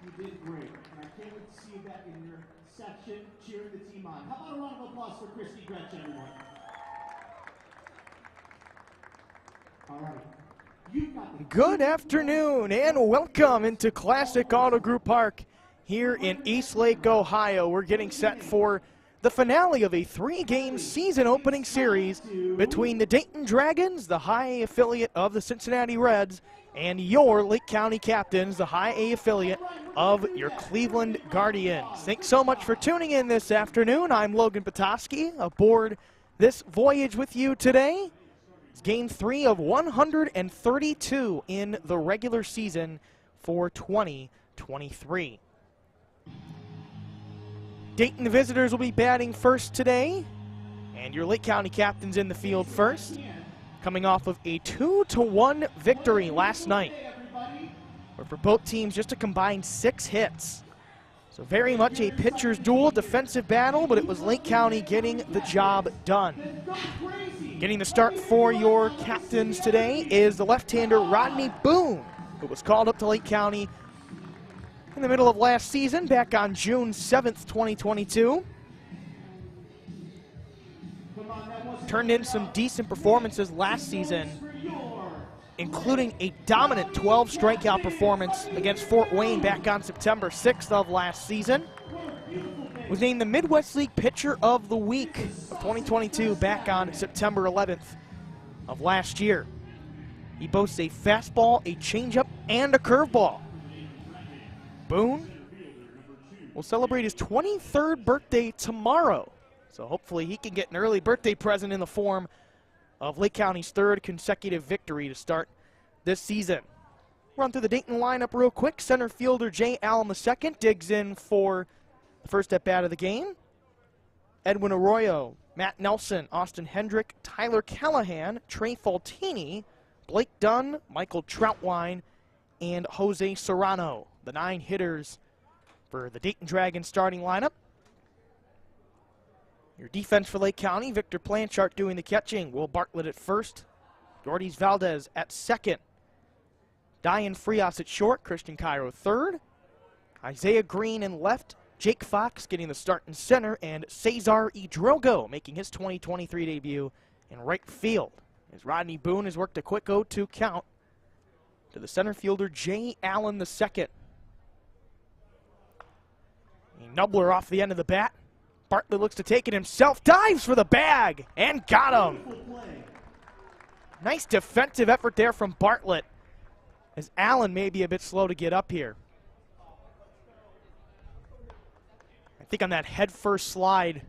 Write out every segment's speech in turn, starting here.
You did great, and I can't wait to see you back in your section cheering the team on. How about a round of applause for Christy Gretsch, everyone? All right. Good afternoon and welcome into Classic Auto Group Park here in Eastlake, Ohio. We're getting set for the finale of a 3-game season opening series between the Dayton Dragons, the high A affiliate of the Cincinnati Reds, and your Lake County Captains, the high A affiliate of your Cleveland Guardians. Thanks so much for tuning in this afternoon. I'm Logan Potosky, aboard this voyage with you today. It's game 3 of 132 in the regular season for 2023. Dayton visitors will be batting first today, and your Lake County Captains in the field first, coming off of a 2-1 victory last night, where for both teams just a combined 6 hits. So very much a pitcher's duel, defensive battle, but it was Lake County getting the job done. Getting the start for your Captains today is the left-hander Rodney Boone, who was called up to Lake County in the middle of last season, back on June 7th, 2022. Turned in some decent performances last season, including a dominant 12 strikeout performance against Fort Wayne back on September 6th of last season. Was named the Midwest League Pitcher of the Week of 2022 back on September 11th of last year. He boasts a fastball, a changeup, and a curveball. Boone will celebrate his 23rd birthday tomorrow, so hopefully he can get an early birthday present in the form of Lake County's 3rd consecutive victory to start this season. Run through the Dayton lineup real quick. Center fielder Jay Allen II digs in for the first at-bat of the game. Edwin Arroyo, Matt Nelson, Austin Hendrick, Tyler Callahan, Trey Faltini, Blake Dunn, Michael Troutwine, and Jose Serrano, the 9 hitters for the Dayton Dragons starting lineup. Your defense for Lake County, Victor Planchart doing the catching, Will Bartlett at first, Jordies Valdez at second, Diane Frias at short, Christian Cairo third, Isaiah Green in left, Jake Fox getting the start in center, and Cesar Idrogo making his 2023 debut in right field, as Rodney Boone has worked a quick 0-2 count to the center fielder Jay Allen II. A nubbler off the end of the bat. Bartlett looks to take it himself, dives for the bag, and got him. Nice defensive effort there from Bartlett, as Allen may be a bit slow to get up here. I think on that head-first slide,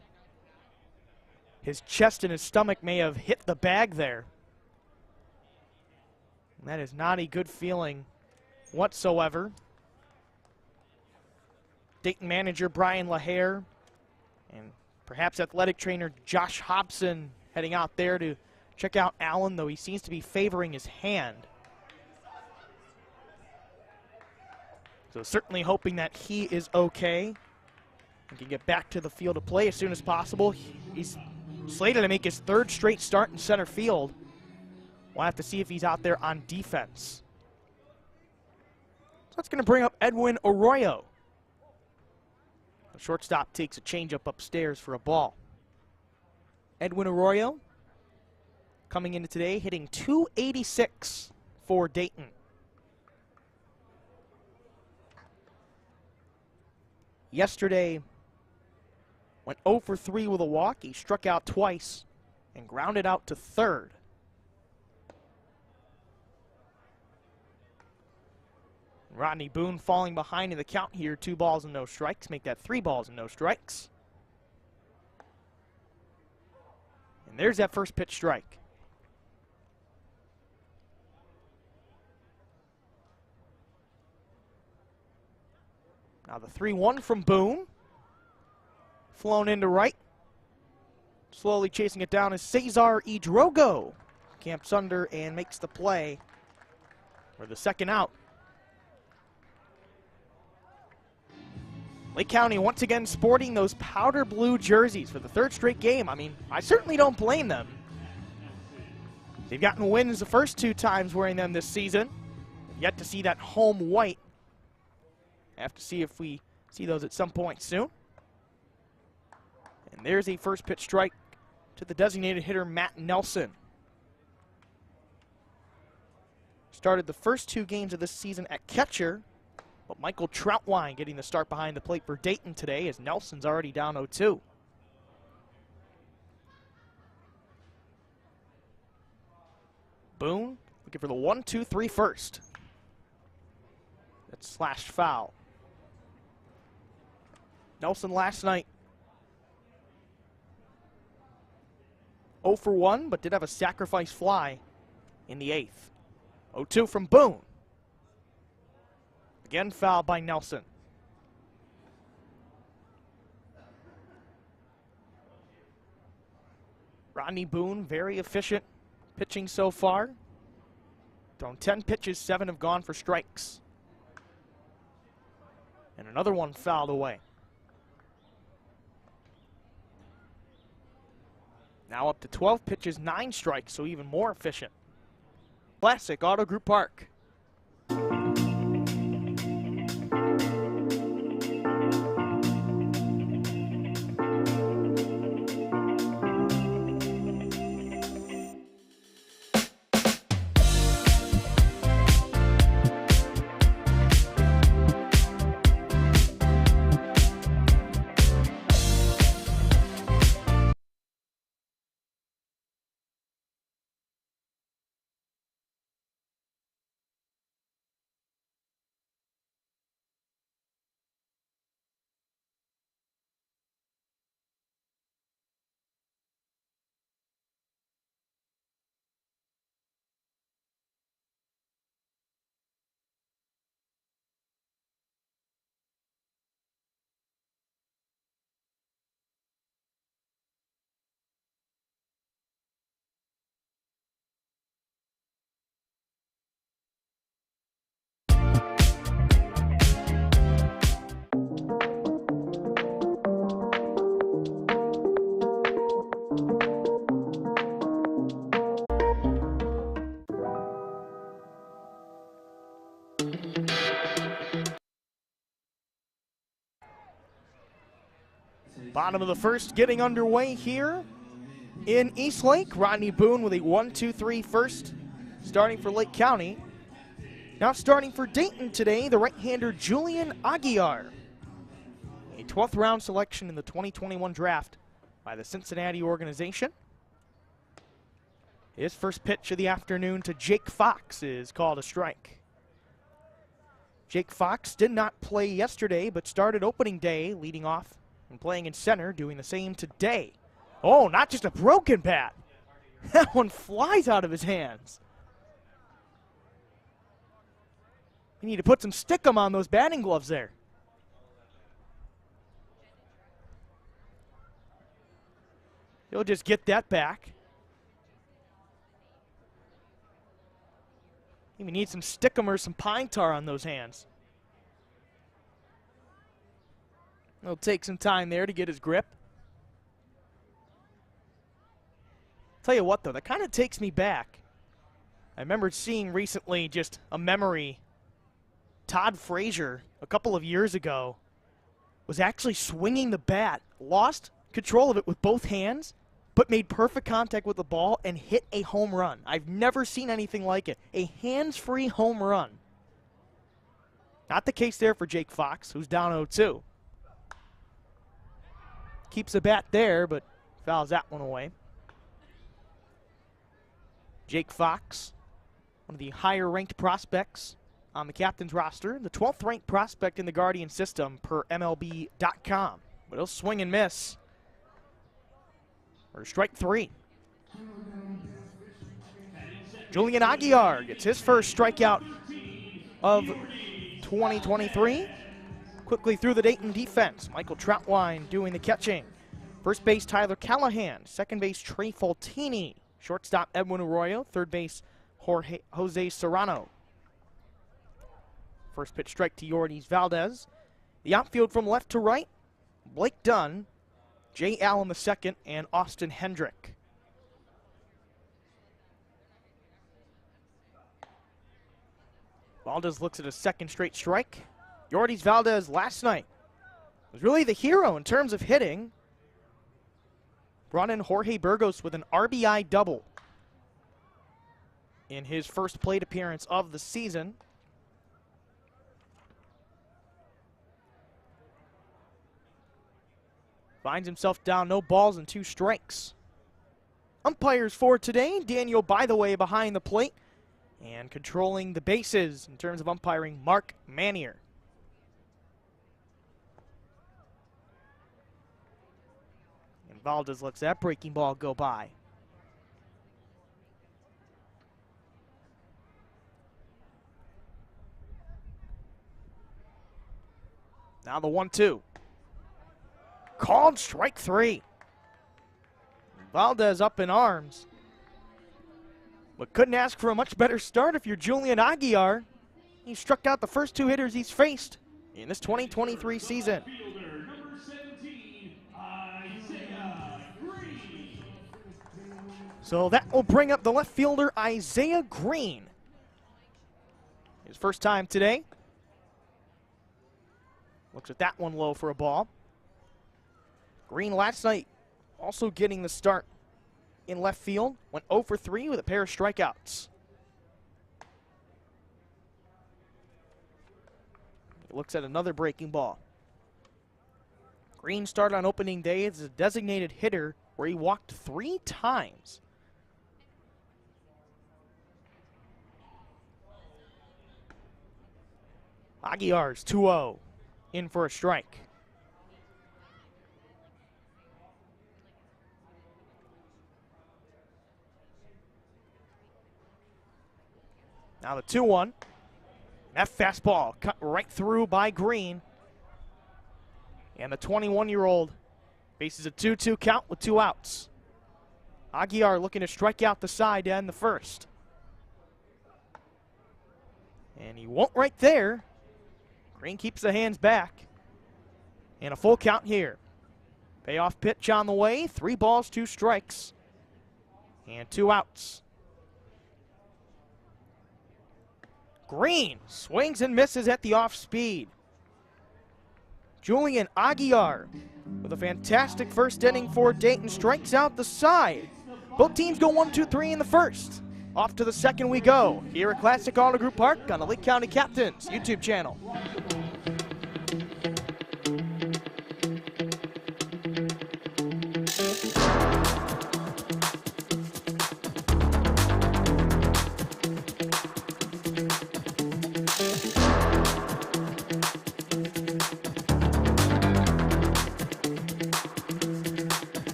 his chest and his stomach may have hit the bag there. And that is not a good feeling whatsoever. Dayton manager Brian LaHare and perhaps athletic trainer Josh Hobson heading out there to check out Allen, though he seems to be favoring his hand. So certainly hoping that he is okay and can get back to the field of play as soon as possible. He's slated to make his 3rd straight start in center field. We'll have to see if he's out there on defense. So that's going to bring up Edwin Arroyo. The shortstop takes a changeup upstairs for a ball. Edwin Arroyo coming into today hitting .286 for Dayton. Yesterday went 0 for 3 with a walk. He struck out twice and grounded out to third. Rodney Boone falling behind in the count here, 2 balls and no strikes, make that 3 balls and no strikes. And there's that first pitch strike. Now the 3-1 from Boone. Flown into right. Slowly chasing it down is Cesar Idrogo. Camps under and makes the play for the second out. Lake County once again sporting those powder blue jerseys for the 3rd straight game. I mean, I certainly don't blame them. They've gotten wins the first 2 times wearing them this season. Yet to see that home white Have to see if we see those at some point soon. And there's a first pitch strike to the designated hitter, Matt Nelson. Started the first 2 games of this season at catcher, but Michael Troutwine getting the start behind the plate for Dayton today as Nelson's already down 0-2. Boone looking for the 1-2-3 first. That's slashed foul. Nelson last night 0 for 1, but did have a sacrifice fly in the 8th. 0-2 from Boone. Again foul by Nelson. Rodney Boone, very efficient pitching so far. Thrown 10 pitches, 7 have gone for strikes. And another one fouled away. Now up to 12 pitches, 9 strikes, so even more efficient. Classic Auto Group Park. Bottom of the first getting underway here in Eastlake. Rodney Boone with a 1-2-3 first, starting for Lake County. Now starting for Dayton today, the right-hander Julian Aguiar. A 12th round selection in the 2021 draft by the Cincinnati organization. His first pitch of the afternoon to Jake Fox is called a strike. Jake Fox did not play yesterday, but started opening day leading off and playing in center, doing the same today. Oh, not just a broken bat. That one flies out of his hands. You need to put some stickum on those batting gloves there. He'll just get that back. Even need some stickum or some pine tar on those hands. It'll take some time there to get his grip. Tell you what, though, that kind of takes me back. I remember seeing recently just a memory. Todd Frazier, a couple of years ago, was actually swinging the bat, lost control of it with both hands, but made perfect contact with the ball and hit a home run. I've never seen anything like it. A hands-free home run. Not the case there for Jake Fox, who's down 0-2. Keeps the bat there, but fouls that one away. Jake Fox, one of the higher-ranked prospects on the captain's roster, the 12th ranked prospect in the Guardian system per MLB.com. But he'll swing and miss for strike 3. Julian Aguiar gets his first strikeout of 2023. Quickly through the Dayton defense. Michael Troutwine doing the catching. First base, Tyler Callahan. Second base, Trey Foltini. Shortstop, Edwin Arroyo. Third base, Jose Serrano. First pitch strike to Yordes Valdez. The outfield from left to right, Blake Dunn, Jay Allen II, and Austin Hendrick. Valdez looks at a second straight strike. Yordis Valdez last night was really the hero in terms of hitting. Brought in Jorge Burgos with an RBI double in his first plate appearance of the season. Finds himself down, no balls and 2 strikes. Umpires for today, Daniel By the Way behind the plate, and controlling the bases in terms of umpiring, Mark Manier. And Valdez lets that breaking ball go by. Now the 1-2. Called strike 3. Valdez up in arms. But couldn't ask for a much better start if you're Julian Aguiar. He struck out the first 2 hitters he's faced in this 2023 season. So that will bring up the left fielder, Isaiah Green. His first time today. Looks at that one low for a ball. Green last night also getting the start in left field. Went 0 for 3 with a pair of strikeouts. He looks at another breaking ball. Green started on opening day as a designated hitter where he walked 3 times. Aguiar's 2-0, in for a strike. Now the 2-1. That fastball cut right through by Green. And the 21-year-old faces a 2-2 count with 2 outs. Aguiar looking to strike out the side to end the first. And he won't right there. Green keeps the hands back. And a full count here. Payoff pitch on the way. 3 balls, 2 strikes. And 2 outs. Green swings and misses at the off speed. Julian Aguiar with a fantastic first inning for Dayton strikes out the side. Both teams go 1-2-3 in the first. Off to the second we go here at Classic Auto Group Park on the Lake County Captains YouTube channel.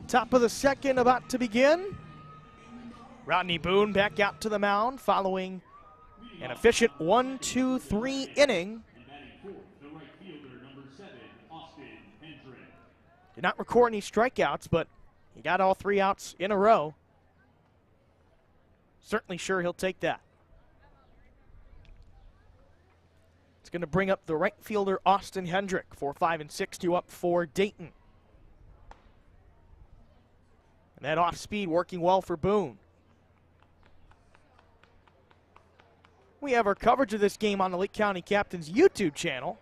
Top of the second about to begin. Rodney Boone back out to the mound following an efficient 1-2-3 inning. Did not record any strikeouts, but he got all 3 outs in a row. Certainly sure he'll take that. It's going to bring up the right fielder, Austin Hendrick, 4, 5, and 6 to up for Dayton. And that off speed working well for Boone. We have our coverage of this game on the Lake County Captains YouTube channel.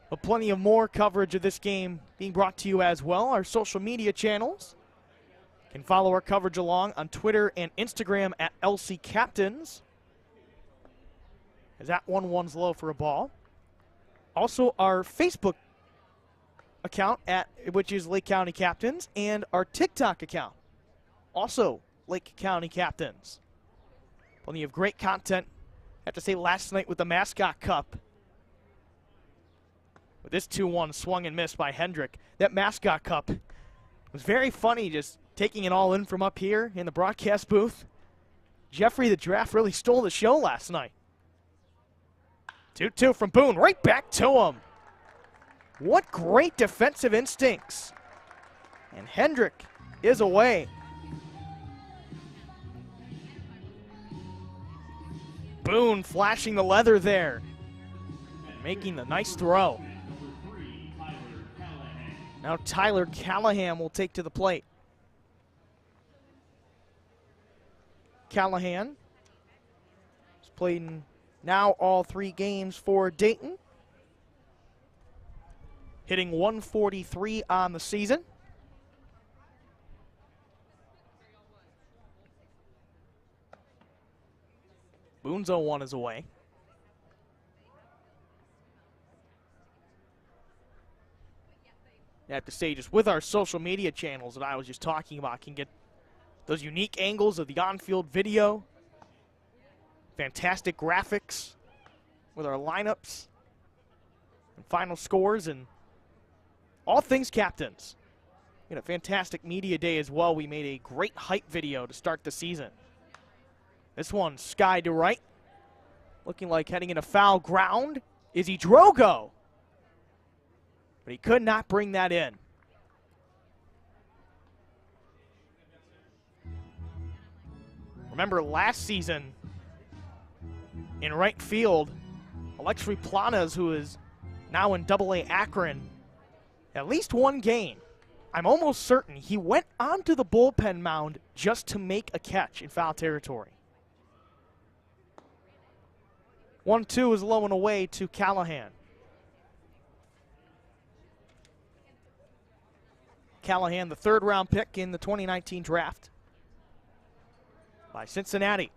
But plenty of more coverage of this game being brought to you as well. Our social media channels. You can follow our coverage along on Twitter and Instagram at LC Captains. As that 1-1's low for a ball. Also, our Facebook account, which is Lake County Captains, and our TikTok account, also Lake County Captains. Plenty of great content. I have to say, last night with the Mascot Cup, with this 2-1 swung and missed by Hendrick, that Mascot Cup was very funny, just taking it all in from up here in the broadcast booth. Jeffrey the Draft really stole the show last night. 2-2 from Boone, right back to him. What great defensive instincts. And Hendrick is away. Boone flashing the leather there, making the nice throw. Now Tyler Callahan will take to the plate. Callahan has played in now all 3 games for Dayton, hitting .143 on the season. Boone's 0-1 is away. I have to say, just with our social media channels that I was just talking about, can get those unique angles of the on-field video, fantastic graphics with our lineups and final scores, and all things Captains. We had a fantastic media day as well. We made a great hype video to start the season. This one, sky to right. Looking like heading into foul ground. Izzy Drogo. But he could not bring that in. Remember last season in right field, Alexri Planas, who is now in AA Akron, at least one game, I'm almost certain he went onto the bullpen mound just to make a catch in foul territory. 1-2 is low and away to Callahan. Callahan, the 3rd round pick in the 2019 draft by Cincinnati.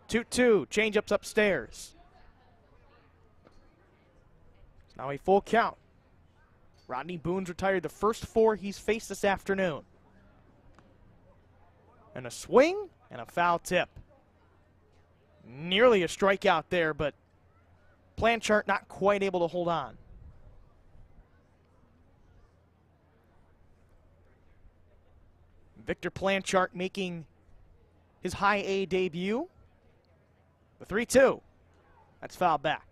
2-2, change-ups upstairs. It's now a full count. Rodney Boone's retired the first 4 he's faced this afternoon. And a swing and a foul tip. Nearly a strikeout there, but Blanchard not quite able to hold on. Victor Blanchard making his high A debut. The 3-2. That's fouled back.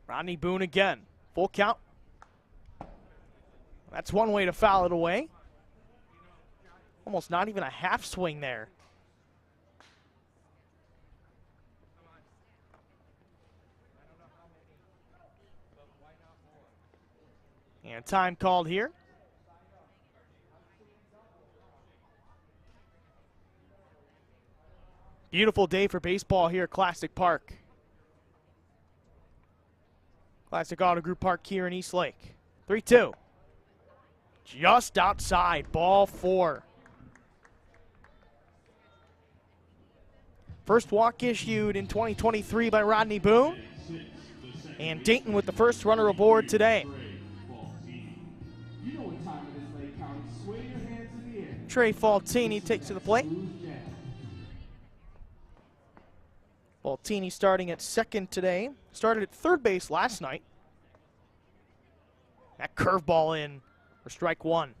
Rodney Boone again. Full count. That's one way to foul it away. Almost not even a half swing there. And time called here. Beautiful day for baseball here at Classic Park. Classic Auto Group Park here in East Lake. 3-2. Just outside, ball 4. First walk issued in 2023 by Rodney Boone. And Dayton with the first runner aboard today. Trey Faltini takes to the plate. Faltini starting at second today. Started at third base last night. That curveball in for strike 1.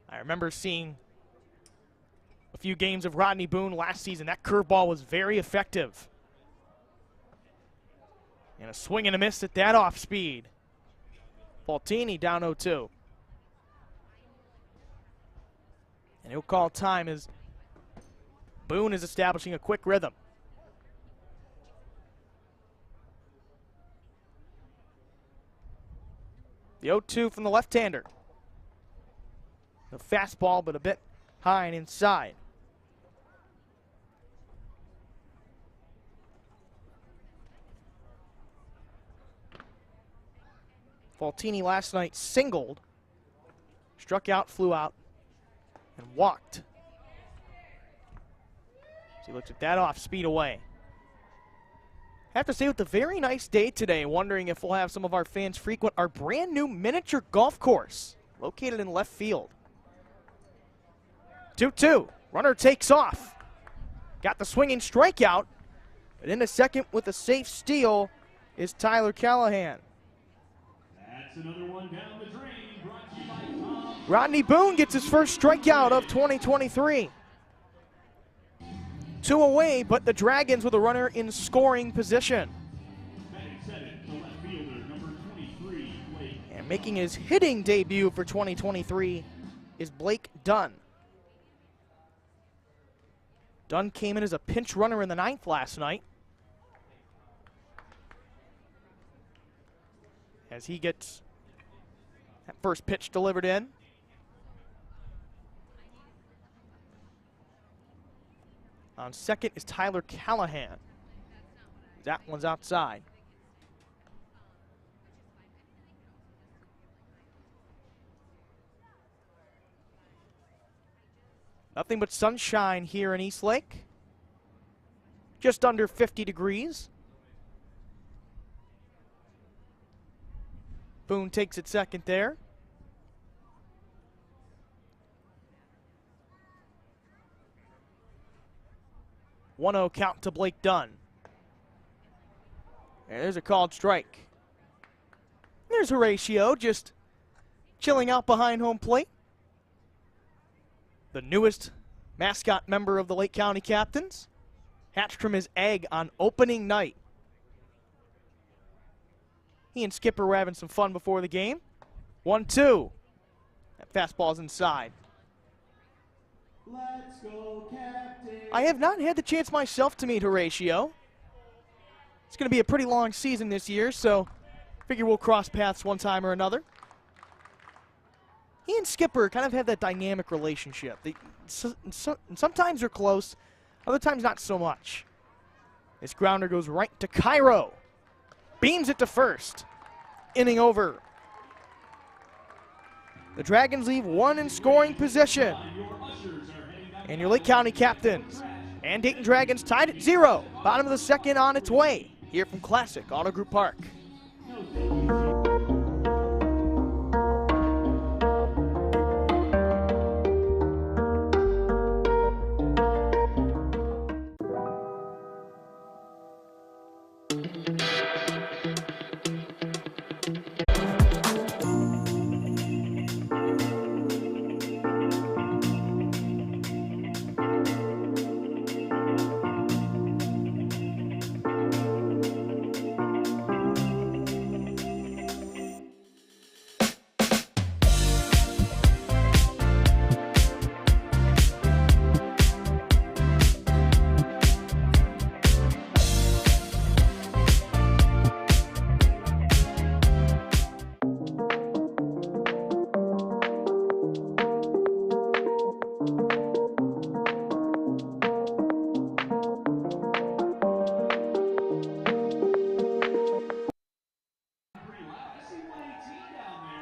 I remember seeing a few games of Rodney Boone last season. That curveball was very effective. And a swing and a miss at that off speed. Faltini down 0-2. And he'll call time as Boone is establishing a quick rhythm. The 0-2 from the left-hander. The fastball, but a bit high and inside. Faltini last night singled, struck out, flew out, and walked. So he looks at that off speed away. Have to say, with a very nice day today, wondering if we'll have some of our fans frequent our brand new miniature golf course located in left field. 2-2. Runner takes off. Got the swinging strikeout. But in the second with a safe steal is Tyler Callahan. That's another one down the drain, brought to you by Tom. Rodney Boone gets his first strikeout of 2023. 2 away, but the Dragons with a runner in scoring position. And making his hitting debut for 2023 is Blake Dunn. Dunn came in as a pinch runner in the 9th last night, as he gets that first pitch delivered in. On second is Tyler Callahan. That one's outside. Nothing but sunshine here in Eastlake. Just under 50 degrees. Boone takes it second there. One-0 count to Blake Dunn. And there's a called strike. There's Horatio just chilling out behind home plate. The newest mascot member of the Lake County Captains. Hatched from his egg on opening night. He and Skipper were having some fun before the game. 1-2. That fastball's inside. Let's go, Captain. I have not had the chance myself to meet Horatio. It's going to be a pretty long season this year, so figure we'll cross paths one time or another. He and Skipper kind of have that dynamic relationship. Sometimes they're close, other times not so much. This grounder goes right to Cairo. Beams it to first. Inning over. The Dragons leave one in scoring position. And your Lake County Captains and Dayton Dragons tied at 0. Bottom of the second on its way. Here from Classic Auto Group Park.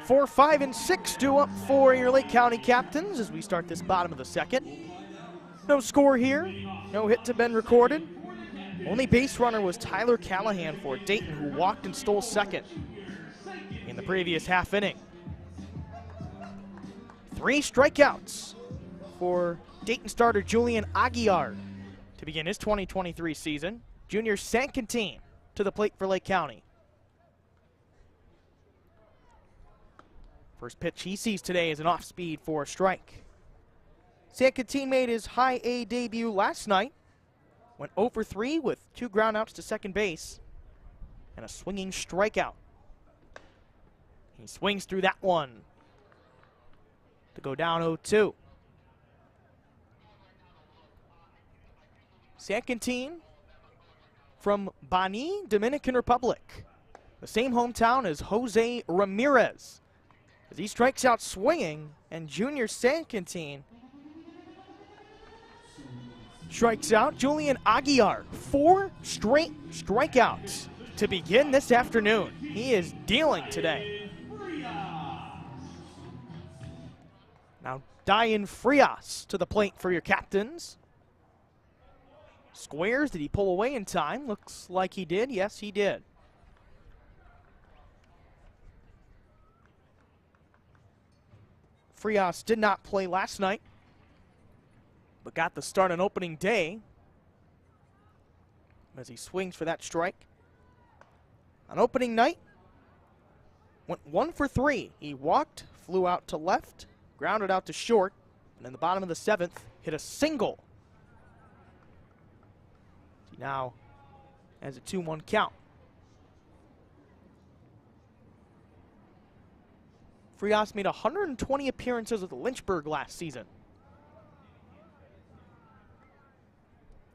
Four, 5, and 6 due up for your Lake County Captains as we start this bottom of the second. No score here. No hits have been recorded. Only base runner was Tyler Callahan for Dayton, who walked and stole second in the previous half inning. 3 strikeouts for Dayton starter Julian Aguiar to begin his 2023 season. Junior Sankantine to the plate for Lake County. First pitch he sees today is an off-speed for a strike. Sankantine made his high A debut last night. Went 0 for 3 with 2 groundouts to second base and a swinging strikeout. He swings through that one to go down 0-2. Sankantine from Bani, Dominican Republic. The same hometown as Jose Ramirez. As he strikes out swinging, and Junior Sankantine strikes out Julian Aguiar. 4 straight strikeouts to begin this afternoon. He is dealing today. Now Dayton Frias to the plate for your captains. Squares, did he pull away in time? Looks like he did. Yes, he did. Frias did not play last night, but got the start on opening day as he swings for that strike. On opening night, went 1 for 3. He walked, flew out to left, grounded out to short, and in the bottom of the 7th, hit a single. He now has a 2-1 count. Frias made 120 appearances with Lynchburg last season.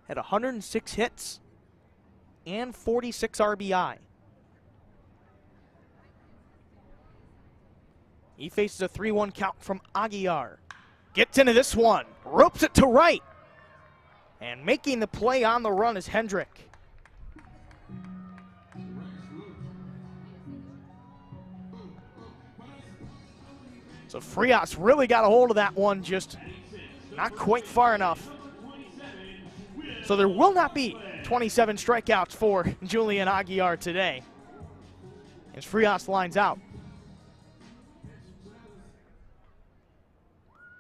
Had 106 hits and 46 RBI. He faces a 3-1 count from Aguiar. Gets into this one, ropes it to right. And making the play on the run is Hendrick. So Frias really got a hold of that one, just not quite far enough. So there will not be 27 strikeouts for Julian Aguiar today as Frias lines out.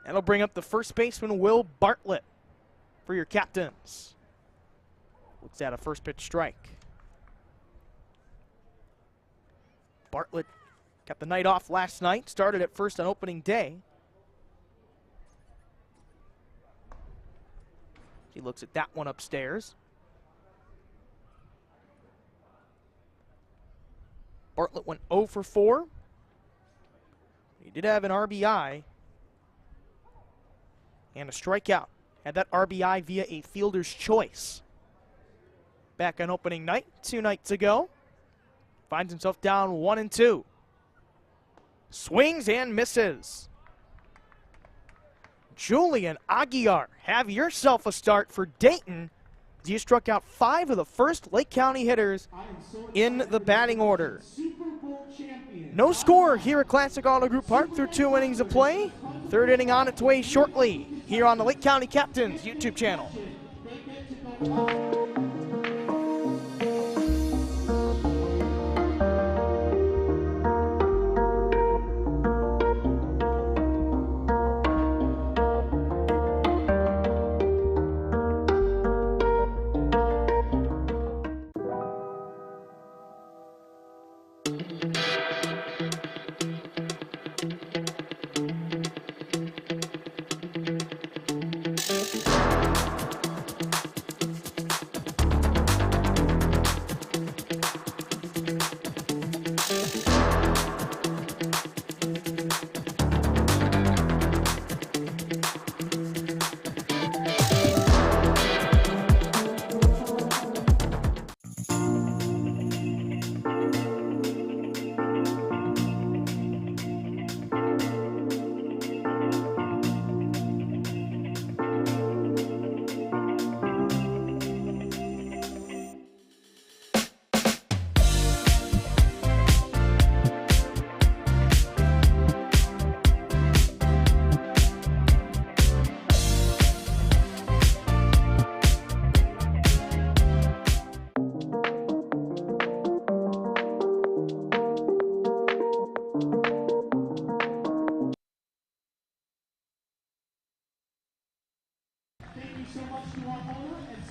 That'll bring up the first baseman, Will Bartlett, for your captains. Looks at a first pitch strike. Bartlett got the night off last night, started at first on opening day. He looks at that one upstairs. Bartlett went 0 for 4. He did have an RBI and a strikeout. Had that RBI via a fielder's choice. Back on opening night, 2 nights ago. Finds himself down 1-2. Swings and misses. Julian Aguiar, have yourself a start for Dayton. You struck out 5 of the first Lake County hitters in the batting order. No score here at Classic Auto Group Park through 2 innings of play. 3rd inning on its way shortly here on the Lake County Captains YouTube channel.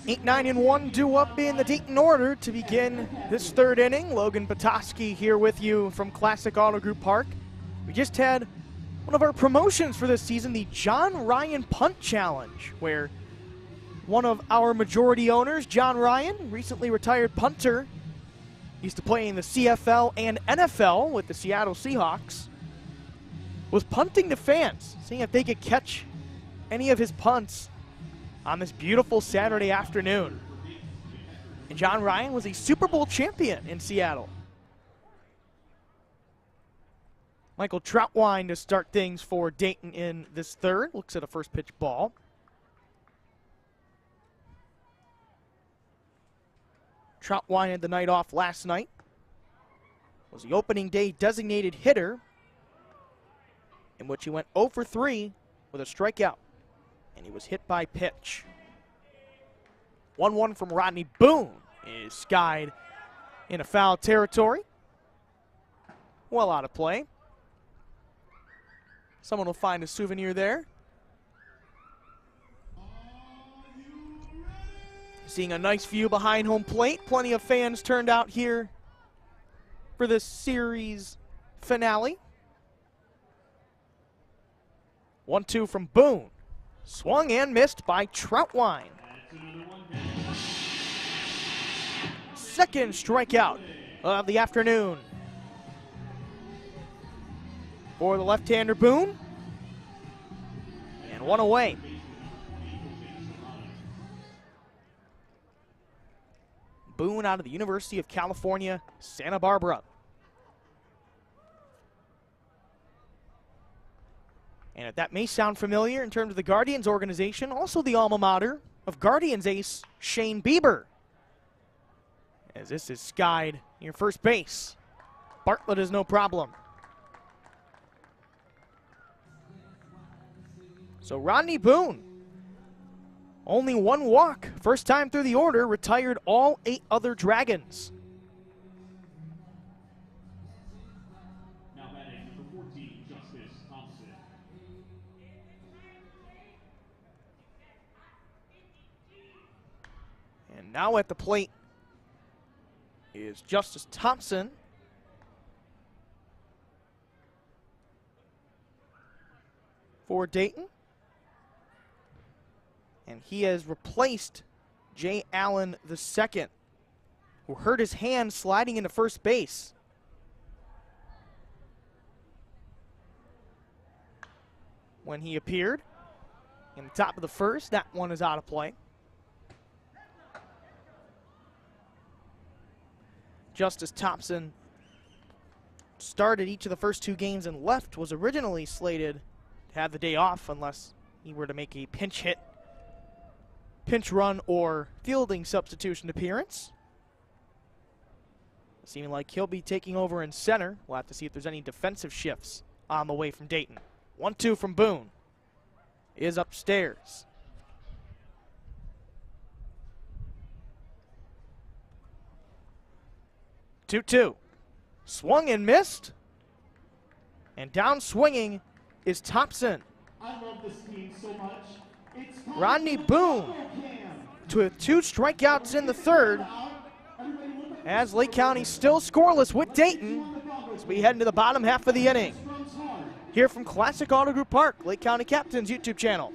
8-9-1 due up in the Dayton order to begin this 3rd inning. Logan Potosky here with you from Classic Auto Group Park. We just had one of our promotions for this season, the John Ryan Punt Challenge, where one of our majority owners, John Ryan, recently retired punter, used to play in the CFL and NFL with the Seattle Seahawks, was punting to fans, seeing if they could catch any of his punts on this beautiful Saturday afternoon. And John Ryan was a Super Bowl champion in Seattle. Michael Troutwine to start things for Dayton in this 3rd. Looks at a first pitch ball. Troutwine had the night off last night. Was the opening day designated hitter, in which he went 0 for 3 with a strikeout, and he was hit by pitch. 1-1 from Rodney Boone is skied into foul territory. Well out of play. Someone will find a souvenir there. Seeing a nice view behind home plate. Plenty of fans turned out here for this series finale. 1-2 from Boone. Swung and missed by Troutwine. Second strikeout of the afternoon for the left-hander Boone. And one away. Boone out of the University of California, Santa Barbara. And if that may sound familiar in terms of the Guardians organization, also the alma mater of Guardians ace Shane Bieber. As this is skied near first base. Bartlett is no problem. So Rodney Boone, only one walk, first time through the order, retired all 8 other Dragons. Now batting number 14, Justice Thompson. And now at the plate is Justice Thompson. For Dayton. And he has replaced Jay Allen II, who hurt his hand sliding into first base. When he appeared in the top of the first, that one is out of play. Justice Thompson started each of the first 2 games and left, was originally slated to have the day off unless he were to make a pinch hit, pinch run, or fielding substitution appearance. Seeming like he'll be taking over in center. We'll have to see if there's any defensive shifts on the way from Dayton. 1-2 from Boone is upstairs. 2-2. Swung and missed. And down swinging is Thompson. I love this team so much. It's Rodney Boone with 2 strikeouts in the third, as Lake County still scoreless with Dayton as we head into the bottom half of the inning. Here from Classic Auto Group Park, Lake County Captains YouTube channel.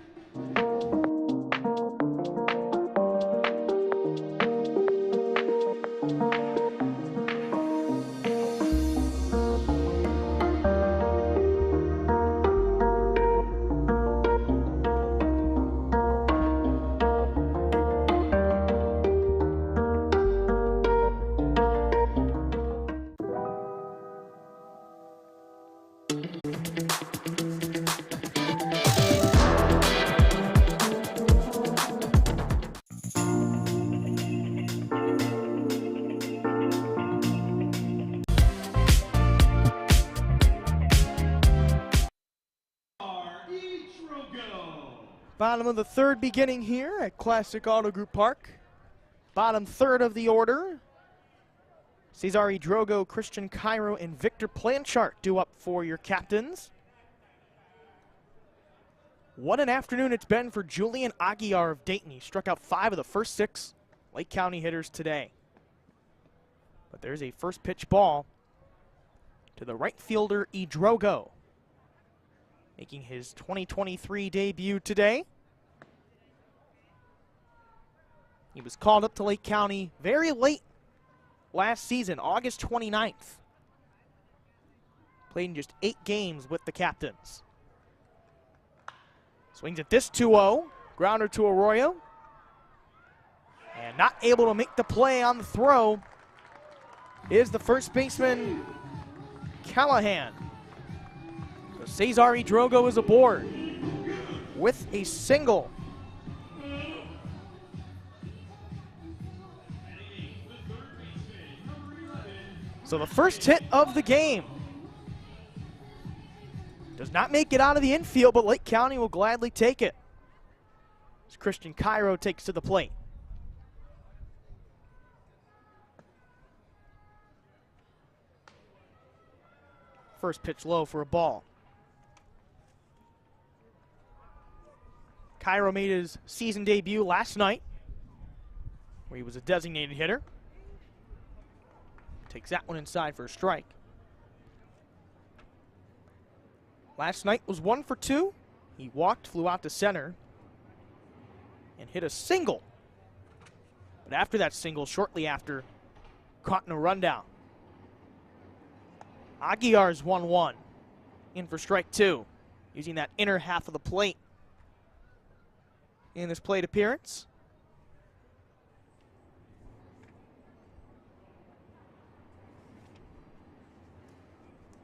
Bottom of the third beginning here at Classic Auto Group Park. Bottom third of the order. Cesare Drogo, Christian Cairo, and Victor Planchart due up for your captains. What an afternoon it's been for Julian Aguiar of Dayton. He struck out 5 of the first 6 Lake County hitters today. But there's a first pitch ball to the right fielder, Drogo, making his 2023 debut today. He was called up to Lake County very late last season, August 29th. Played in just 8 games with the Captains. Swings at this 2-0, grounder to Arroyo. And not able to make the play on the throw is the first baseman, Callahan. So Cesare Drogo is aboard with a single. So the first hit of the game Does not make it out of the infield, but Lake County will gladly take it. As Christian Cairo takes to the plate. First pitch low for a ball. Cairo made his season debut last night, where he was a designated hitter. Takes that one inside for a strike. Last night was 1 for 2. He walked, flew out to center, and hit a single. But after that single, shortly after, caught in a rundown. Aguiar's 1-1. In for strike 2. Using that inner half of the plate in this plate appearance.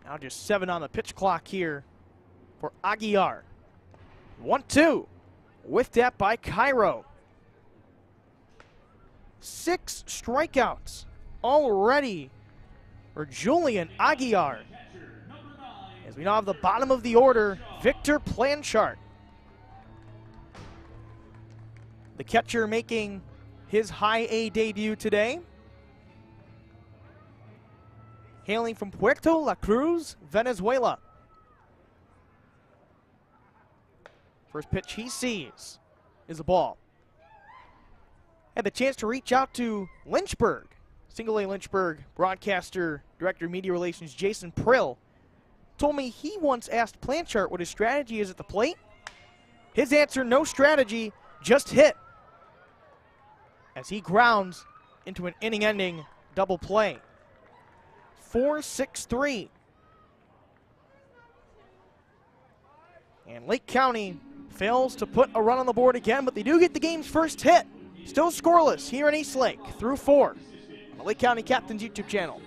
Now just 7 on the pitch clock here for Aguiar. 1-2. With that by Cairo. 6 strikeouts already for Julian Aguiar. As we now have the bottom of the order, Victor Planchart. The catcher making his high A debut today. Hailing from Puerto La Cruz, Venezuela. First pitch he sees is a ball. Had the chance to reach out to Lynchburg. Single A Lynchburg broadcaster, director of media relations Jason Prill told me he once asked Planchart what his strategy is at the plate. His answer, no strategy, just hit. As he grounds into an inning-ending double play. 4-6-3. And Lake County fails to put a run on the board again, but they do get the game's first hit. Still scoreless here in East Lake through 4 on the Lake County Captains YouTube channel.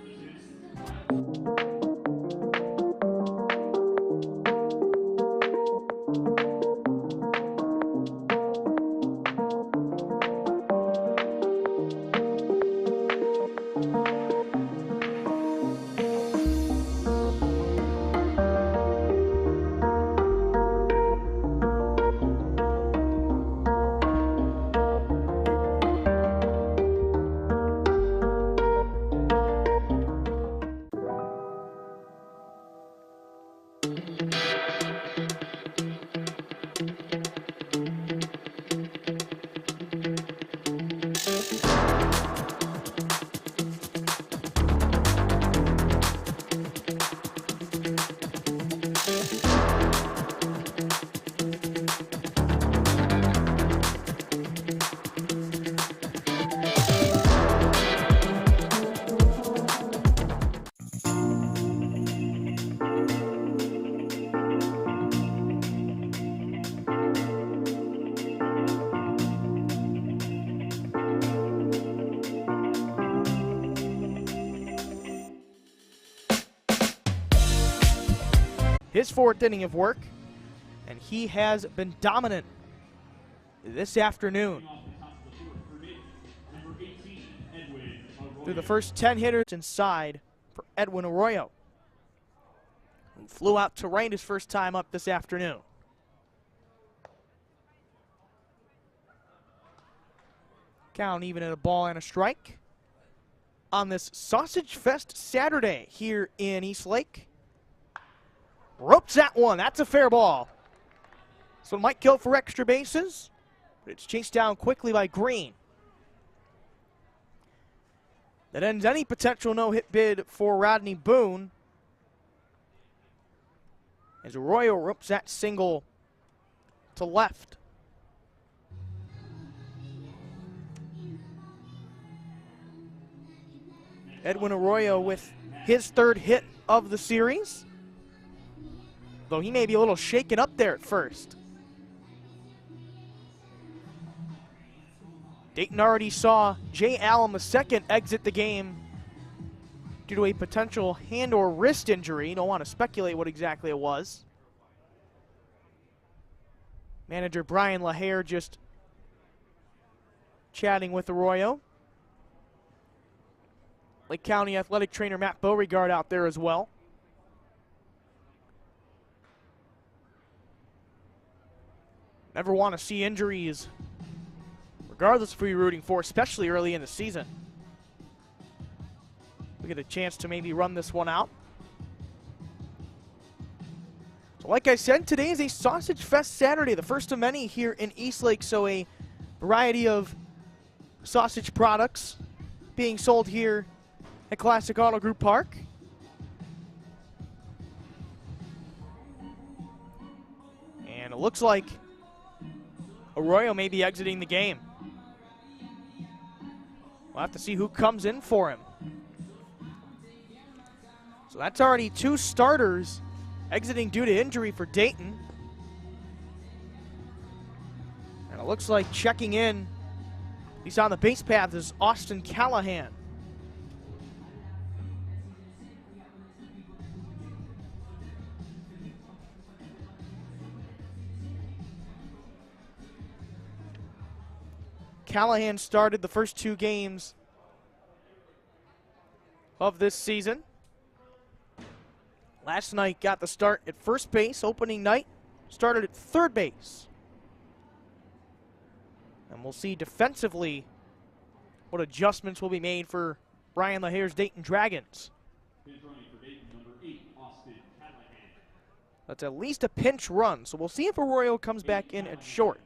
His 4th inning of work, and he has been dominant this afternoon. Through the first 10 hitters inside for Edwin Arroyo, who flew out to right his first time up this afternoon. Count even at a ball and a strike on this Sausage Fest Saturday here in East Lake. Ropes that one. That's a fair ball. So it might go for extra bases, but it's chased down quickly by Green. That ends any potential no-hit bid for Rodney Boone, as Arroyo ropes that single to left. Edwin Arroyo with his 3rd hit of the series, though he may be a little shaken up there at first. Dayton already saw Jay Allen II exit the game due to a potential hand or wrist injury. Don't want to speculate what exactly it was. Manager Brian LaHare just chatting with Arroyo. Lake County athletic trainer Matt Beauregard out there as well. Never want to see injuries, regardless of who you're rooting for, especially early in the season. We get a chance to maybe run this one out. So like I said, today is a Sausage Fest Saturday, the first of many here in Eastlake, so a variety of sausage products being sold here at Classic Auto Group Park. And it looks like Arroyo may be exiting the game. We'll have to see who comes in for him. So that's already 2 starters exiting due to injury for Dayton. And it looks like checking in, he's on the base path, is Austin Callahan. Callahan started the first 2 games of this season. Last night got the start at first base, opening night, started at third base. And we'll see defensively what adjustments will be made for Brian LaHare's Dayton Dragons. That's at least a pinch run, so we'll see if Arroyo comes back in at short.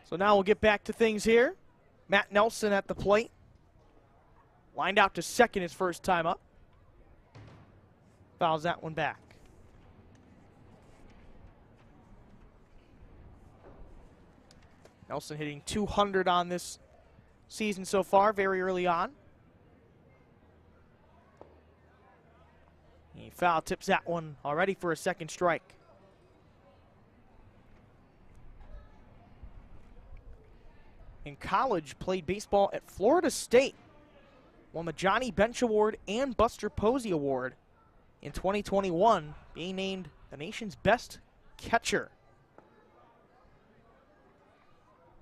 So now we'll get back to things here. Matt Nelson at the plate. Lined out to second his first time up. Fouls that one back. Nelson hitting 200 on this season so far, very early on. He foul tips that one already for a second strike. In college, played baseball at Florida State. Won the Johnny Bench Award and Buster Posey Award in 2021, being named the nation's best catcher.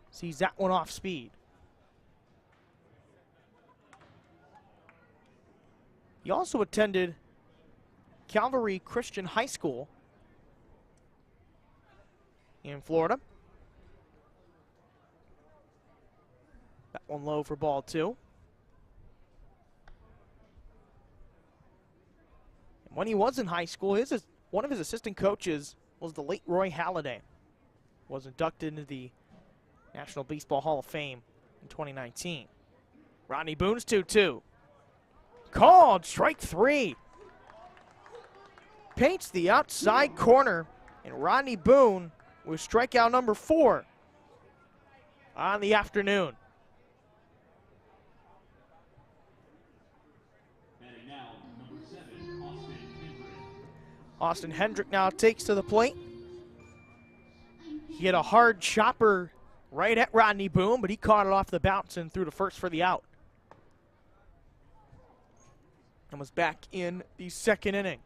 Sees that one off speed. He also attended Calvary Christian High School in Florida. That one low for ball 2. And when he was in high school, one of his assistant coaches was the late Roy Halladay. Was inducted into the National Baseball Hall of Fame in 2019. Rodney Boone's 2-2. Called, strike 3. Paints the outside corner, and Rodney Boone with strikeout number 4 on the afternoon. Austin Hendrick now takes to the plate. He had a hard chopper right at Rodney Boone, but he caught it off the bounce and threw to first for the out. And was back in the second inning.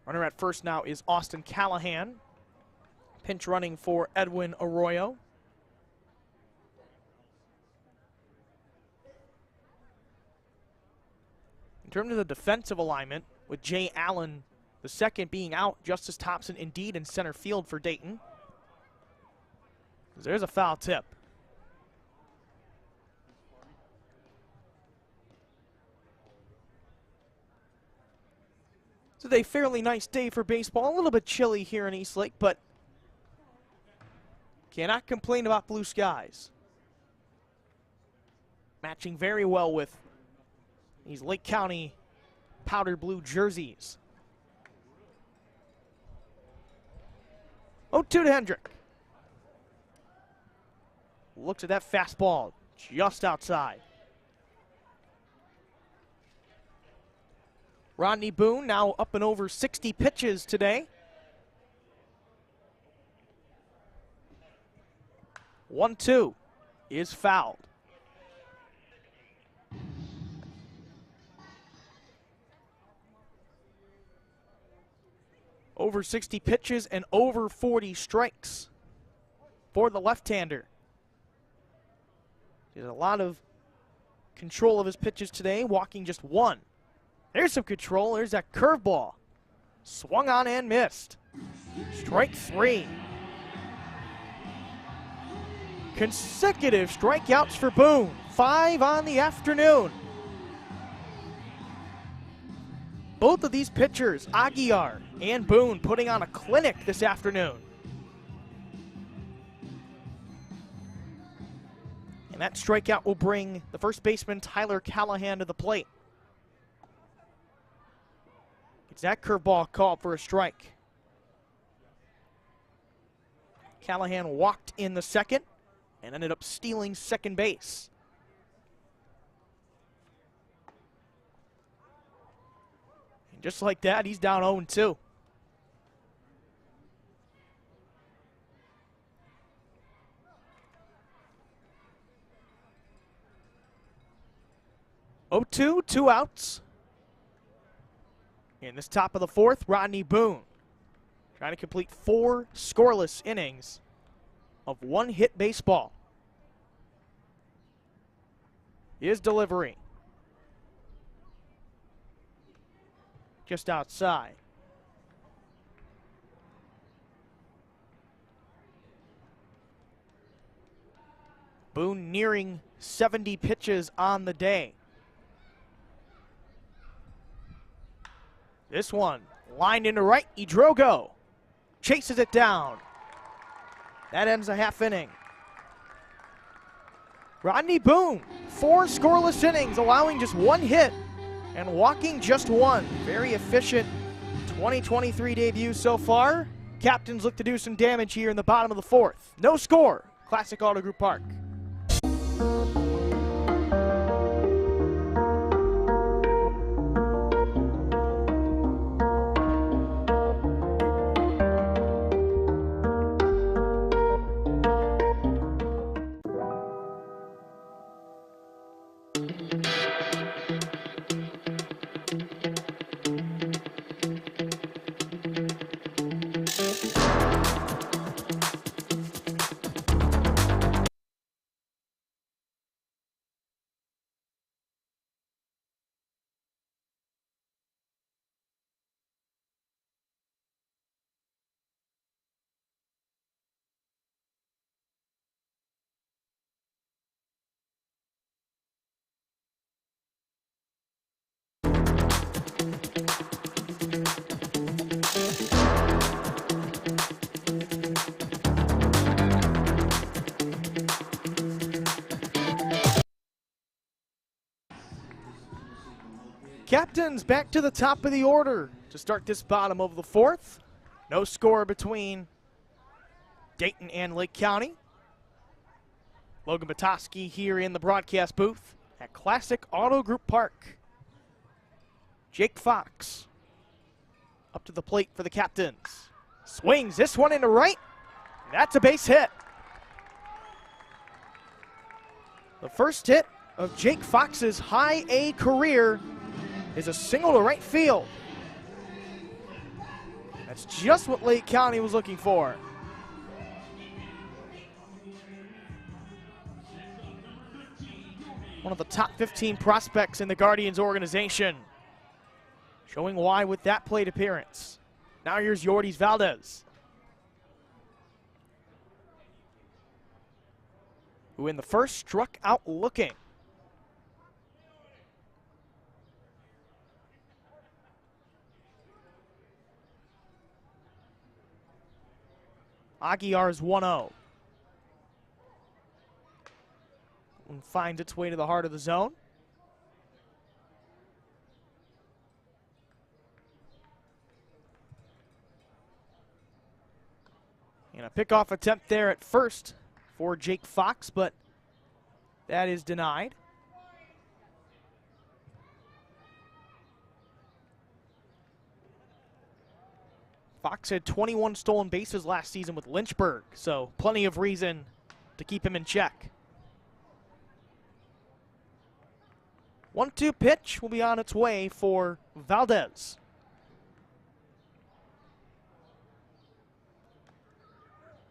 Runner at first now is Austin Callahan. Pinch running for Edwin Arroyo. In terms of the defensive alignment, with Jay Allen, the second being out, Justice Thompson indeed in center field for Dayton. There's a foul tip. It's a fairly nice day for baseball. A little bit chilly here in Eastlake, but cannot complain about blue skies. Matching very well with these Lake County powder blue jerseys. 0-2 to Hendrick. Looks at that fastball just outside. Rodney Boone now up and over 60 pitches today. 1-2 is fouled. Over 60 pitches and over 40 strikes for the left-hander. He has a lot of control of his pitches today, walking just one. There's some control. There's that curveball. Swung on and missed. Strike 3. Consecutive strikeouts for Boone. 5 on the afternoon. Both of these pitchers, Aguiar and Boone, putting on a clinic this afternoon. And that strikeout will bring the first baseman, Tyler Callahan, to the plate. Gets that curveball called for a strike. Callahan walked in the second and ended up stealing second base. And just like that, he's down 0-2. Two outs. In this top of the fourth, Rodney Boone trying to complete 4 scoreless innings of one-hit baseball. His delivery just outside. Boone nearing 70 pitches on the day. This one lined into right. Idrogo chases it down. That ends a half inning. Rodney Boone, 4 scoreless innings, allowing just 1 hit and walking just 1. Very efficient 2023 debut so far. Captains look to do some damage here in the bottom of the fourth. No score. Classic Auto Group Park. Captains back to the top of the order to start this bottom of the fourth. No score between Dayton and Lake County. Logan Potosky here in the broadcast booth at Classic Auto Group Park. Jake Fox up to the plate for the Captains. Swings this one into right. That's a base hit. The first hit of Jake Fox's high A career is a single to right field. That's just what Lake County was looking for. One of the top 15 prospects in the Guardians organization. Showing why with that plate appearance. Now here's Yordis Valdez, who in the first struck out looking. Aguiar is 1-0. And finds its way to the heart of the zone. And a pickoff attempt there at first for Jake Fox, but that is denied. Fox had 21 stolen bases last season with Lynchburg, so plenty of reason to keep him in check. 1-2 pitch will be on its way for Valdez.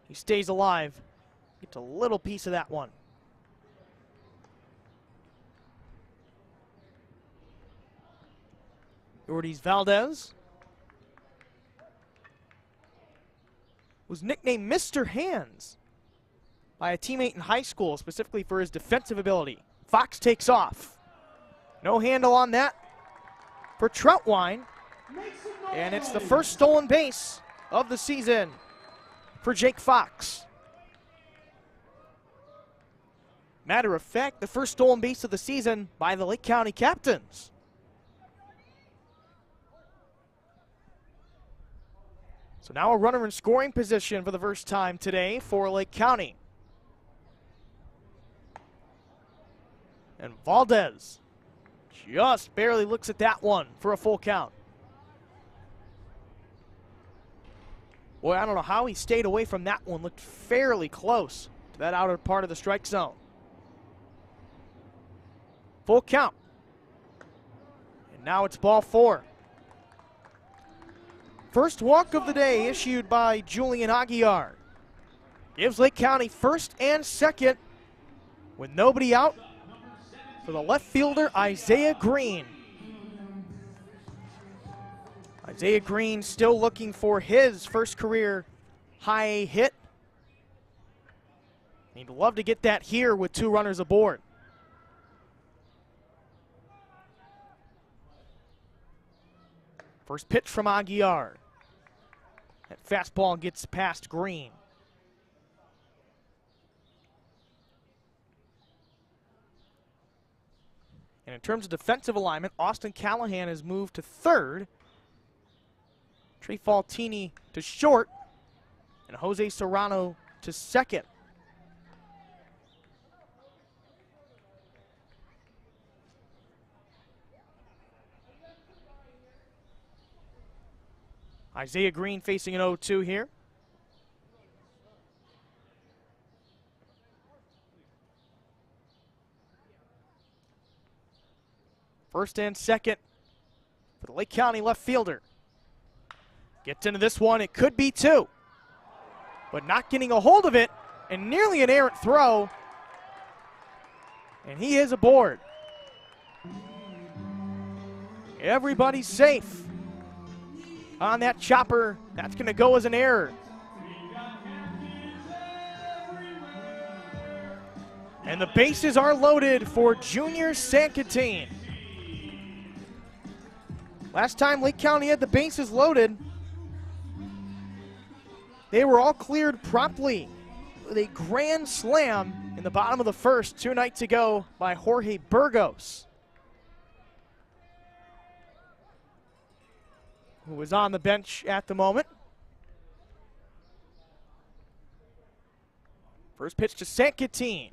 He stays alive. Gets a little piece of that one. Ortiz Valdez was nicknamed Mr. Hands by a teammate in high school, specifically for his defensive ability. Fox takes off. No handle on that for Troutwine. And it's the first stolen base of the season for Jake Fox. Matter of fact, the first stolen base of the season by the Lake County Captains. So now a runner in scoring position for the first time today for Lake County. And Valdez just barely looks at that one for a full count. Boy, I don't know how he stayed away from that one. Looked fairly close to that outer part of the strike zone. Full count. And now it's ball 4. First walk of the day issued by Julian Aguiar. Gives Lake County first and second with nobody out for the left fielder, Isaiah Green. Isaiah Green still looking for his first career high hit. He'd love to get that here with 2 runners aboard. First pitch from Aguiar. That fastball gets past Green. And in terms of defensive alignment, Austin Callahan has moved to third. Trey Faltini to short. And Jose Serrano to second. Isaiah Green facing an 0-2 here. First and second for the Lake County left fielder. Gets into this one, it could be 2. But not getting a hold of it, and nearly an errant throw. And he is aboard. Everybody's safe on that chopper. That's going to go as an error. And the bases are loaded for Junior Sankatine. Last time Lake County had the bases loaded, they were all cleared promptly with a grand slam in the bottom of the first 2 nights ago by Jorge Burgos, who was on the bench at the moment. First pitch to Sankatine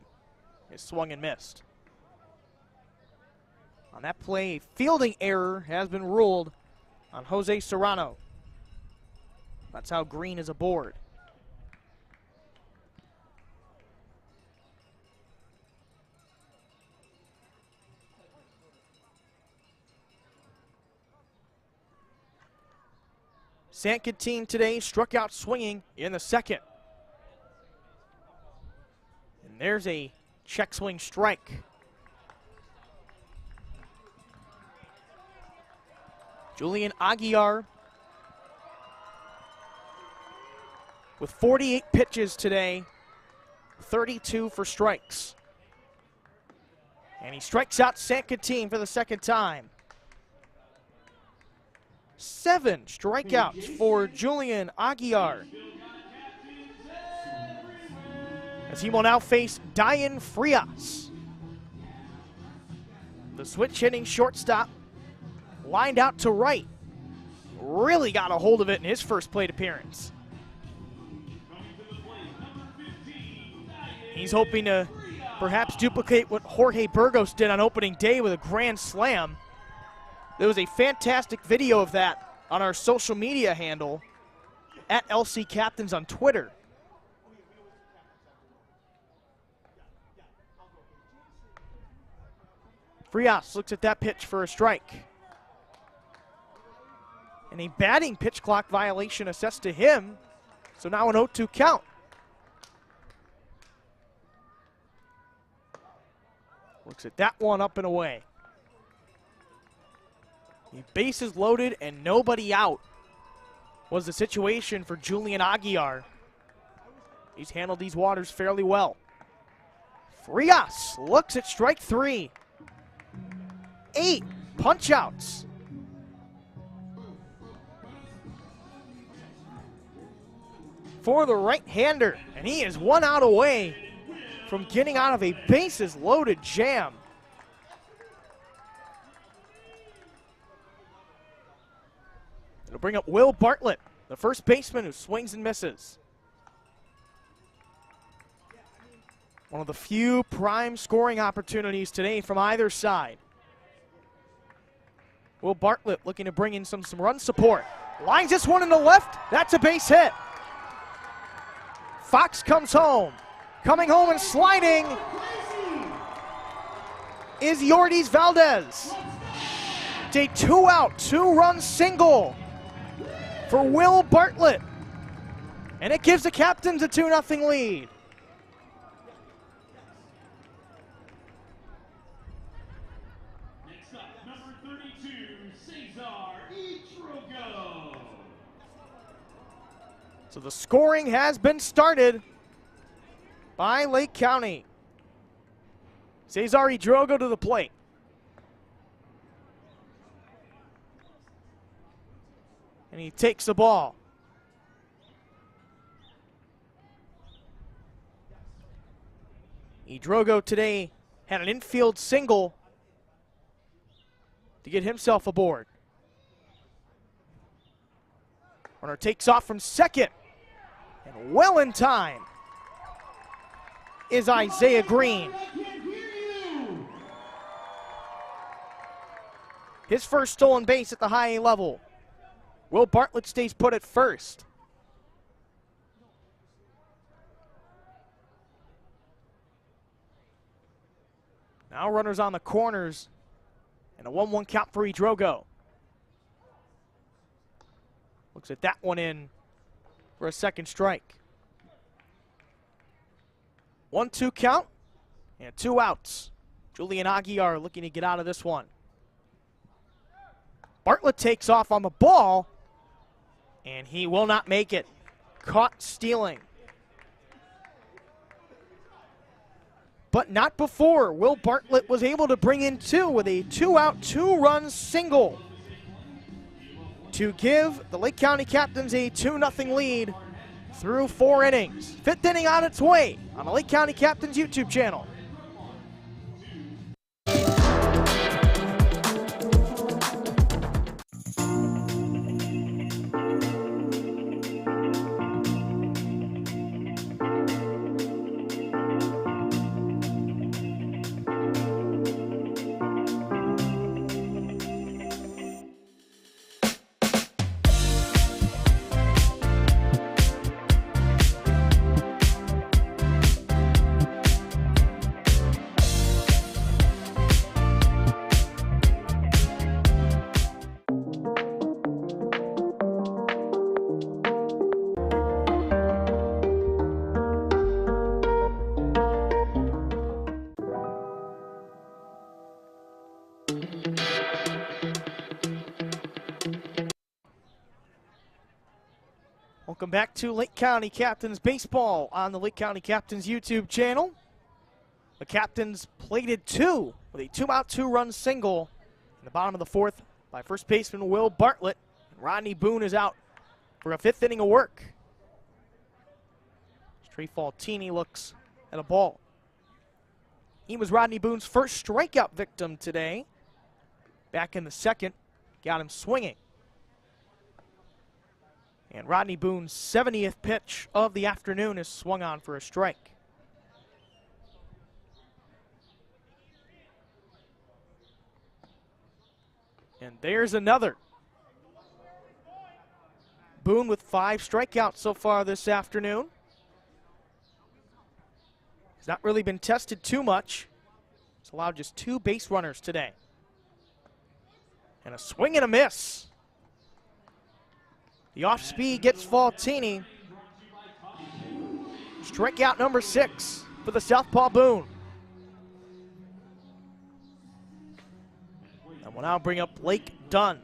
is swung and missed. On that play, a fielding error has been ruled on Jose Serrano. That's how Green is aboard. Sankatine today struck out swinging in the second. And there's a check swing strike. Julian Aguiar with 48 pitches today, 32 for strikes. And he strikes out Sankatine for the second time. 7 strikeouts for Julian Aguiar, as he will now face Dian Frias. The switch hitting shortstop lined out to right. Really got a hold of it in his first plate appearance. He's hoping to perhaps duplicate what Jorge Burgos did on opening day with a grand slam. There was a fantastic video of that on our social media handle at LC Captains on Twitter. Frias looks at that pitch for a strike. And a batting pitch clock violation assessed to him. So now an 0-2 count. Looks at that one up and away. The bases loaded and nobody out was the situation for Julian Aguiar. He's handled these waters fairly well. Frias looks at strike 3. 8 punch-outs. For the right-hander, and he is 1 out away from getting out of a bases-loaded jam. It'll bring up Will Bartlett, the first baseman who swings and misses. One of the few prime scoring opportunities today from either side. Will Bartlett looking to bring in some run support. Lines this one in the left. That's a base hit. Fox comes home. Coming home and sliding is Yordes Valdez. It's a 2-out, 2-run single for Will Bartlett. And it gives the Captains a 2-0 lead. Next up, number 32, Cesar Idrogo. So the scoring has been started by Lake County. Cesar Idrogo to the plate. And he takes the ball. Idrogo today had an infield single to get himself aboard. Runner takes off from second. And well in time is Isaiah Green. His first stolen base at the high A level. Will Bartlett stays put at first. Now runners on the corners and a 1-1 count for Idrogo. Looks at that one in for a second strike. 1-2 count and 2 outs. Julian Aguiar looking to get out of this one. Bartlett takes off on the ball, and he will not make it. Caught stealing. But not before Will Bartlett was able to bring in 2 with a 2-out, 2-run single to give the Lake County Captains a 2-0 lead through 4 innings. 5th inning on its way on the Lake County Captains YouTube channel. Welcome back to Lake County Captains Baseball on the Lake County Captains YouTube channel. The Captains plated 2 with a 2-out, 2-run single in the bottom of the 4th by first baseman Will Bartlett. And Rodney Boone is out for a 5th inning of work. Trey Faltini looks at a ball. He was Rodney Boone's first strikeout victim today. Back in the 2nd, got him swinging. And Rodney Boone's 70th pitch of the afternoon is swung on for a strike. And there's another. Boone with 5 strikeouts so far this afternoon. He's not really been tested too much. He's allowed just 2 base runners today. And a swing and a miss. The off-speed gets Faltini. Strikeout number 6 for the southpaw Boone. We'll now bring up Blake Dunn.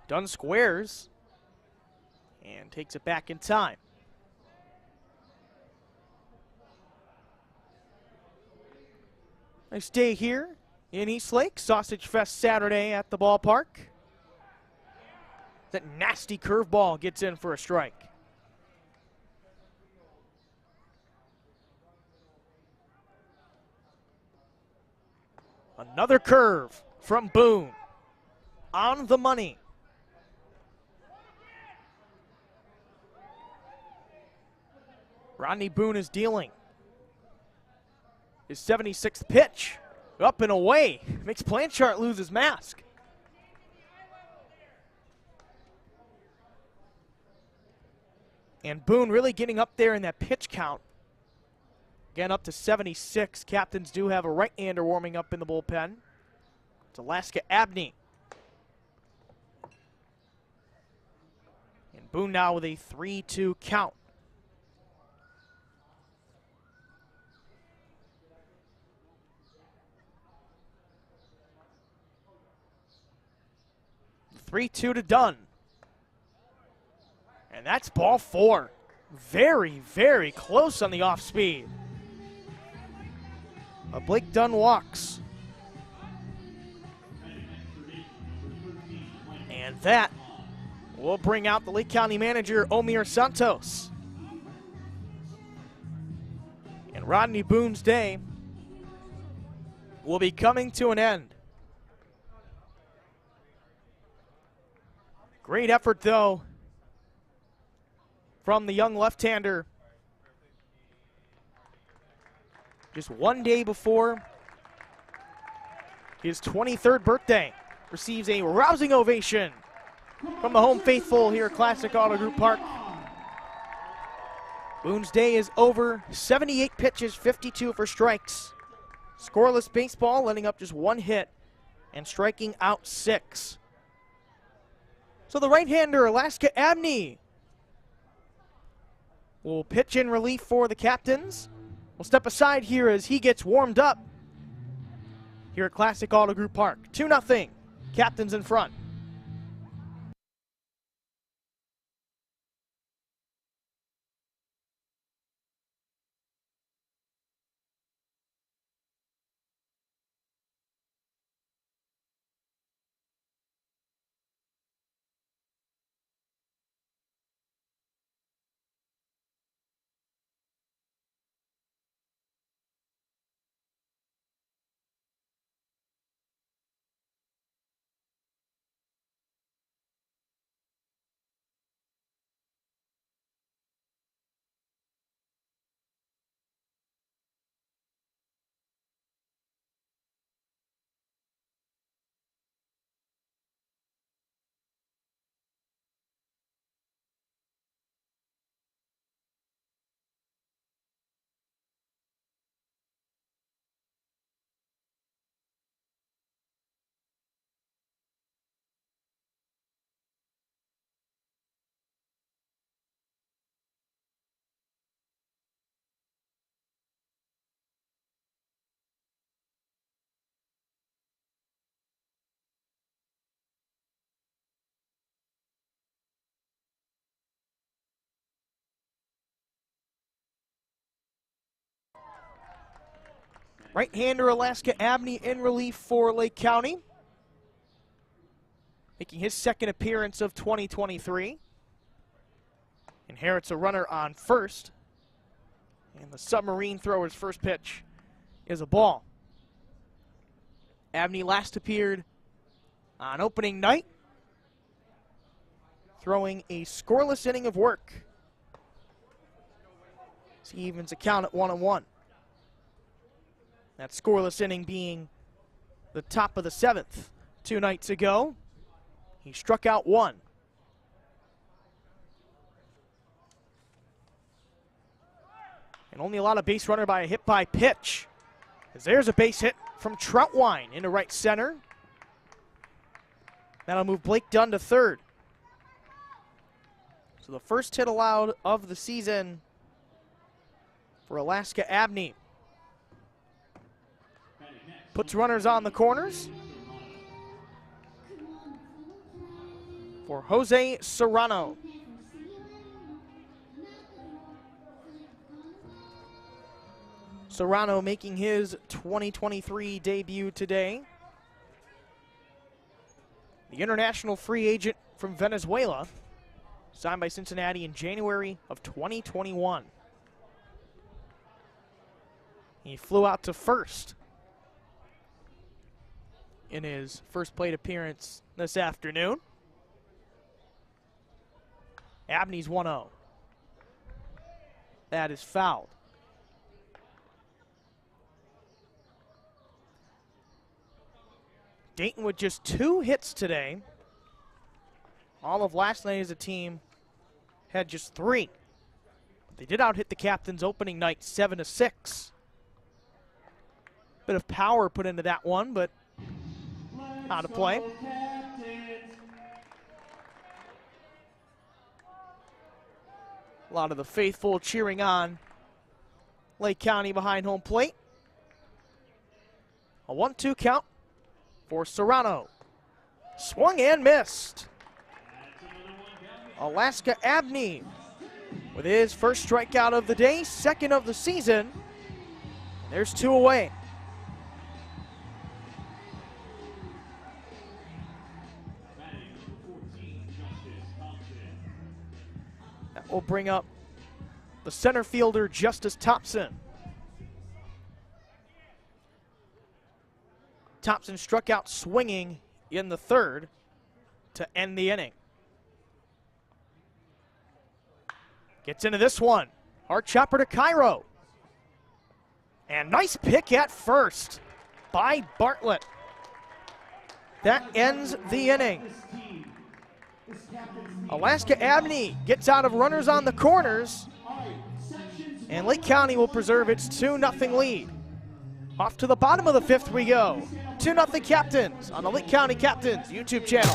Dunn squares and takes it back in time. Nice day here in Eastlake. Sausage Fest Saturday at the ballpark. That nasty curveball gets in for a strike. Another curve from Boone. On the money. Rodney Boone is dealing. His 76th pitch. Up and away. Makes Blanchard lose his mask. And Boone really getting up there in that pitch count. Again, up to 76. Captains do have a right-hander warming up in the bullpen. It's Alaska Abney. And Boone now with a 3-2 count. Three-two to Dunn. And that's ball four. Very, very close on the off speed. Blake Dunn walks. And that will bring out the Lake County manager, Omir Santos. And Rodney Boone's day will be coming to an end. Great effort, though, from the young left-hander. Just one day before his 23rd birthday, receives a rousing ovation from the home faithful here at Classic Auto Group Park. Boone's day is over. 78 pitches, 52 for strikes. Scoreless baseball, letting up just one hit and striking out 6. So the right-hander, Alaska Abney, will pitch in relief for the Captains. We'll step aside here as he gets warmed up here at Classic Auto Group Park. 2-0, Captains in front. Right-hander Alaska Abney in relief for Lake County, making his second appearance of 2023. Inherits a runner on first, and the submarine thrower's first pitch is a ball. Abney last appeared on opening night, throwing a scoreless inning of work. He evens a count at 1-1. That scoreless inning being the top of the 7th 2 nights ago. He struck out 1. And only allowed a base runner by a hit by pitch. As there's a base hit from Troutwine into right center. That'll move Blake Dunn to third. So the first hit allowed of the season for Alaska Abney. puts runners on the corners for Jose Serrano. Serrano making his 2023 debut today. The international free agent from Venezuela, signed by Cincinnati in January of 2021. He flew out to first in his first plate appearance this afternoon. Abney's 1-0. That is fouled. Dayton with just 2 hits today. All of last night as a team had just 3. But they did out-hit the Captains opening night 7-6. Bit of power put into that one, but out of play. A lot of the faithful cheering on Lake County behind home plate. A 1-2 count for Serrano. Swung and missed. Alaska Abney with his first strikeout of the day, second of the season. There's 2 away. That will bring up the center fielder, Justice Thompson. Thompson struck out swinging in the 3rd to end the inning. Gets into this one. Hard chopper to Cairo. And nice pick at first by Bartlett. That ends the inning. Alaska Abney gets out of runners on the corners, and Lake County will preserve its 2-0 lead. Off to the bottom of the 5th we go. 2-0 Captains on the Lake County Captains YouTube channel.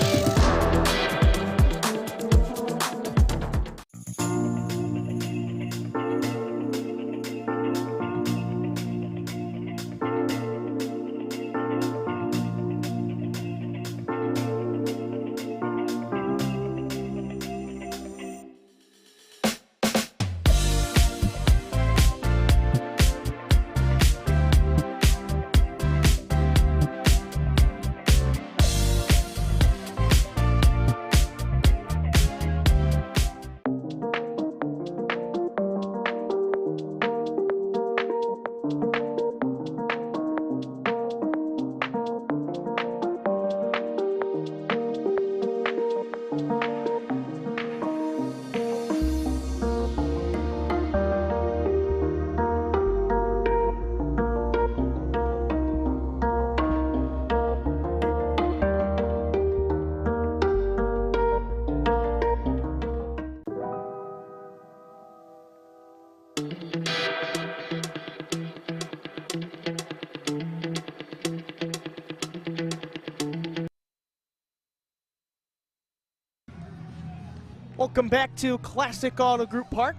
Welcome back to Classic Auto Group Park.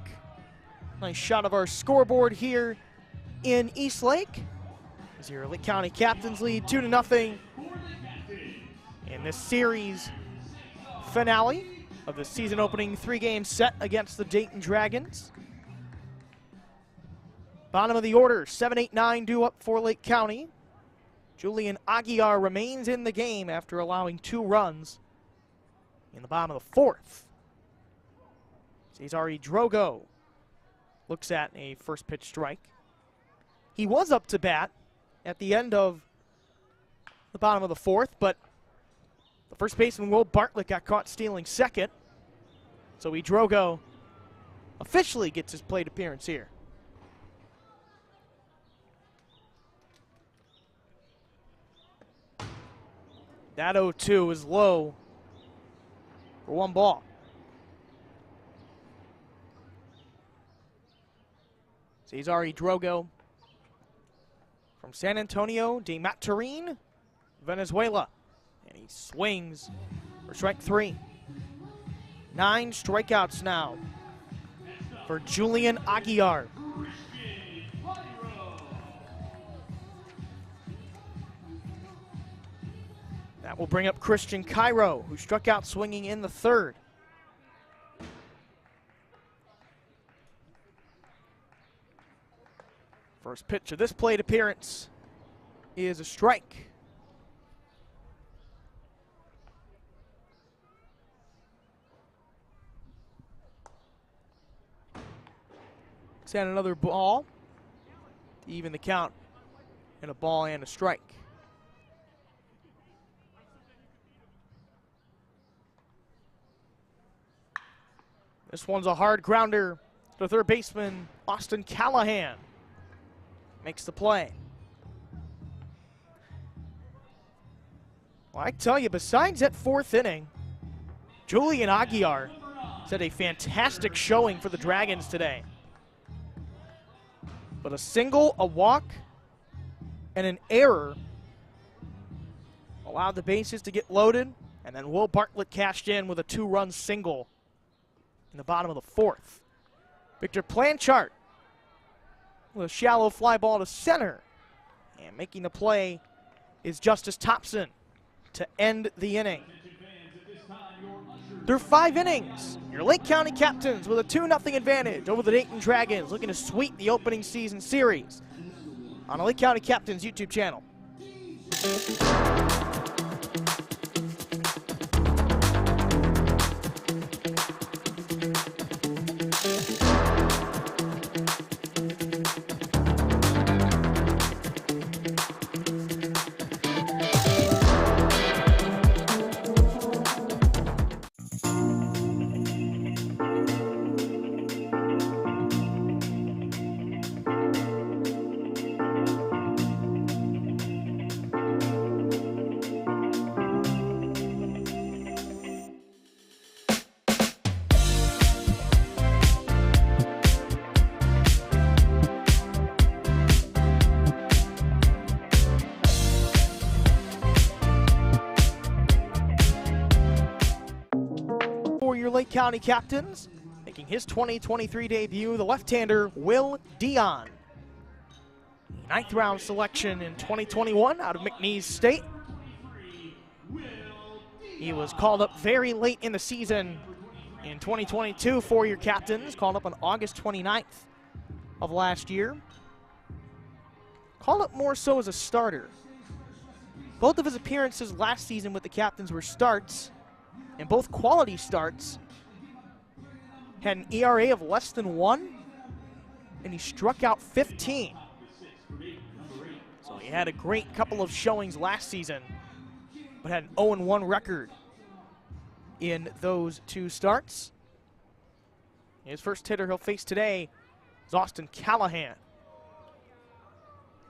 Nice shot of our scoreboard here in Eastlake. As your Lake County Captains lead 2-0 in this series finale of the season opening 3-game set against the Dayton Dragons. Bottom of the order, 7-8-9 due up for Lake County. Julian Aguiar remains in the game after allowing 2 runs in the bottom of the 4th. Cesare Drogo looks at a first pitch strike. He was up to bat at the end of the bottom of the 4th, but the first baseman, Will Bartlett, got caught stealing second. So Drogo officially gets his plate appearance here. That 0-2 is low for 1 ball. Cesare Drogo from San Antonio de Maturin, Venezuela. And he swings for strike 3. 9 strikeouts now for Julian Aguiar. That will bring up Christian Cairo, who struck out swinging in the third. First pitch of this plate appearance is a strike. And another ball to even the count, and a ball and a strike. This one's a hard grounder to third baseman Austin Callahan. Makes the play. Well, I tell you, besides that fourth inning, Julian Aguiar had a fantastic showing for the Dragons today. But a single, a walk, and an error allowed the bases to get loaded, and then Will Bartlett cashed in with a two-run single in the bottom of the fourth. Victor Planchart with a shallow fly ball to center, and making the play is Justice Thompson to end the inning. Through 5 innings, your Lake County Captains with a 2-0 advantage over the Dayton Dragons, looking to sweep the opening season series on the Lake County Captains YouTube channel. Your Lake County Captains, making his 2023 debut, the left-hander Will Dion. 9th round selection in 2021 out of McNeese State. He was called up very late in the season in 2022 for your Captains, called up on August 29th of last year. Called up more so as a starter. Both of his appearances last season with the Captains were starts, and both quality starts. Had an ERA of less than 1, and he struck out 15. So he had a great couple of showings last season, but had an 0-1 record in those 2 starts. His first hitter he'll face today is Austin Callahan.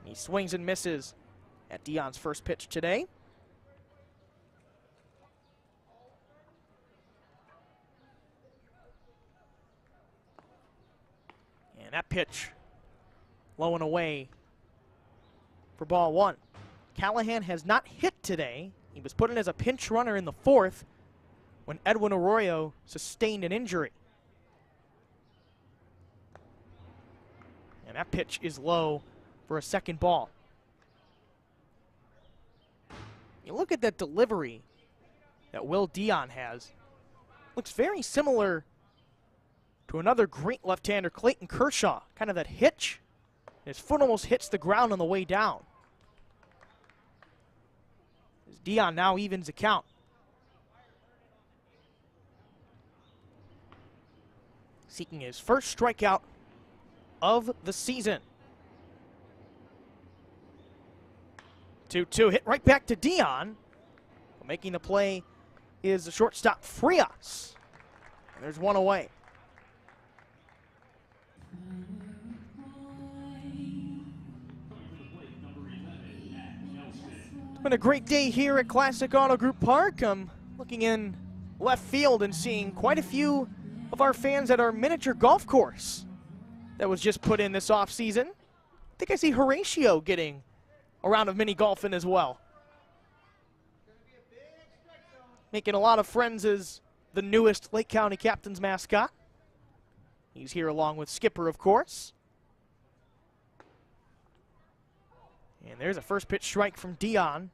He swings and misses at Dion's first pitch today. That pitch low and away for ball 1. Callahan has not hit today. He was put in as a pinch runner in the 4th when Edwin Arroyo sustained an injury. And that pitch is low for a second ball. You look at that delivery that Will Dion has. Looks very similar to another great left-hander, Clayton Kershaw. Kind of that hitch. His foot almost hits the ground on the way down. As Dion now evens the count. Seeking his first strikeout of the season. 2-2, hit right back to Dion. Making the play is the shortstop, Frias. And there's one away. It's been a great day here at Classic Auto Group Park. I'm looking in left field and seeing quite a few of our fans at our miniature golf course that was just put in this offseason. I think I see Horatio getting a round of mini golfing as well. Making a lot of friends as the newest Lake County Captains mascot. He's here along with Skipper, of course. And there's a first pitch strike from Dion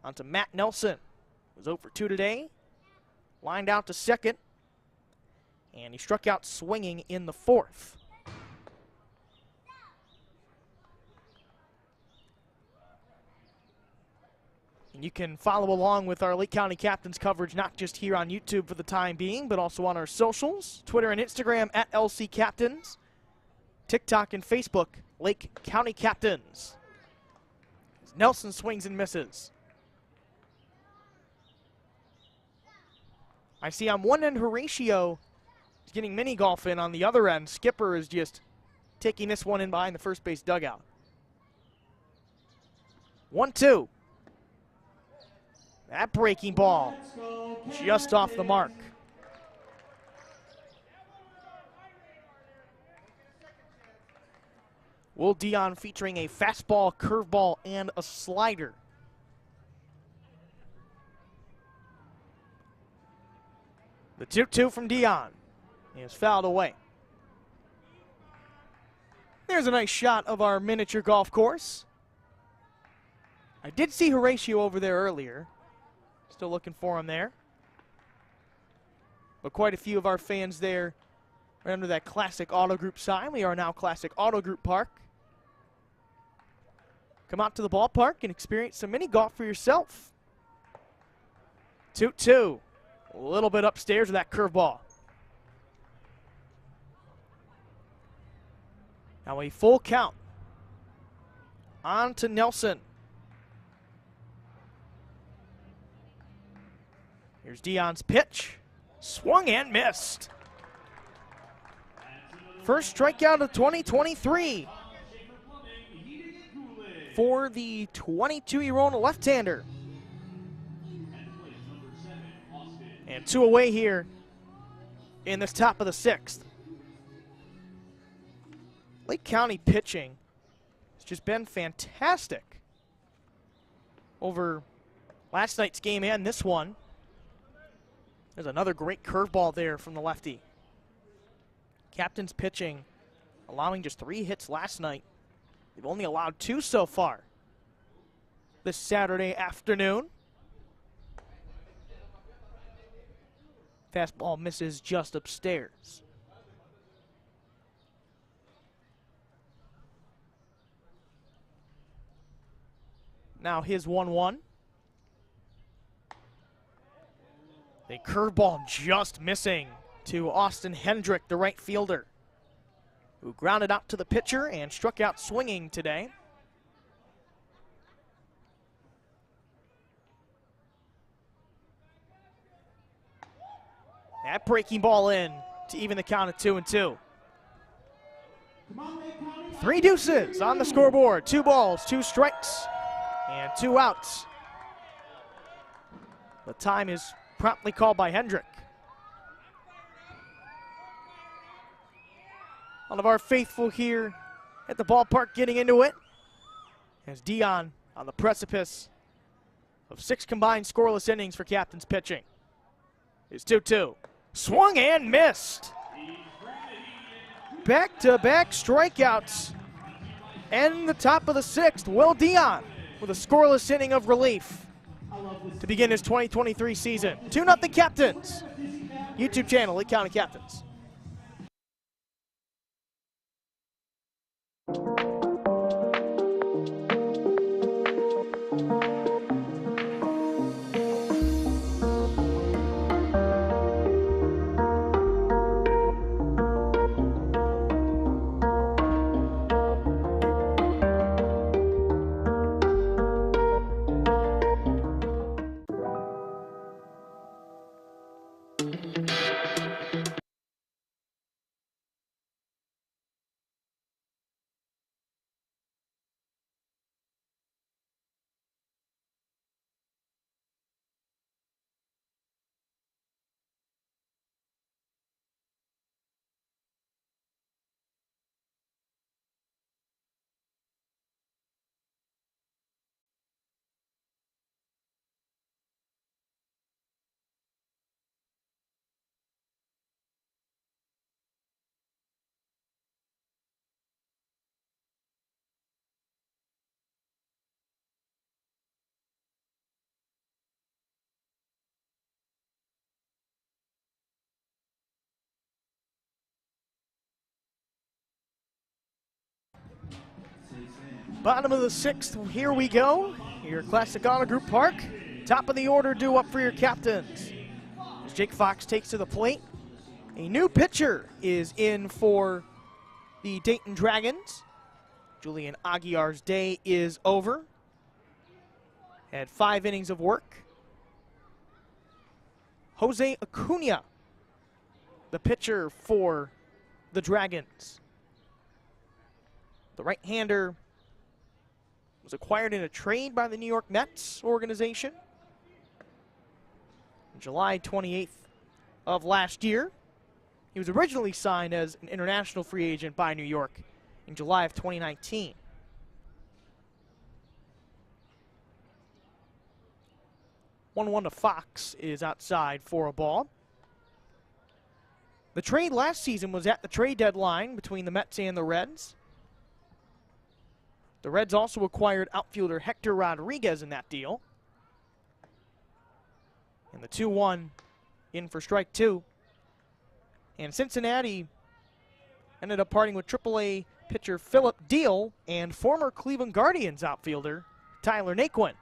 onto Matt Nelson. was 0 for 2 today. Lined out to second. And he struck out swinging in the 4th. And you can follow along with our Lake County Captains coverage, not just here on YouTube for the time being, but also on our socials, Twitter and Instagram at LC Captains, TikTok and Facebook, Lake County Captains. As Nelson swings and misses. I see on one end Horatio is getting mini golf in. On the other end, Skipper is just taking this one in behind the first base dugout. 1-2. That breaking ball just off the mark. Will Dion featuring a fastball, curveball, and a slider. The 2-2 from Dion is fouled away. There's a nice shot of our miniature golf course. I did see Horatio over there earlier. Still looking for him there. But quite a few of our fans there are under that Classic Auto Group sign. We are now Classic Auto Group Park. Come out to the ballpark and experience some mini golf for yourself. 2-2. A little bit upstairs with that curveball. Now a full count. On to Nelson. Here's Dion's pitch. Swung and missed. First strikeout of 2023 for the 22-year-old left-hander. And 2 away here in this top of the 6th. Lake County pitching has just been fantastic over last night's game and this one. There's another great curveball there from the lefty. Captains pitching, allowing just 3 hits last night. They've only allowed 2 so far this Saturday afternoon. Fastball misses just upstairs. Now his 1-1. A curveball just missing to Austin Hendrick, the right fielder, who grounded out to the pitcher and struck out swinging today. That breaking ball in to even the count at 2-2. 3 deuces on the scoreboard. 2 balls, 2 strikes, and 2 outs. The time is promptly called by Hendrick. All of our faithful here at the ballpark getting into it as Dion on the precipice of 6 combined scoreless innings for Captains pitching. It's 2-2. Swung and missed. Back-to-back strikeouts. And the top of the 6th, Will Dion with a scoreless inning of relief to begin his 2023 season. 2-0 Captains. YouTube channel, Lake County Captains. Bottom of the 6th, here we go. Your Classic Auto Group Park. Top of the order due up for your captains. As Jake Fox takes to the plate, a new pitcher is in for the Dayton Dragons. Julian Aguiar's day is over. Had 5 innings of work. Jose Acuna, the pitcher for the Dragons. The right-hander was acquired in a trade by the New York Mets organization on July 28th of last year. He was originally signed as an international free agent by New York in July of 2019. 1-1 to Fox is outside for a ball. The trade last season was at the trade deadline between the Mets and the Reds. The Reds also acquired outfielder Hector Rodriguez in that deal. And the 2-1 in for strike 2. And Cincinnati ended up parting with AAA pitcher Philip Deal and former Cleveland Guardians outfielder Tyler Naquin.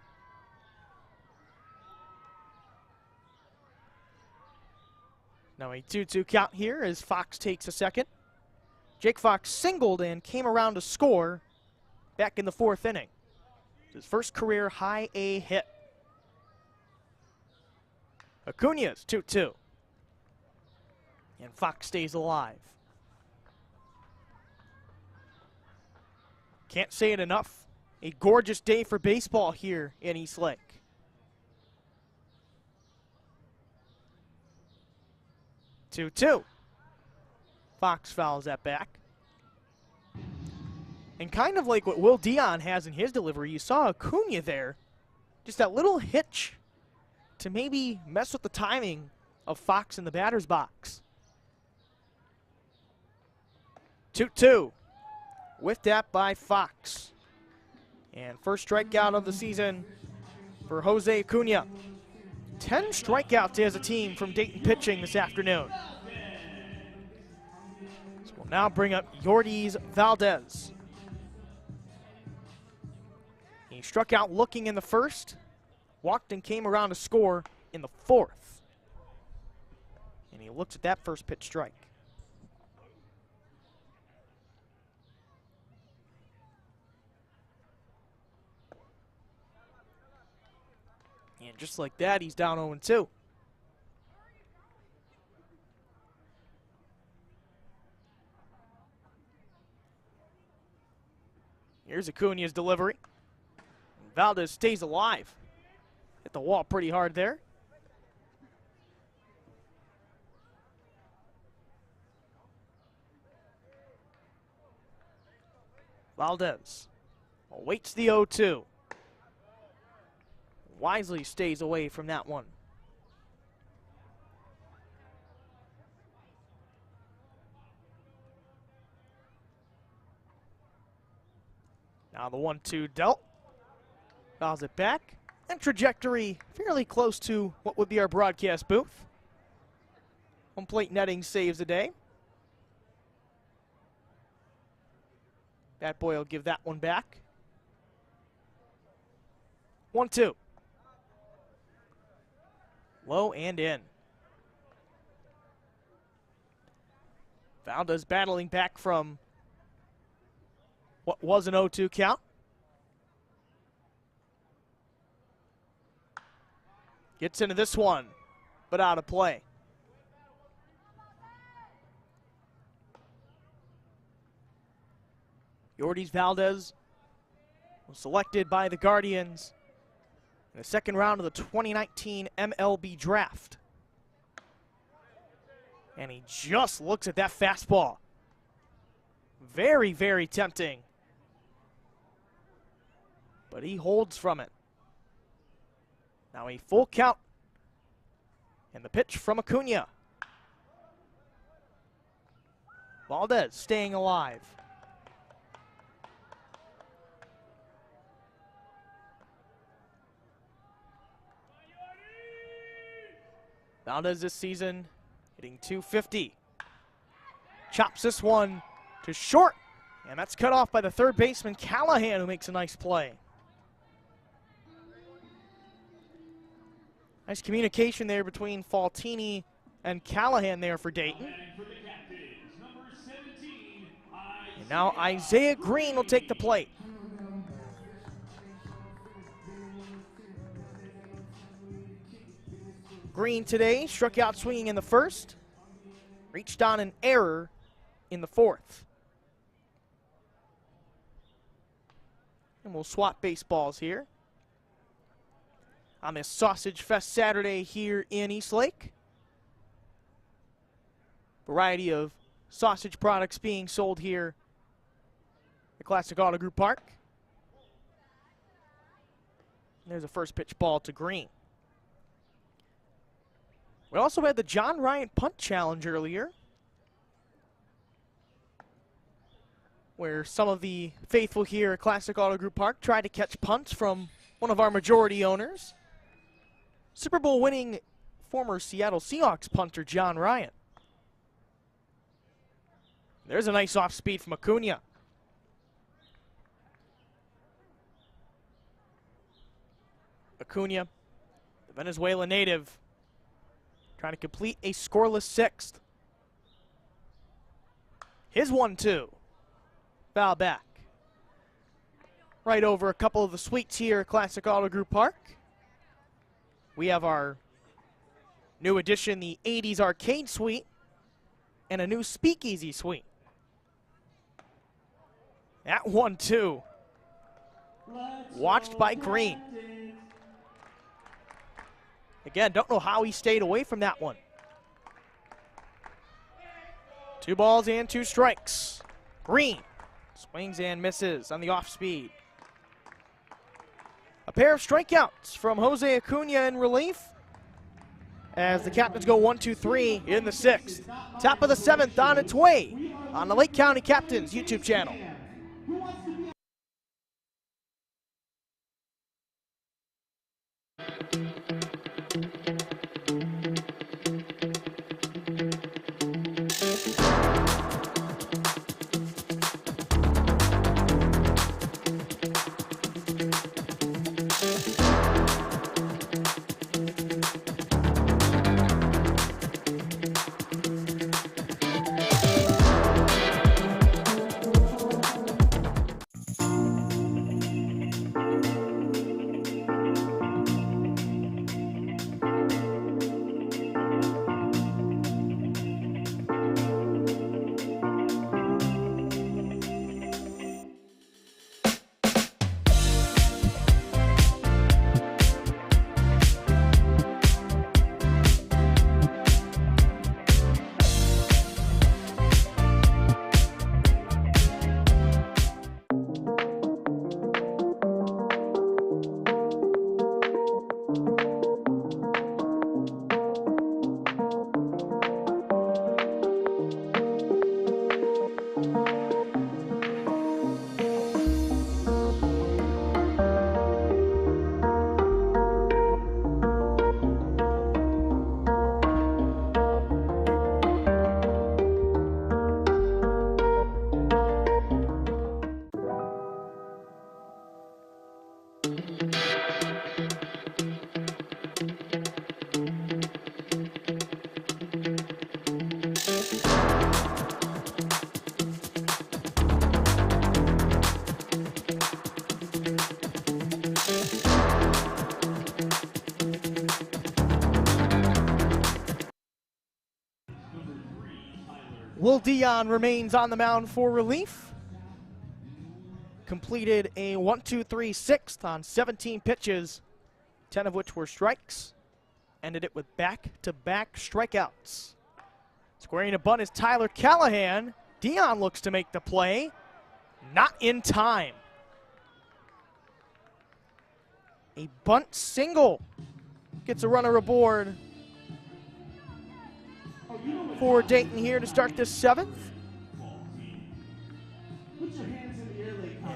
Now a 2-2 count here as Fox takes a second. Jake Fox singled and came around to score back in the 4th inning. His first career high A hit. Acuna's 2-2. And Fox stays alive. Can't say it enough. A gorgeous day for baseball here in East Lake. 2-2. Fox fouls that back. And kind of like what Will Dion has in his delivery, you saw Acuna there. Just that little hitch to maybe mess with the timing of Fox in the batter's box. 2-2. With that by Fox. And first strikeout of the season for Jose Acuna. 10 strikeouts as a team from Dayton pitching this afternoon. So we'll now bring up Yordis Valdez. He struck out looking in the 1st, walked and came around to score in the 4th. And he looks at that first pitch strike. And just like that, he's down 0-2. Here's Acuna's delivery. Valdez stays alive. Hit the wall pretty hard there. Valdez awaits the 0-2. Wisely stays away from that one. Now the 1-2 dealt. Fouls it back. And trajectory fairly close to what would be our broadcast booth. Home plate netting saves a day. Bat boy will give that one back. 1-2. Low and in. Valdez battling back from what was an 0-2 count. Gets into this one, but out of play. Yordis Valdez was selected by the Guardians in the 2nd round of the 2019 MLB draft. And he just looks at that fastball. Very, very tempting. But he holds from it. Now a full count. And the pitch from Acuna. Valdez staying alive. Valdez this season hitting .250. Chops this one to short And that's cut off by the third baseman, Callahan, who makes a nice play. Nice communication there between Faltini and Callahan there for Dayton. And now Isaiah Green will take the plate. Green today struck out swinging in the first, reached on an error in the fourth. And we'll swap baseballs here on this Sausage Fest Saturday here in Eastlake. Variety of sausage products being sold here at Classic Auto Group Park. And there's a first pitch ball to Green. We also had the John Ryan punt challenge earlier, where some of the faithful here at Classic Auto Group Park tried to catch punts from one of our majority owners, Super Bowl winning former Seattle Seahawks punter John Ryan. There's a nice off speed from Acuna. Acuna, the Venezuela native, trying to complete a scoreless sixth. His 1-2. Foul back. Right over a couple of the suites here at Classic Auto Group Park. We have our new addition, the 80s Arcade Suite, and a new Speakeasy Suite. That 1-2. Watched by Green. Again, don't know how he stayed away from that one. 2 balls and 2 strikes. Green swings and misses on the off speed. A pair of strikeouts from Jose Acuna in relief as the Captains go 1-2-3 in the 6th. Top of the 7th on its way on the Lake County Captains YouTube channel. Will Dion remains on the mound for relief. Completed a 1-2-3 6th on 17 pitches, 10 of which were strikes. Ended it with back-to-back strikeouts. Squaring a bunt is Tyler Callahan. Dion looks to make the play. Not in time. A bunt single gets a runner aboard for Dayton here to start this 7th.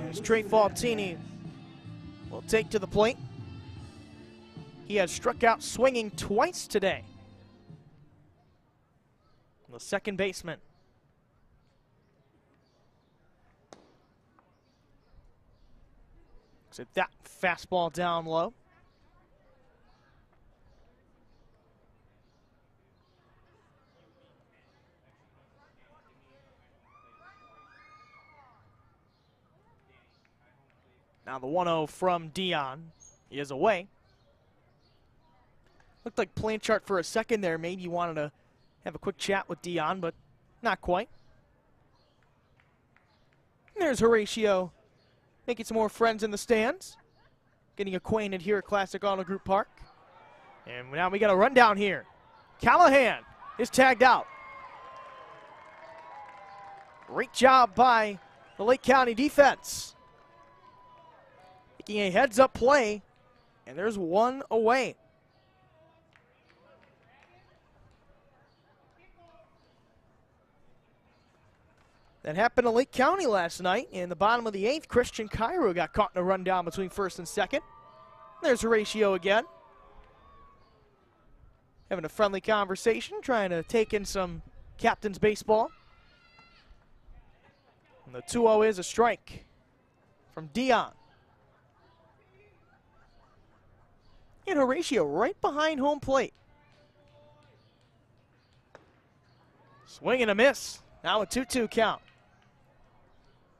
As Trey Faltini will take to the plate. He has struck out swinging twice today. The second baseman. So that fastball down low. Now the 1-0 from Dion is away. Looked like Blanchard for a second there. Maybe you wanted to have a quick chat with Dion, but not quite. And there's Horatio making some more friends in the stands. Getting acquainted here at Classic Auto Group Park. And now we got a rundown here. Callahan is tagged out. Great job by the Lake County defense. Making a heads-up play, and there's one away. That happened to Lake County last night. In the bottom of the 8th, Christian Cairo got caught in a rundown between first and second. There's Horatio again. Having a friendly conversation, trying to take in some captain's baseball. And the 2-0 is a strike from Dion. And Horatio right behind home plate. Swing and a miss. Now a 2-2 count.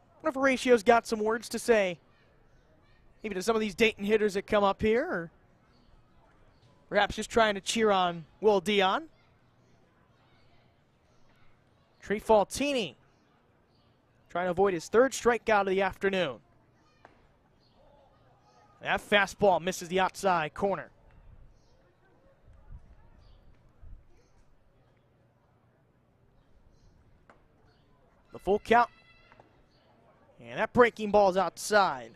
I wonder if Horatio's got some words to say, maybe to some of these Dayton hitters that come up here, or perhaps just trying to cheer on Will Dion. Trey Faltini trying to avoid his 3rd strikeout of the afternoon. That fastball misses the outside corner. The full count. And that breaking ball's outside.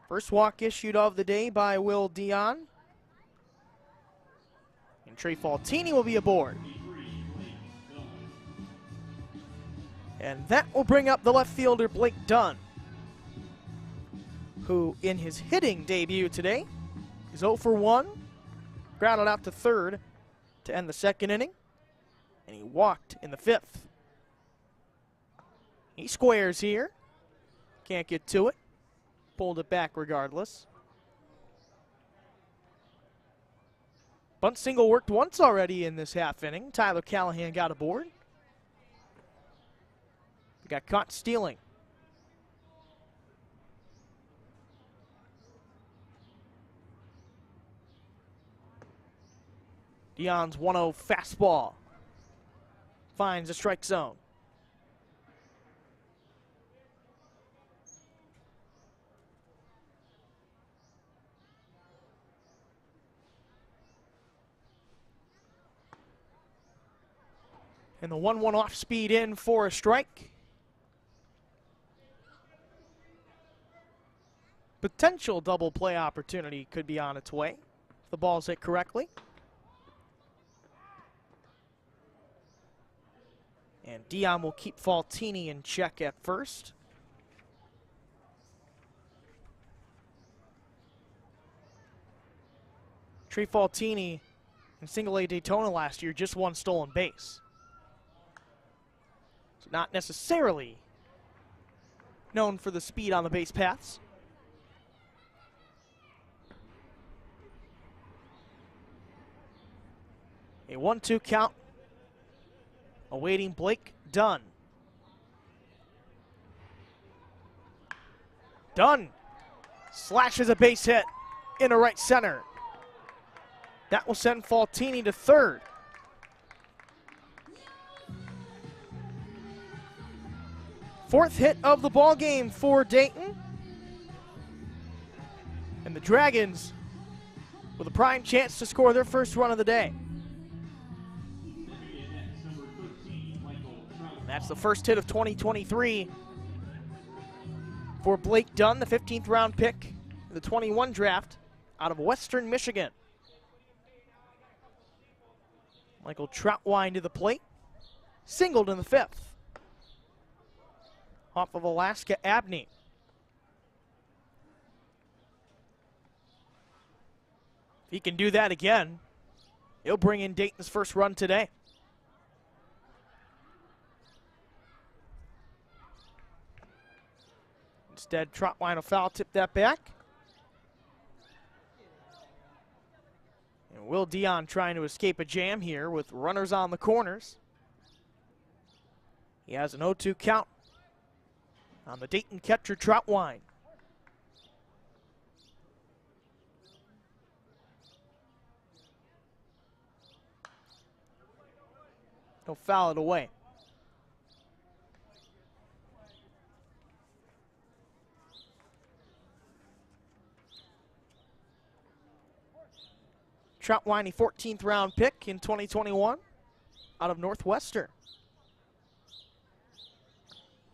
First walk issued of the day by Will Dion. And Trey Faltini will be aboard. And that will bring up the left fielder Blake Dunn, who in his hitting debut today is 0 for 1. Grounded out to 3rd to end the 2nd inning. And he walked in the 5th. He squares here. Can't get to it. Pulled it back regardless. Bunt single worked once already in this half inning. Tyler Callahan got aboard. Got caught stealing. Dion's 1-0 fastball finds the strike zone. And the 1-1 off speed in for a strike. Potential double play opportunity could be on its way if the ball's hit correctly. And Dion will keep Faltini in check at first. Trey Faltini in single A Daytona last year just 1 stolen base. So not necessarily known for the speed on the base paths. A 1-2 count awaiting Blake Dunn. Dunn slashes a base hit into right center. That will send Faltini to 3rd. Fourth hit of the ball game for Dayton. And the Dragons with a prime chance to score their first run of the day. That's the first hit of 2023 for Blake Dunn, the 15th round pick in the 21 draft out of Western Michigan. Michael Troutwine to the plate, singled in the 5th. Off of Alaska Abney. If he can do that again, he'll bring in Dayton's first run today. Instead, Trotwine will foul tip that back. And Will Dion trying to escape a jam here with runners on the corners. He has an 0-2 count on the Dayton catcher, Trotwine. He'll foul it away. Trotwine, a 14th round pick in 2021 out of Northwestern.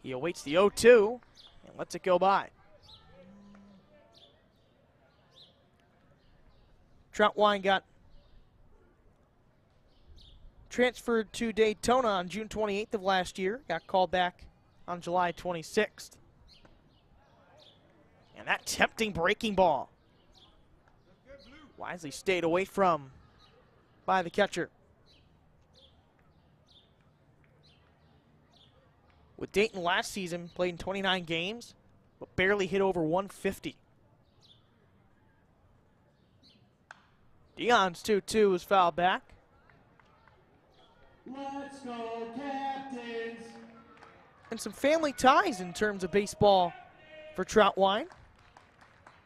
He awaits the 0-2 and lets it go by. Trotwine got transferred to Daytona on June 28th of last year. Got called back on July 26th. And that tempting breaking ball wisely stayed away from by the catcher. With Dayton last season, played in 29 games, but barely hit over 150. Dion's 2-2 is fouled back. Let's go, Captains! And some family ties in terms of baseball for Trotwine.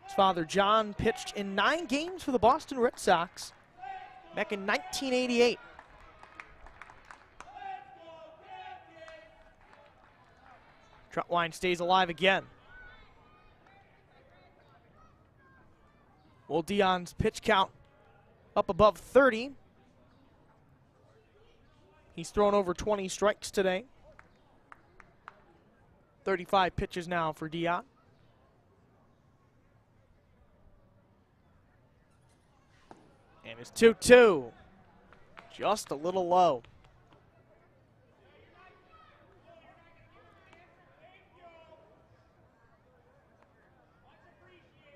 His father, John, pitched in 9 games for the Boston Red Sox back in 1988. Trotwine stays alive again. Will Dion's pitch count up above 30. He's thrown over 20 strikes today. 35 pitches now for Dion. And it's 2-2. Just a little low.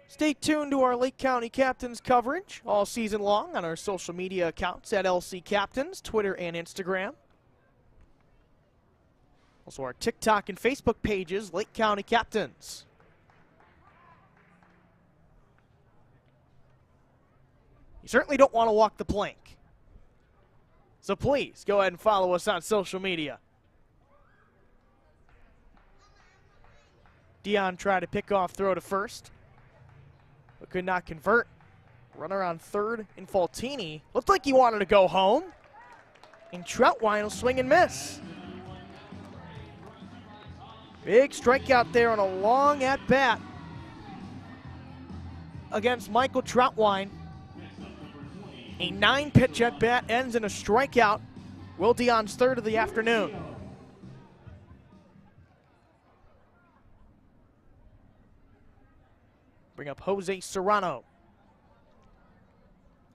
Stay tuned to our Lake County Captains coverage all season long on our social media accounts at LC Captains, Twitter and Instagram. Also our TikTok and Facebook pages, Lake County Captains. You certainly don't want to walk the plank. So please go ahead and follow us on social media. Dion tried to pick off throw to first, but could not convert. Runner on third in Faltini. Looked like he wanted to go home. And Trotwine will swing and miss. Big strikeout there on a long at-bat against Michael Trotwine. A 9-pitch at-bat ends in a strikeout. Will Dion's third of the afternoon. Bring up Jose Serrano.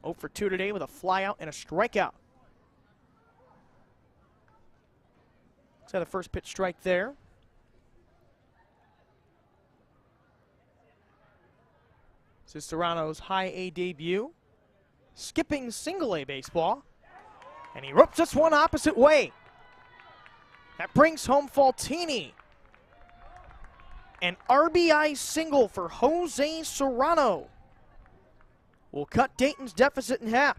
0 for 2 today with a flyout and a strikeout. Let's have the first pitch strike there. This is Serrano's high A debut. Skipping single A baseball. And he ropes us one opposite way. That brings home Faltini. An RBI single for Jose Serrano will cut Dayton's deficit in half.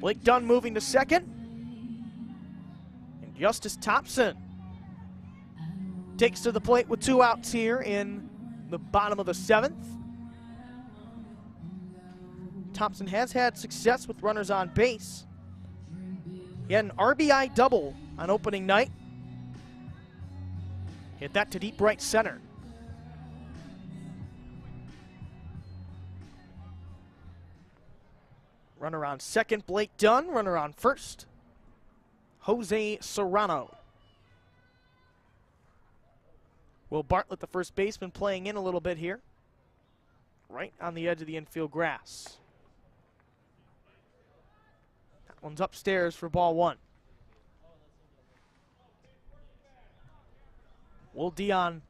Blake Dunn moving to second. And Justice Thompson takes to the plate with 2 outs here in the bottom of the 7th. Thompson has had success with runners on base. He had an RBI double on opening night. Hit that to deep right center. Runner on second, Blake Dunn. Runner on first, Jose Serrano. Will Bartlett, the first baseman, playing in a little bit here. Right on the edge of the infield grass. That one's upstairs for ball 1. Will Dion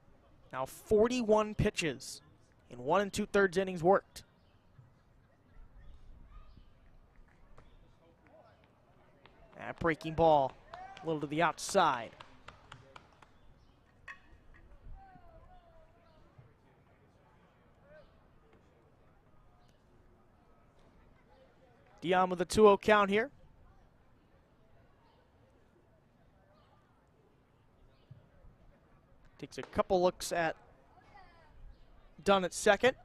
now 41 pitches in 1 2/3 innings worked. That breaking ball a little to the outside. Dion with a 2-0 count here. Takes a couple looks at Dunn at second.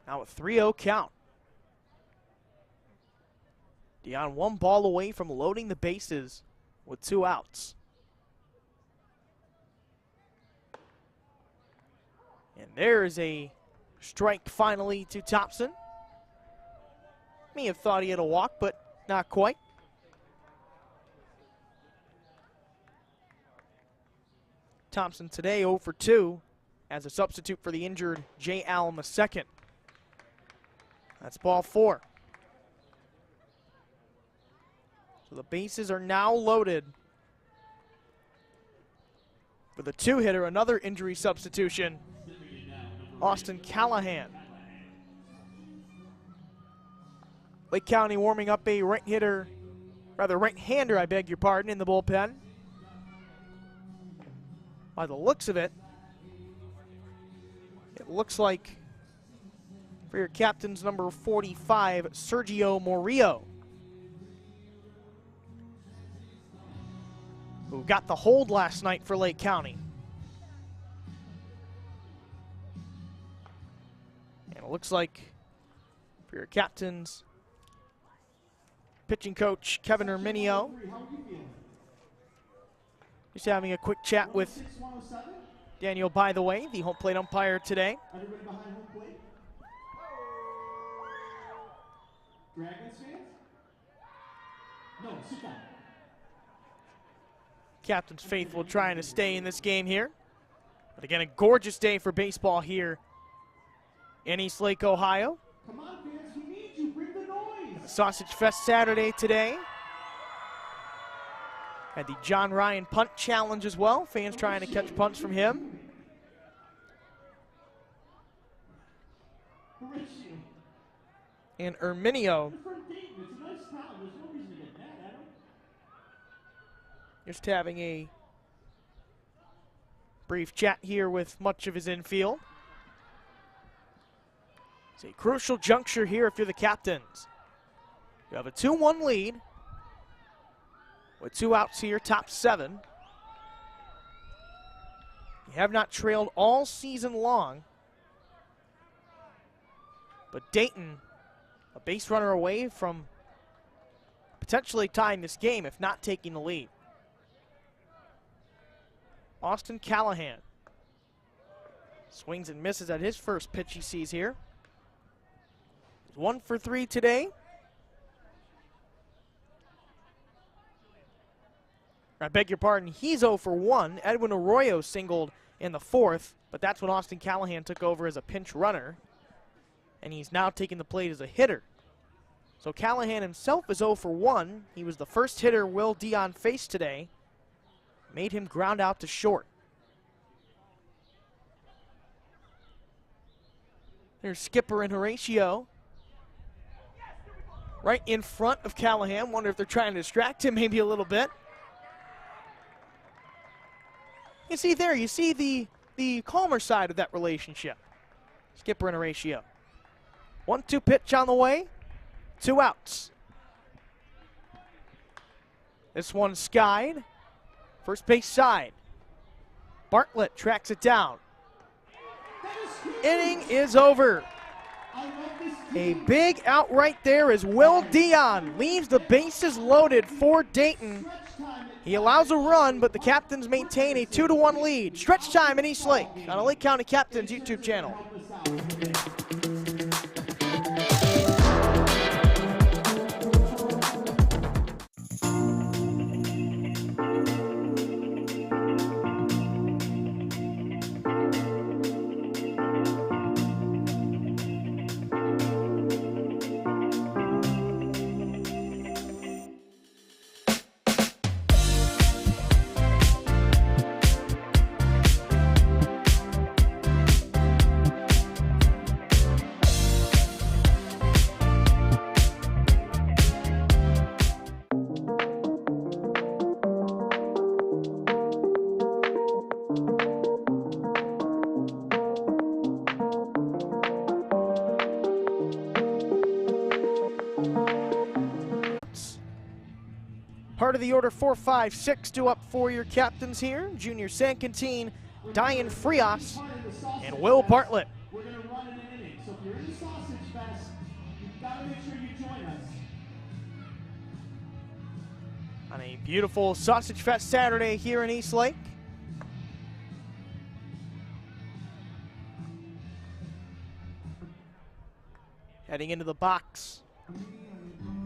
Now a 3-0 count. Dion 1 ball away from loading the bases with 2 outs. And there is a strike finally to Thompson. May have thought he had a walk, but not quite. Thompson today 0 for 2 as a substitute for the injured Jay Allen II. That's ball 4. So the bases are now loaded with a 2-hitter, another injury substitution, Austin Callahan. Lake County warming up a right-hander, I beg your pardon, in the bullpen. By the looks of it, it looks like for your captain's number 45, Sergio Murillo, who got the hold last night for Lake County. And it looks like for your captain's pitching coach, Kevin Erminio, just having a quick chat with Daniel, by the way, the home plate umpire today. Everybody behind home plate? Dragons fans? No, sit down. Captain's faithful trying to stay in this game here. But again, a gorgeous day for baseball here in East Lake, Ohio. Come on, fans, we need you. Bring the noise. Sausage Fest Saturday today. Had the John Ryan punt challenge as well. Fans trying to catch punts from him. And Erminio just having a brief chat here with much of his infield. It's a crucial juncture here if you're the Captains. You have a 2-1 lead with 2 outs here, top 7. You have not trailed all season long, but Dayton, a base runner away from potentially tying this game if not taking the lead. Austin Callahan swings and misses at his first pitch he sees here. He's 1 for 3 today. I beg your pardon, he's 0 for 1. Edwin Arroyo singled in the 4th, but that's when Austin Callahan took over as a pinch runner, and he's now taking the plate as a hitter. So Callahan himself is 0 for 1. He was the first hitter Will Dion faced today. Made him ground out to short. There's Skipper and Horatio right in front of Callahan. Wonder if they're trying to distract him maybe a little bit. You see there, you see the calmer side of that relationship. Skipper and Horatio. 1-2 pitch on the way. 2 outs. This one's skied. First base side. Bartlett tracks it down. Inning is over. A big out right there as Will Dion leaves the bases loaded for Dayton. He allows a run, but the Captains maintain a 2-1 lead. Stretch time in East Lake on the Lake County Captains YouTube channel. the order 4, 5, 6 due up for your captains here. Junior Sankantine, Diane Frias, and Will Bartlett. We're going to run an inning. So if you're in the Sausage Fest, you've got to make sure you join us. On a beautiful Sausage Fest Saturday here in East Lake. Heading into the box,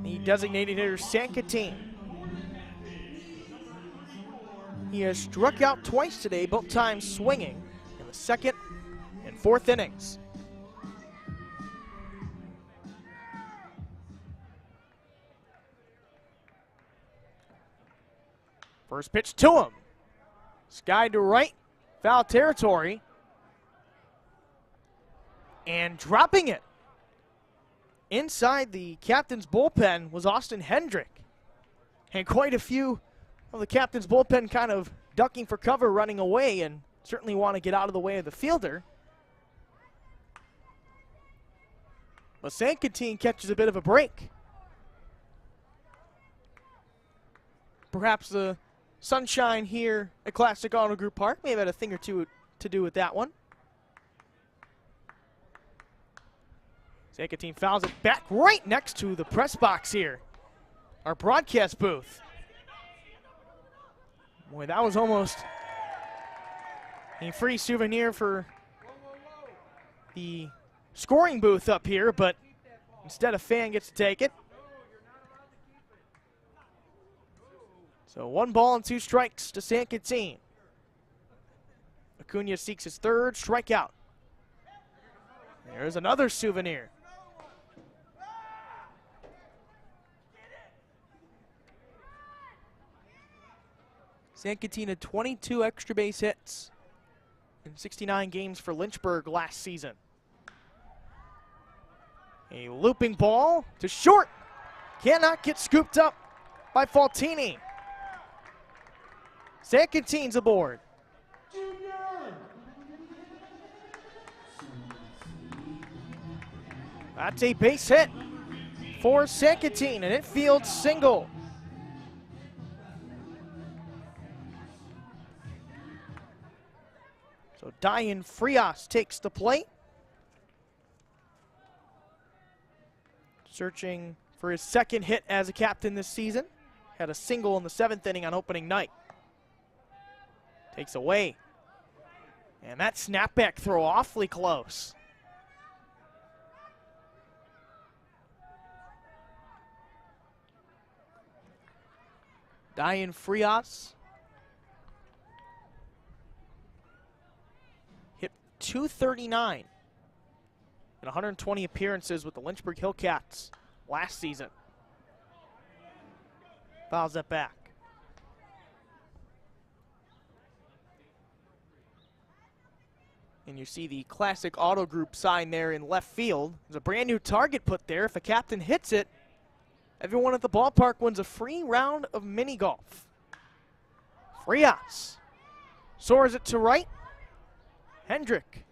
the designated hitter Sankantine. He has struck out twice today, both times swinging in the second and fourth innings. First pitch to him. Sky to right, foul territory. And dropping it inside the captain's bullpen was Austin Hendrick. And quite a few of the captain's bullpen kind of ducking for cover, running away, and certainly want to get out of the way of the fielder. But Sankantine catches a bit of a break. Perhaps the sunshine here at Classic Auto Group Park may have had a thing or two to do with that one. Sankantine fouls it back right next to the press box here, our broadcast booth. Boy, that was almost a free souvenir for the scoring booth up here, but instead a fan gets to take it. So 1 ball and 2 strikes to Sankantine. Acuna seeks his 3rd strikeout. There's another souvenir. Sankantine had 22 extra base hits in 69 games for Lynchburg last season. A looping ball to short. Cannot get scooped up by Faltini. Sankantine's aboard. That's a base hit for Sankantine, an infield single. So Diane Frias takes the plate. Searching for his 2nd hit as a captain this season. Had a single in the 7th inning on opening night. Takes away. And that snapback throw awfully close. Diane Frias hit .239 in 120 appearances with the Lynchburg Hillcats last season. Fouls that back. And you see the Classic Auto Group sign there in left field. There's a brand new target put there. If a captain hits it, everyone at the ballpark wins a free round of mini golf. Frias soars it to right. Hendrick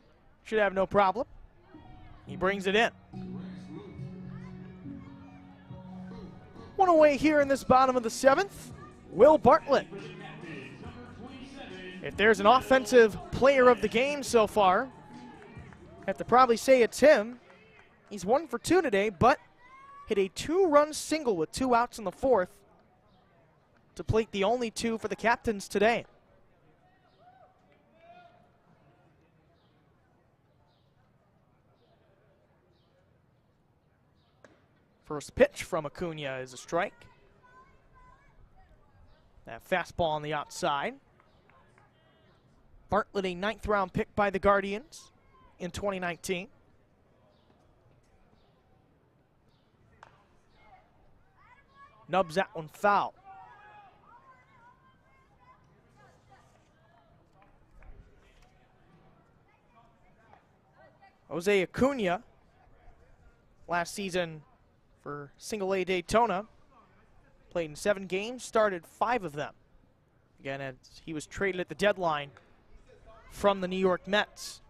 should have no problem. He brings it in. 1 away here in this bottom of the 7th. Will Bartlett. If there's an offensive player of the game so far, I have to probably say it's him. He's 1 for 2 today, but hit a 2-run single with 2 outs in the 4th to plate the only 2 for the captains today. First pitch from Acuna is a strike. That fastball on the outside. Bartlett, a 9th round pick by the Guardians in 2019. Nubs that one foul. Jose Acuna, last season for Single A Daytona, played in 7 games, started 5 of them. Again, as he was traded at the deadline from the New York Mets.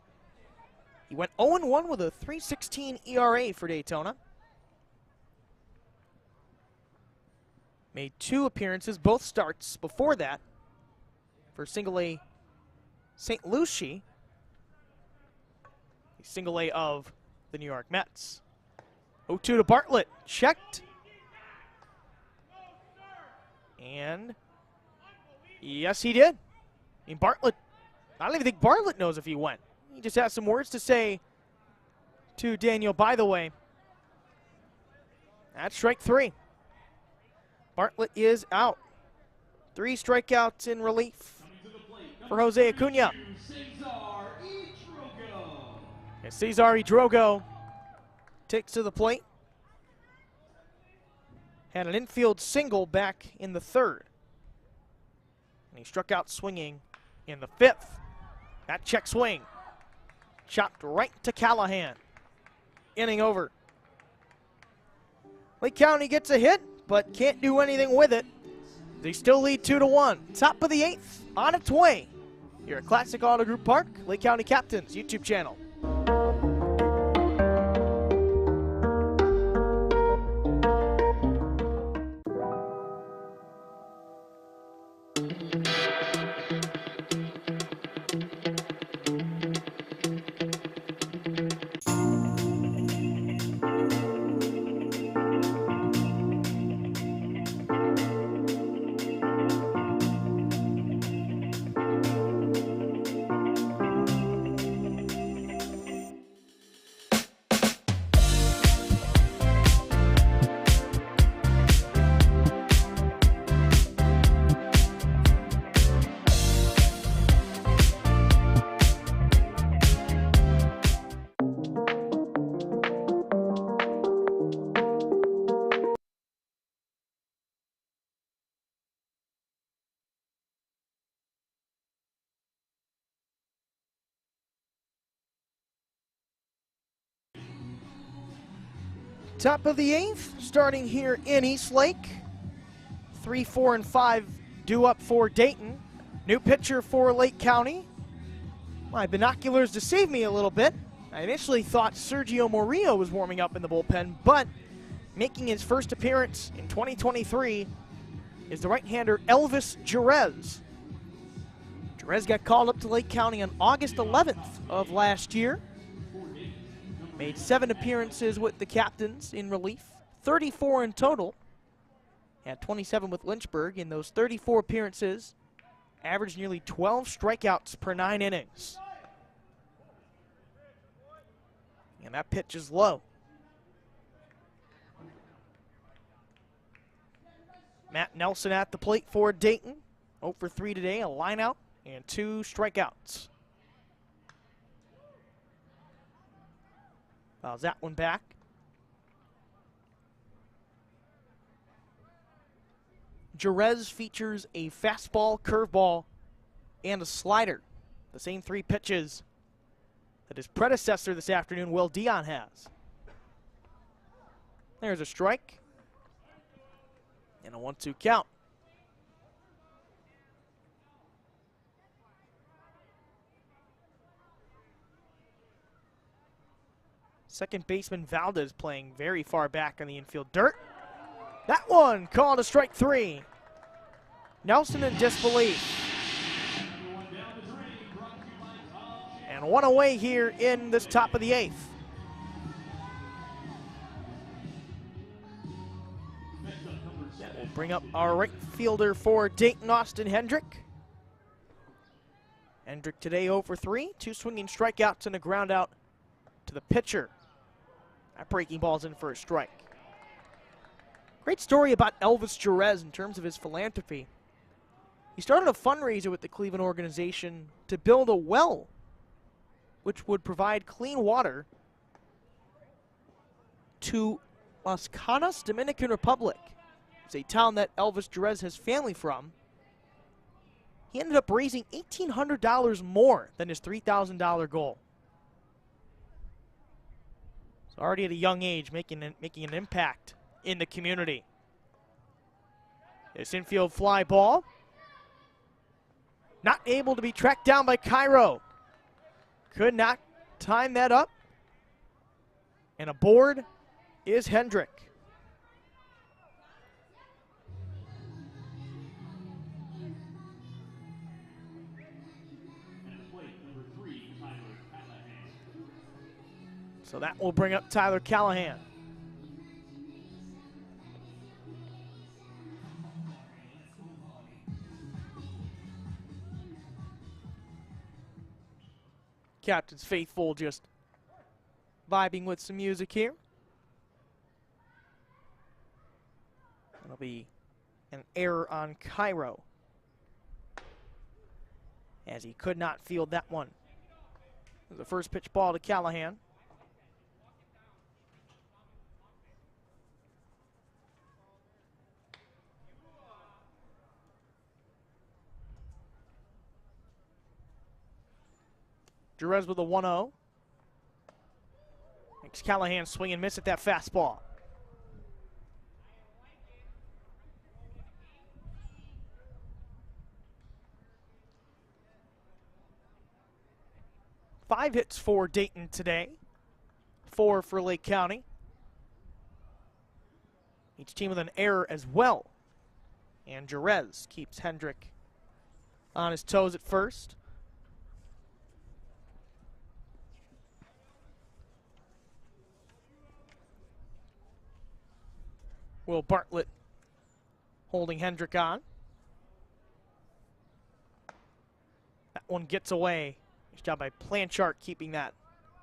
He went 0-1 with a .316 ERA for Daytona. Made 2 appearances, both starts before that for single A St. Lucie, the single A of the New York Mets. 0-2 to Bartlett, checked. And yes, he did. I mean, Bartlett, I don't even think Bartlett knows if he went. He just has some words to say to Daniel, by the way. That's strike 3. Bartlett is out. 3 strikeouts in relief for Jose Acuna. And Cesar Idrogo takes to the plate. Had an infield single back in the 3rd. And he struck out swinging in the 5th. That check swing chopped right to Callahan. Inning over. Lake County gets a hit, but can't do anything with it. They still lead 2-1. Top of the 8th, on its way. Here at Classic Auto Group Park, Lake County Captains YouTube channel. Top of the 8th, starting here in Eastlake. 3, 4, and 5 due up for Dayton. New pitcher for Lake County. My binoculars deceived me a little bit. I initially thought Sergio Murillo was warming up in the bullpen, but making his first appearance in 2023 is the right-hander Elvis Jerez. Jerez got called up to Lake County on August 11th of last year. Made 7 appearances with the Captains in relief, 34 in total. Had 27 with Lynchburg. In those 34 appearances, averaged nearly 12 strikeouts per 9 innings. And that pitch is low. Matt Nelson at the plate for Dayton. 0 for 3 today, a line out and 2 strikeouts. Fouls that one back. Jerez features a fastball, curveball, and a slider. The same 3 pitches that his predecessor this afternoon, Will Dion, has. There's a strike. And a 1-2 count. Second baseman Valdez playing very far back on the infield dirt. That one called a strike 3. Nelson in disbelief. And 1 away here in this top of the 8th. That will bring up our right fielder for Dayton, Austin Hendrick. Hendrick today 0 for 3, 2 swinging strikeouts and a ground out to the pitcher. That breaking ball's in for a strike. Great story about Elvis Jerez in terms of his philanthropy. He started a fundraiser with the Cleveland organization to build a well which would provide clean water to Las Canas, Dominican Republic. It's a town that Elvis Jerez has family from. He ended up raising $1,800 more than his $3,000 goal. Already at a young age, making an impact in the community. This infield fly ball. Not able to be tracked down by Cairo. Could not time that up. And aboard is Hendrick. So that will bring up Tyler Callahan. Captain's faithful just vibing with some music here. That'll be an error on Cairo, as he could not field that one. The first pitch ball to Callahan. Jerez with a 1-0. Makes Callahan swing and miss at that fastball. Five hits for Dayton today, 4 for Lake County. Each team with an error as well. And Jerez keeps Hendrick on his toes at first. Will Bartlett holding Hendrick on. That one gets away. Nice job by Blanchard keeping that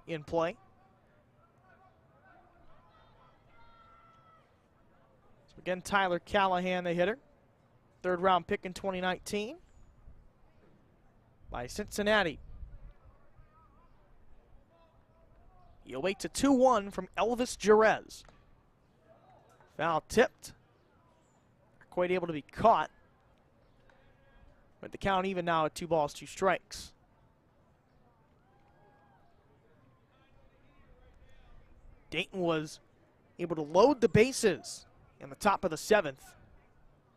in play. So again, Tyler Callahan, the hitter. 3rd round pick in 2019 by Cincinnati. He awaits a 2-1 from Elvis Jerez. Foul tipped. Not quite able to be caught. But the count even now at 2 balls, 2 strikes. Dayton was able to load the bases in the top of the 7th.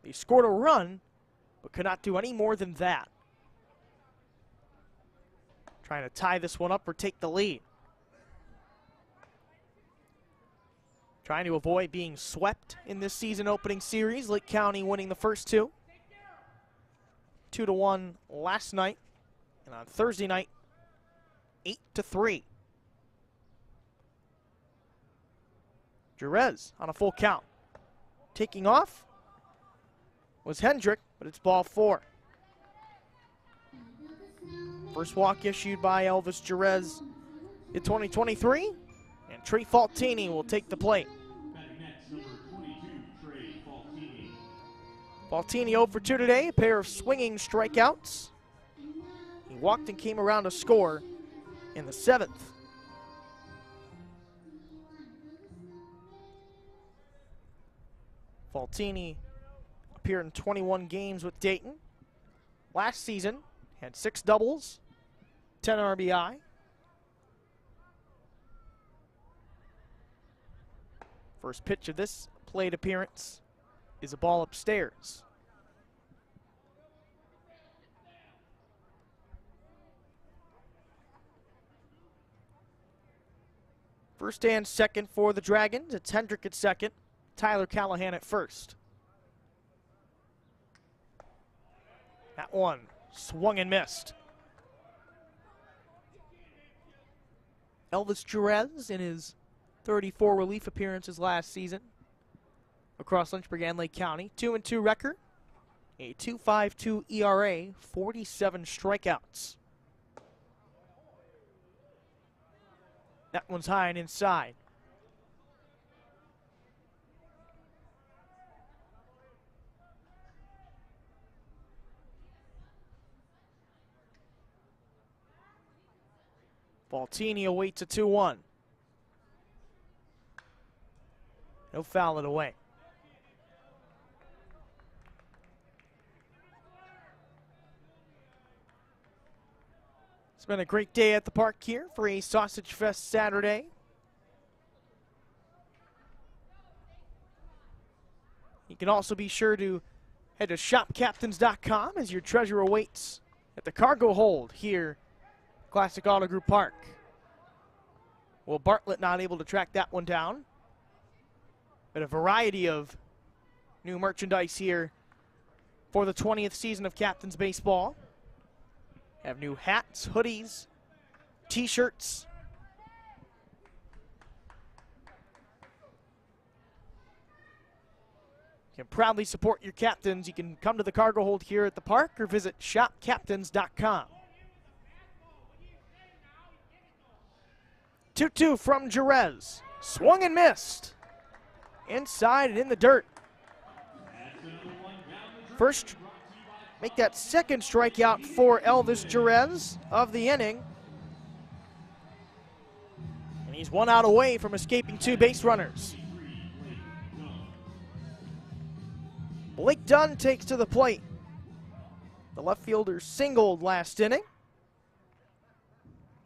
They scored a run, but could not do any more than that. Trying to tie this one up or take the lead. Trying to avoid being swept in this season opening series. Lake County winning the first 2. 2-1 last night. And on Thursday night, 8-3. Jerez on a full count. Taking off was Hendrick, but it's ball 4. First walk issued by Elvis Jerez in 2023. And Trey Faltini will take the plate. Faltini 0 for 2 today, a pair of swinging strikeouts. He walked and came around to score in the 7th. Faltini appeared in 21 games with Dayton. Last season, had 6 doubles, 10 RBI. First pitch of this plate appearance is a ball upstairs. First and second for the Dragons. It's Hendrick at second, Tyler Callahan at first. That one swung and missed. Elvis Jerez in his 34 relief appearances last season across Lynchburg and Lake County. 2-2 record, a 2.52 ERA, 47 strikeouts. That one's high and inside. Faltini awaits a 2-1. He'll foul it away. It's been a great day at the park here for a Sausage Fest Saturday. You can also be sure to head to shopcaptains.com as your treasure awaits at the cargo hold here at Classic Auto Group Park. Well, Bartlett not able to track that one down. But a variety of new merchandise here for the 20th season of Captains Baseball. Have new hats, hoodies, t-shirts. can proudly support your captains. You can come to the cargo hold here at the park or visit shopcaptains.com. 2-2 from Jerez. Swung and missed. Inside and in the dirt. First, make that second strikeout for Elvis Jerez of the inning. And he's 1 out away from escaping 2 base runners. Blake Dunn takes to the plate. The left fielder singled last inning.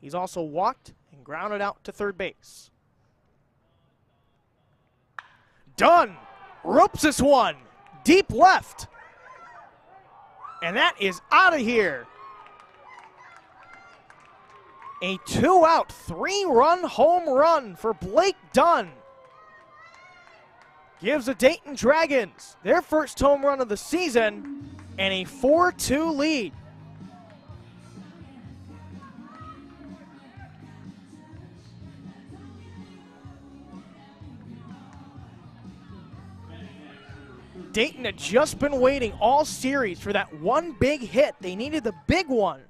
He's also walked and grounded out to third base. Dunn ropes this one. Deep left. And that is out of here. A 2-out, 3-run home run for Blake Dunn. Gives the Dayton Dragons their first home run of the season and a 4-2 lead. Dayton had just been waiting all series for that one big hit. They needed the big one.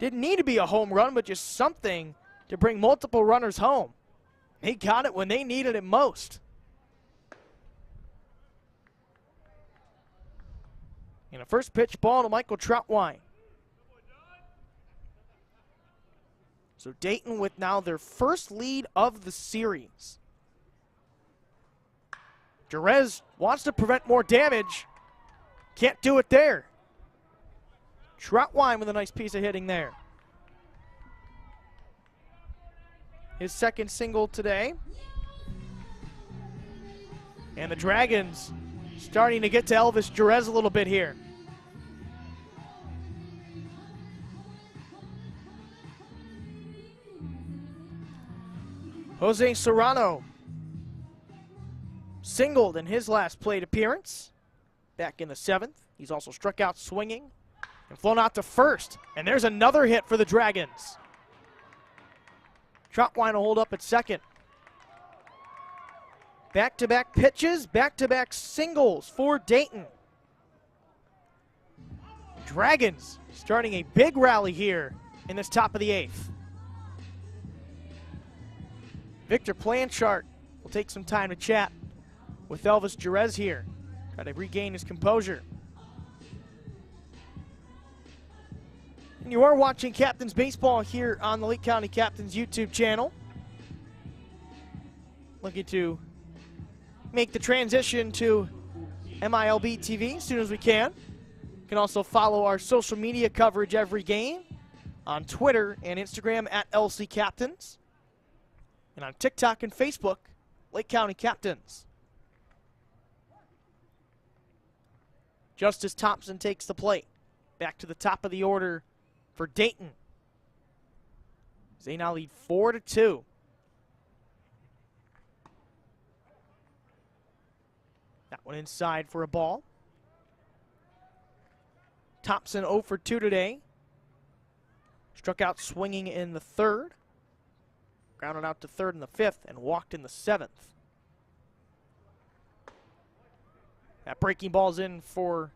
Didn't need to be a home run, but just something to bring multiple runners home. They got it when they needed it most. And a first pitch ball to Michael Troutwine. So Dayton with now their first lead of the series. Jerez wants to prevent more damage. Can't do it there. Troutwine with a nice piece of hitting there. His second single today. And the Dragons starting to get to Elvis Jerez a little bit here. Jose Serrano singled in his last plate appearance back in the 7th. He's also struck out swinging and flown out to first. And there's another hit for the Dragons. Troutwine will hold up at second. Back-to-back pitches, back-to-back singles for Dayton. Dragons starting a big rally here in this top of the 8th. Victor Planchart will take some time to chat with Elvis Jerez here. Try to regain his composure. And you are watching Captains Baseball here on the Lake County Captains YouTube channel. Looking to make the transition to MILB TV as soon as we can. You can also follow our social media coverage every game on Twitter and Instagram at LC Captains. And on TikTok and Facebook, Lake County Captains. Justice Thompson takes the plate. Back to the top of the order for Dayton. They now lead 4-2. That one inside for a ball. Thompson 0 for 2 today. Struck out swinging in the 3rd. Grounded out to 3rd in the 5th and walked in the 7th. That breaking ball's in for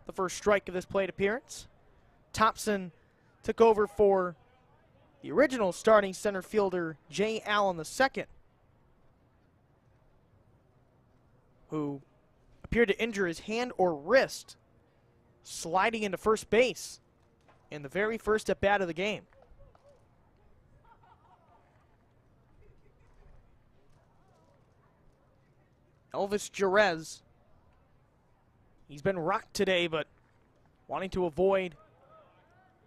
the first strike of this plate appearance. Thompson took over for the original starting center fielder, Jay Allen II, who appeared to injure his hand or wrist sliding into first base in the very first at-bat of the game. Elvis Jerez, he's been rocked today, but wanting to avoid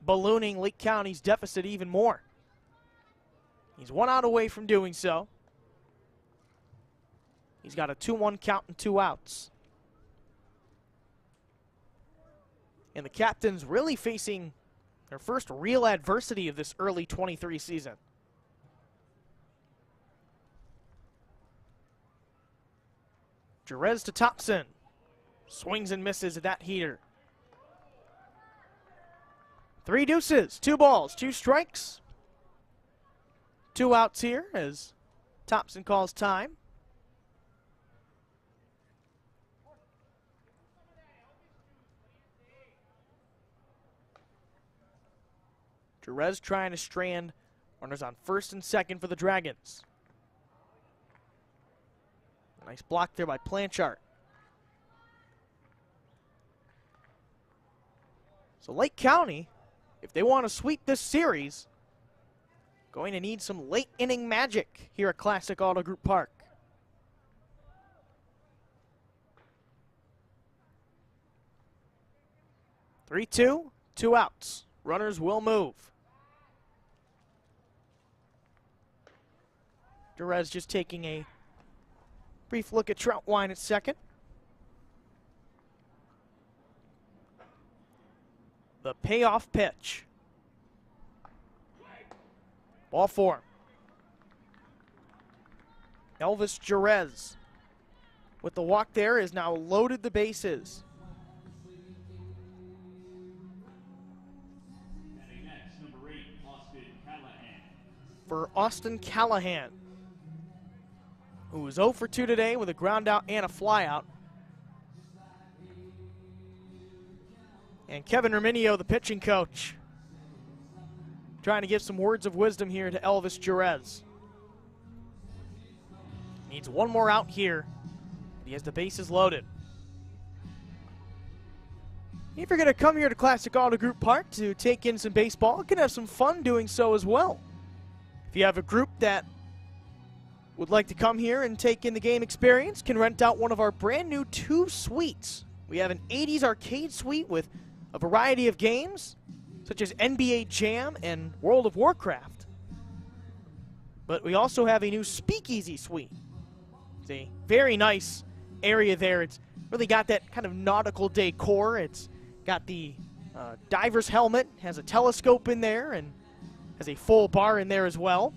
ballooning Lake County's deficit even more. He's 1 out away from doing so. He's got a 2-1 count and 2 outs. And the Captains really facing their first real adversity of this early 23 season. Jerez to Thompson. Swings and misses at that heater. 3 deuces, 2 balls, 2 strikes. 2 outs here as Thompson calls time. Jerez trying to strand runners on first and second for the Dragons. Nice block there by Blanchard. So Lake County, if they want to sweep this series, going to need some late inning magic here at Classic Auto Group Park. Three-two, 2 outs. Runners will move. Jerez just taking a brief look at Troutwine at second. The payoff pitch. Ball 4. Elvis Jerez with the walk there has now loaded the bases. Next, number 8, Austin Callahan. For Austin Callahan, who was 0 for 2 today with a ground out and a fly out. And Kevin Reminio, the pitching coach, trying to give some words of wisdom here to Elvis Jerez. Needs one more out here. He has the bases loaded. If you're going to come here to Classic Auto Group Park to take in some baseball, you can have some fun doing so as well. If you have a group that would like to come here and take in the game experience, can rent out one of our brand new 2 suites. We have an 80s arcade suite with a variety of games, such as NBA Jam and World of Warcraft. But we also have a new speakeasy suite. It's a very nice area there. It's really got that kind of nautical decor. It's got the diver's helmet, has a telescope in there, and has a full bar in there as well.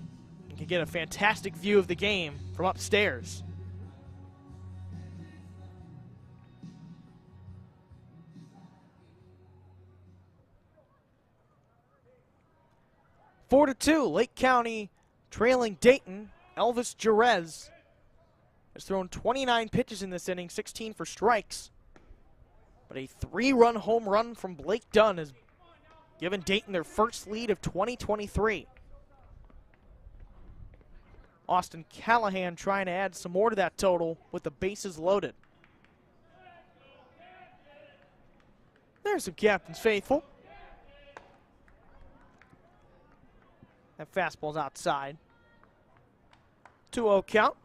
You can get a fantastic view of the game from upstairs. Four to 2, Lake County trailing Dayton. Elvis Jerez has thrown 29 pitches in this inning, 16 for strikes. But a 3-run home run from Blake Dunn has given Dayton their first lead of 2023. Austin Callahan trying to add some more to that total with the bases loaded. There's some Captain's faithful. That fastball's outside. 2-0 count.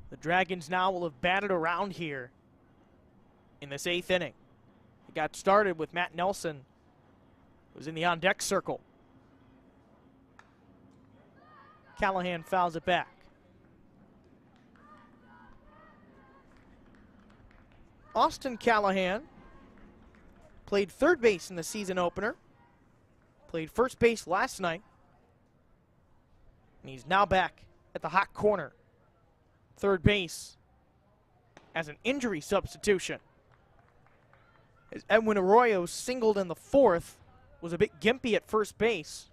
The Dragons now will have batted around here in this 8th inning. It got started with Matt Nelson, who was in the on-deck circle. Callahan fouls it back. Austin Callahan played third base in the season opener, played first base last night, and he's now back at the hot corner, third base, as an injury substitution. As Edwin Arroyo singled in the 4th, was a bit gimpy at first base.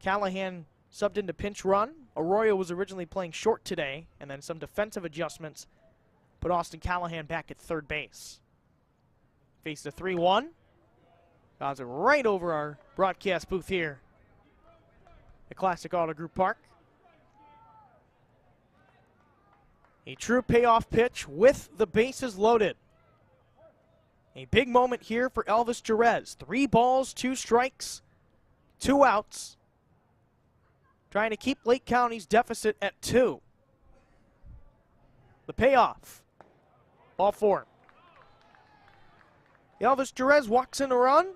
Callahan subbed into pinch run. Arroyo was originally playing short today, and then some defensive adjustments put Austin Callahan back at third base. Faced a 3-1. Guys are right over our broadcast booth here at Classic Auto Group Park. A true payoff pitch with the bases loaded. A big moment here for Elvis Jerez. 3 balls, 2 strikes, 2 outs. Trying to keep Lake County's deficit at 2. The payoff. Ball 4. Elvis Jerez walks in a run.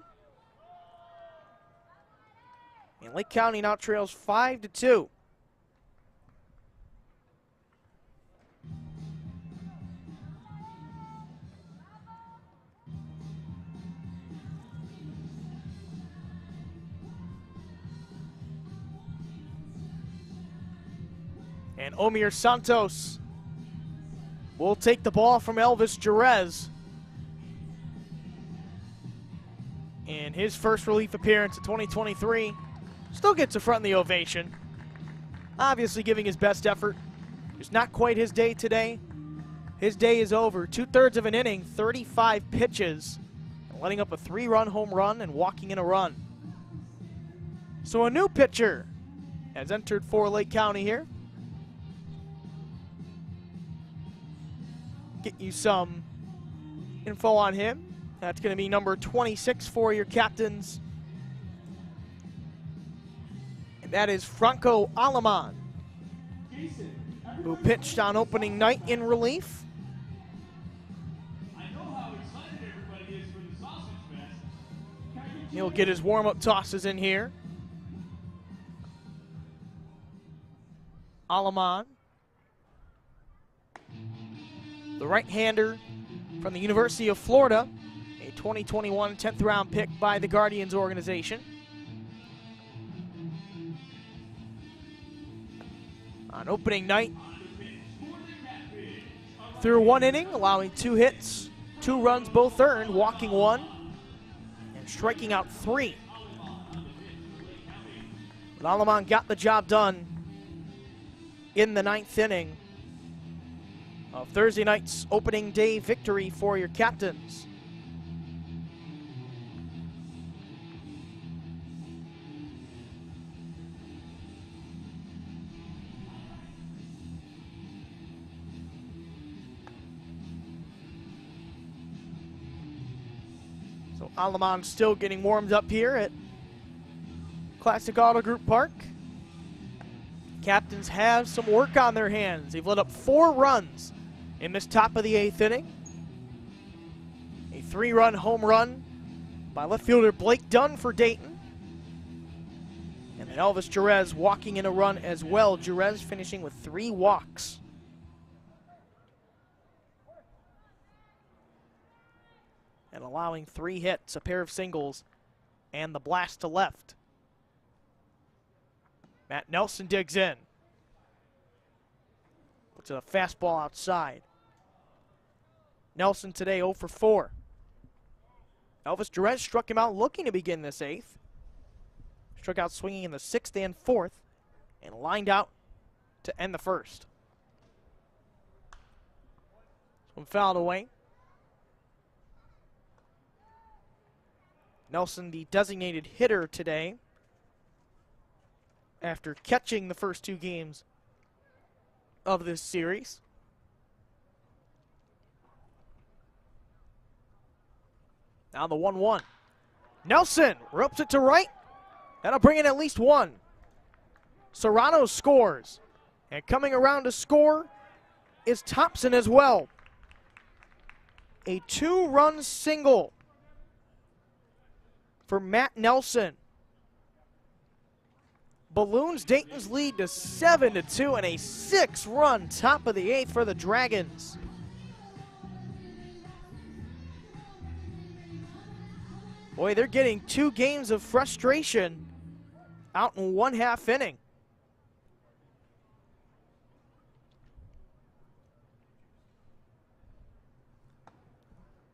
And Lake County now trails 5-2. And Omir Santos will take the ball from Elvis Jerez in his first relief appearance of 2023. Still gets a front in the ovation. Obviously giving his best effort. Just not quite his day today. His day is over. 2/3 of an inning, 35 pitches, letting up a 3-run home run and walking in a run. So a new pitcher has entered for Lake County here. Get you some info on him. That's going to be number 26 for your captains. And that is Franco Aleman, who pitched on opening night in relief. He'll get his warm-up tosses in here. Aleman, the right-hander from the University of Florida, a 2021 10th round pick by the Guardians organization. On opening night, through 1 inning, allowing 2 hits, 2 runs both earned, walking 1, and striking out 3. But Aleman got the job done in the 9th inning of Thursday night's opening day victory for your captains. So Aleman still getting warmed up here at Classic Auto Group Park. Captains have some work on their hands. They've let up 4 runs in this top of the 8th inning. A 3-run home run by left fielder Blake Dunn for Dayton. And then Elvis Jerez walking in a run as well. Jerez finishing with 3 walks. And allowing 3 hits, a pair of singles, and the blast to left. Matt Nelson digs in. Puts a fastball outside. Nelson today 0 for 4. Elvis Jerez struck him out looking to begin this 8th. Struck out swinging in the 6th and 4th, and lined out to end the 1st. One fouled away. Nelson, the designated hitter today, after catching the first 2 games of this series. Now the 1-1. Nelson ropes it to right. That'll bring in at least 1. Serrano scores. And coming around to score is Thompson as well. A 2-run single for Matt Nelson. Balloons Dayton's lead to 7-2 and a 6-run top of the 8th for the Dragons. Boy, they're getting 2 games of frustration out in 1/2 inning.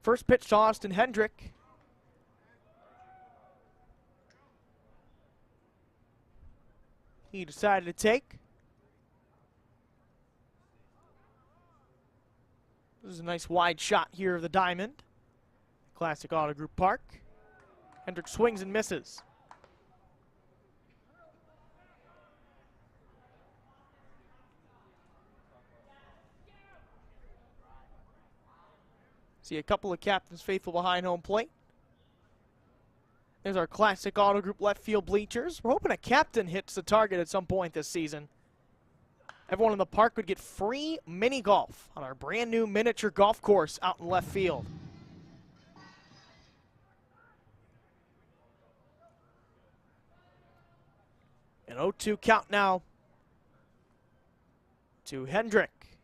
First pitch to Austin Hendrick. He decided to take. This is a nice wide shot here of the diamond. Classic Auto Group Park. Hendrick swings and misses. See a couple of captains faithful behind home plate. There's our Classic Auto Group left field bleachers. We're hoping a captain hits the target at some point this season. Everyone in the park would get free mini golf on our brand new miniature golf course out in left field. An 0-2 count now to Hendrick.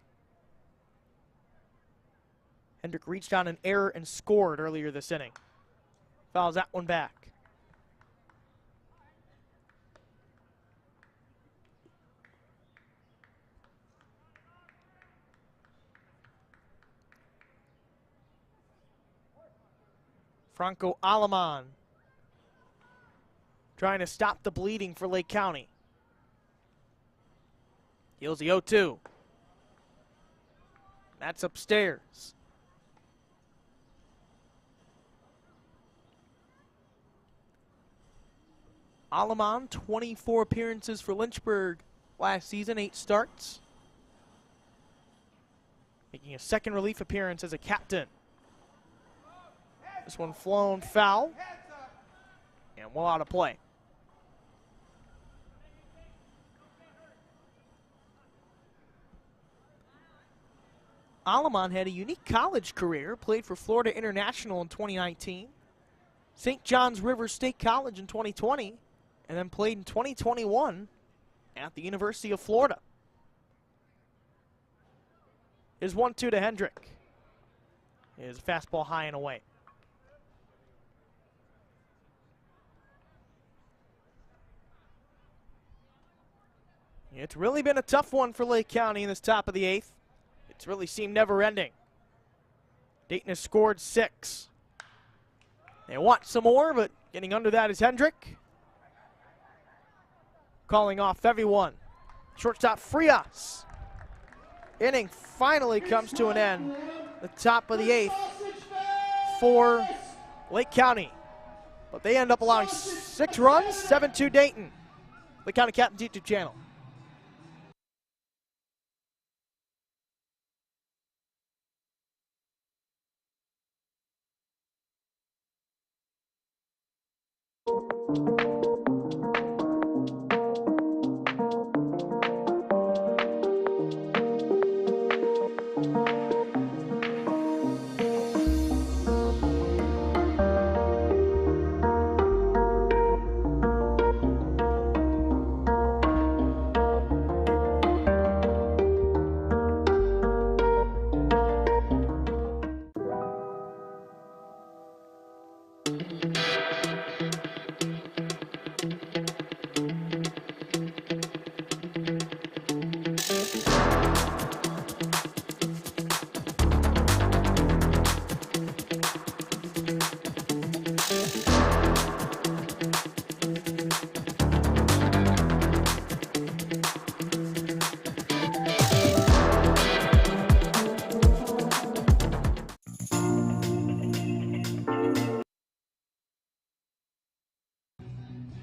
Hendrick reached on an error and scored earlier this inning. Fouls that one back. Franco Aleman trying to stop the bleeding for Lake County. Heels the 0-2. That's upstairs. Aleman, 24 appearances for Lynchburg last season, 8 starts. Making a second relief appearance as a captain. This one flown foul. And well out of play. Aleman had a unique college career, played for Florida International in 2019, St. John's River State College in 2020, and then played in 2021 at the University of Florida. Is 1-2 to Hendrick. Is fastball high and away. It's really been a tough one for Lake County in this top of the 8th. It's really seemed never-ending. Dayton has scored 6. They want some more, but getting under that is Hendrick. Calling off everyone. Shortstop Frias. Inning finally comes to an end. The top of the 8th for Lake County. But they end up allowing 6 runs, 7-2 Dayton. Lake County Captain's YouTube channel.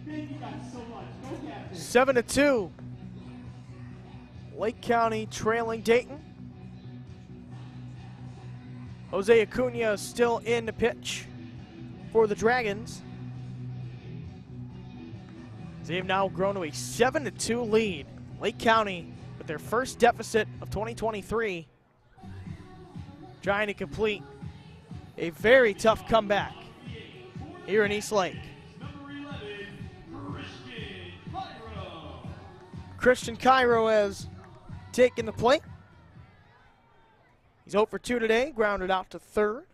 Thank you guys so much. Go Captain. 7-2. Lake County trailing Dayton. Jose Acuna is still in the pitch for the Dragons. They have now grown to a 7-2 lead. Lake County with their first deficit of 2023, trying to complete a very tough comeback here in East Lake. Christian Cairo has taken the plate. He's 0 for 2 today, grounded out to third,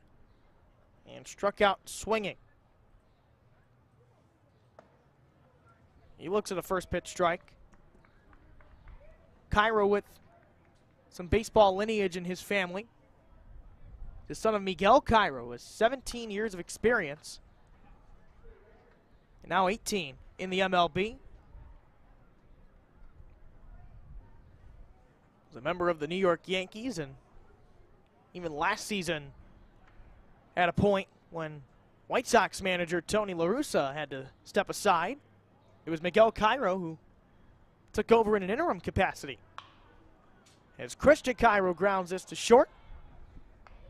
and struck out swinging. He looks at a first pitch strike. Cairo with some baseball lineage in his family. The son of Miguel Cairo has 17 years of experience, and now 18 in the MLB. Was a member of the New York Yankees, and even last season at a point when White Sox manager Tony La Russa had to step aside. It was Miguel Cairo who took over in an interim capacity. As Christian Cairo grounds this to short,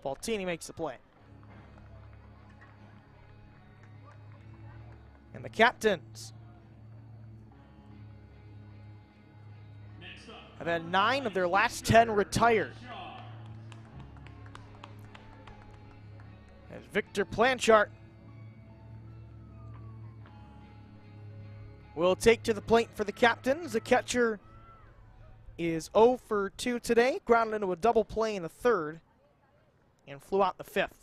Faltini makes the play. And the Captains have had 9 of their last 10 retired. As Victor Planchart will take to the plate for the Captains. The catcher is 0 for 2 today, grounded into a double play in the third, and flew out the fifth.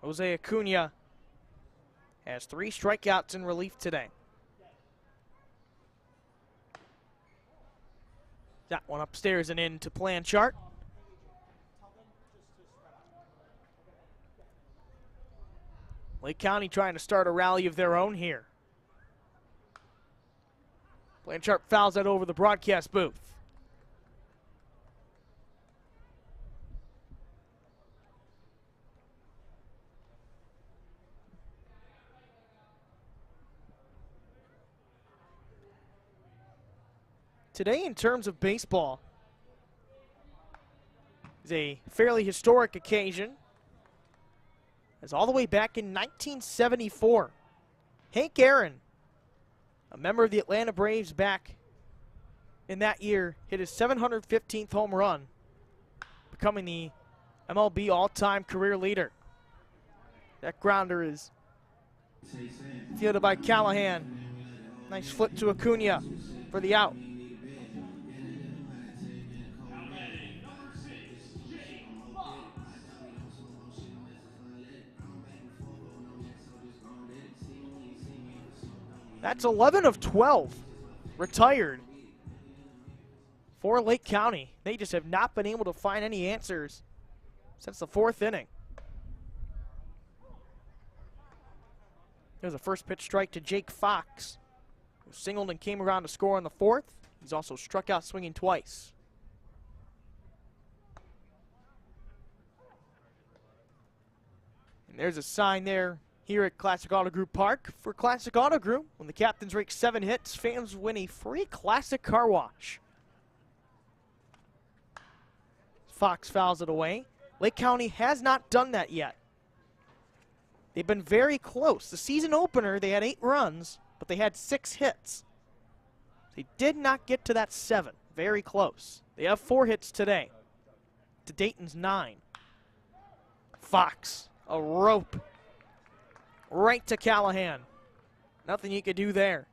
Jose Acuna has 3 strikeouts in relief today. That one upstairs and in to Planchart. Lake County trying to start a rally of their own here. Blanchard fouls that over the broadcast booth. Today, in terms of baseball, is a fairly historic occasion, as all the way back in 1974, Hank Aaron, a member of the Atlanta Braves back in that year, hit his 715th home run, becoming the MLB all-time career leader. That grounder is fielded by Callahan. Nice flip to Acuna for the out. That's 11 of 12 retired for Lake County. They just have not been able to find any answers since the 4th inning. There's a first pitch strike to Jake Fox, who singled and came around to score in the 4th. He's also struck out swinging twice. And there's a sign there here at Classic Auto Group Park for Classic Auto Group. When the Captains rake 7 hits, fans win a free classic car wash. Fox fouls it away. Lake County has not done that yet. They've been very close. The season opener, they had 8 runs, but they had 6 hits. They did not get to that 7. Very close. They have 4 hits today to Dayton's 9. Fox, a rope right to Callahan. Nothing you could do there.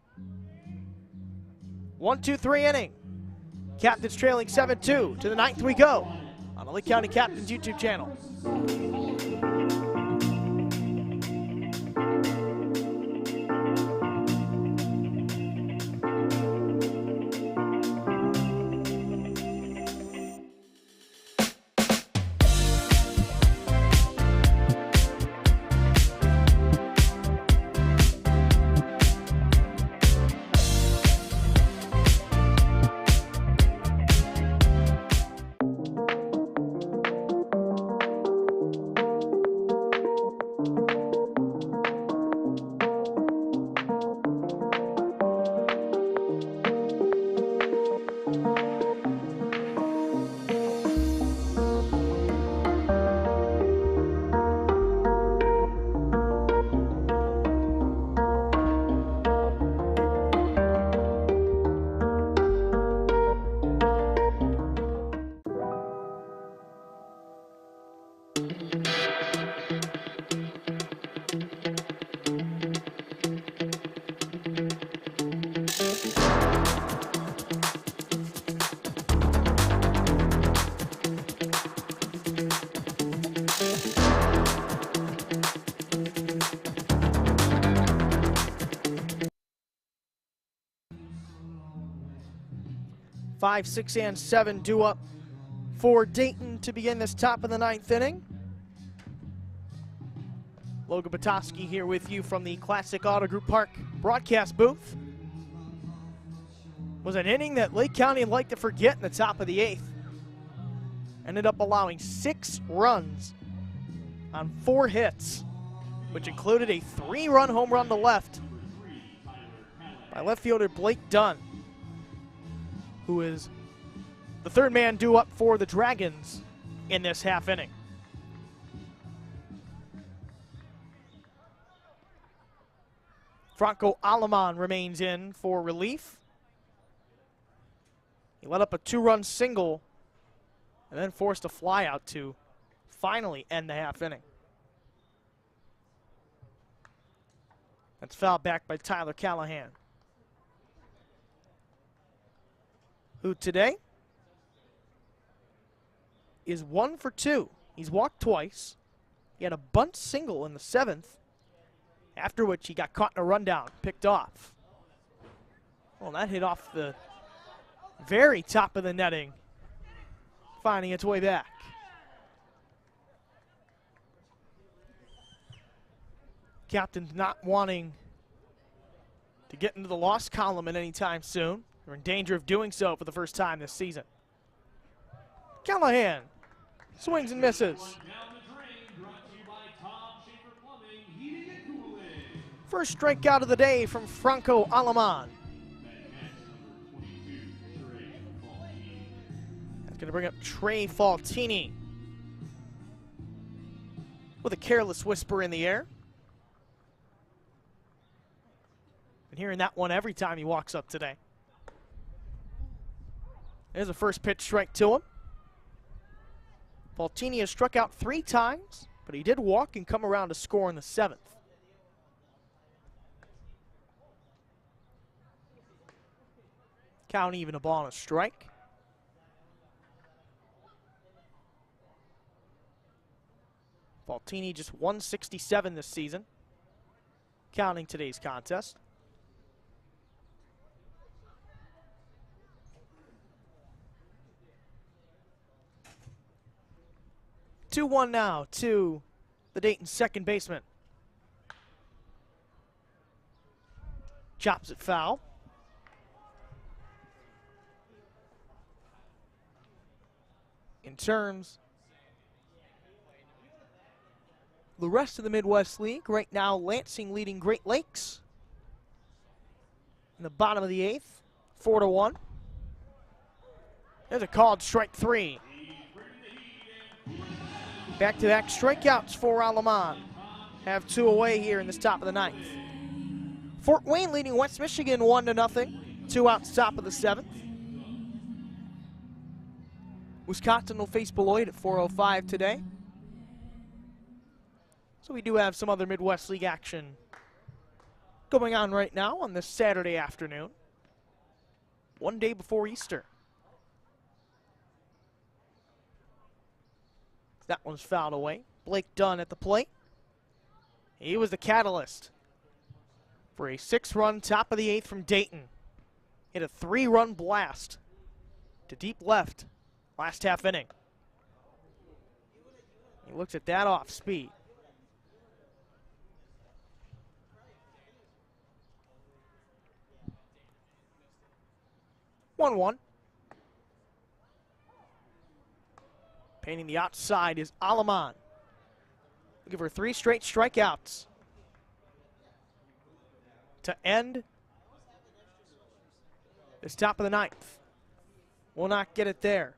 1-2-3 inning. Captains trailing 7-2. To the 9th we go on the Lake County Captains YouTube channel. Five, 6, and 7 due up for Dayton to begin this top of the 9th inning. Logan Potosky here with you from the Classic Auto Group Park broadcast booth. Was an inning that Lake County would like to forget in the top of the 8th. Ended up allowing 6 runs on 4 hits, which included a 3-run home run to left by left fielder Blake Dunn, who is the 3rd man due up for the Dragons in this half inning. Franco Aleman remains in for relief. He let up a 2-run single and then forced a flyout to finally end the half inning. That's fouled back by Tyler Callahan, who today is 1 for 2. He's walked twice. He had a bunt single in the 7th, after which he got caught in a rundown, picked off. Well, that hit off the very top of the netting, finding its way back. Captains not wanting to get into the loss column at any time soon. They're in danger of doing so for the first time this season. Callahan swings and misses. First strikeout of the day from Franco Alaman. That's going to bring up Trey Faltini with a careless whisper in the air. Been hearing that one every time he walks up today. There's a first pitch strike to him. Faltini has struck out 3 times, but he did walk and come around to score in the 7th. Count even, a ball and a strike. Faltini just 167 this season, counting today's contest. Two-one now to the Dayton second baseman. Chops it foul. In terms of the rest of the Midwest League, right now Lansing leading Great Lakes in the bottom of the 8th, 4-1. There's a called strike 3. Back-to-back strikeouts for Alaman. Have 2 away here in this top of the 9th. Fort Wayne leading West Michigan 1-0. 2 outs top of the 7th. Wisconsin will face Beloit at 4:05 today. So we do have some other Midwest League action going on right now on this Saturday afternoon, one day before Easter. That one's fouled away. Blake Dunn at the plate. He was the catalyst for a 6-run top of the 8th from Dayton. Hit a 3-run blast to deep left last half inning. He looks at that off speed. One. Painting the outside is Alaman. Looking for 3 straight strikeouts to end this top of the 9th. Will not get it there.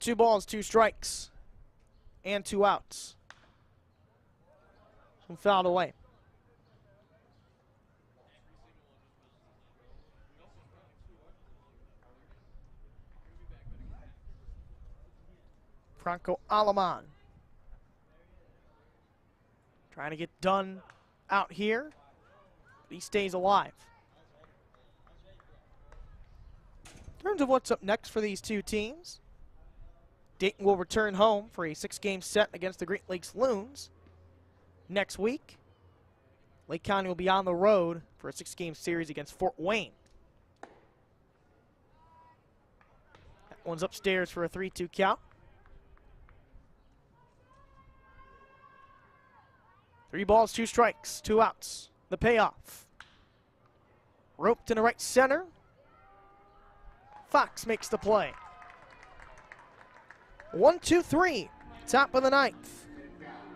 Two balls, 2 strikes, and 2 outs. Some fouled away. Franco Alaman trying to get done out here, but he stays alive. In terms of what's up next for these two teams, Dayton will return home for a 6-game set against the Great Lakes Loons next week. Lake County will be on the road for a 6-game series against Fort Wayne. That one's upstairs for a 3-2 count. 3 balls, 2 strikes, 2 outs. The payoff. Roped in the right center. Fox makes the play. 1-2-3, top of the 9th.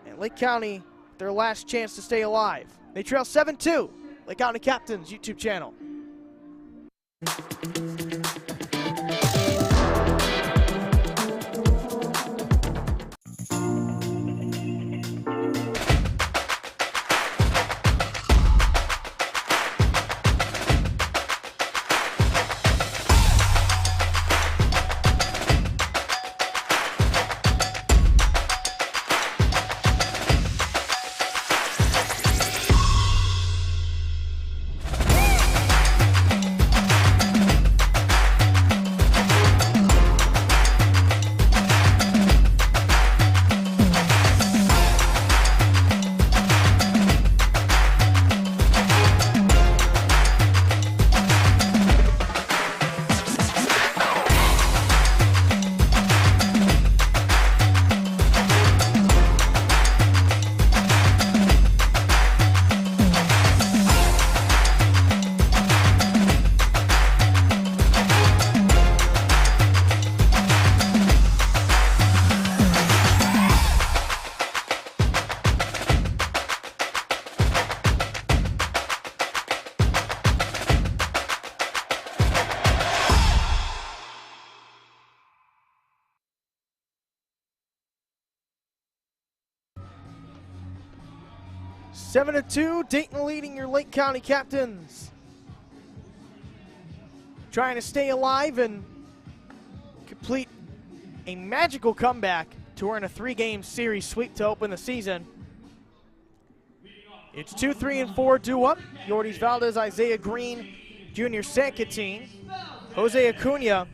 And Lake County, their last chance to stay alive. They trail 7-2. Lake County Captains YouTube channel. 7-2, Dayton leading your Lake County Captains. Trying to stay alive and complete a magical comeback to earn a 3-game series sweep to open the season. It's 2, 3, and 4 due up. Yordies Valdez, Isaiah Green, Junior Sankatine. Jose Acuna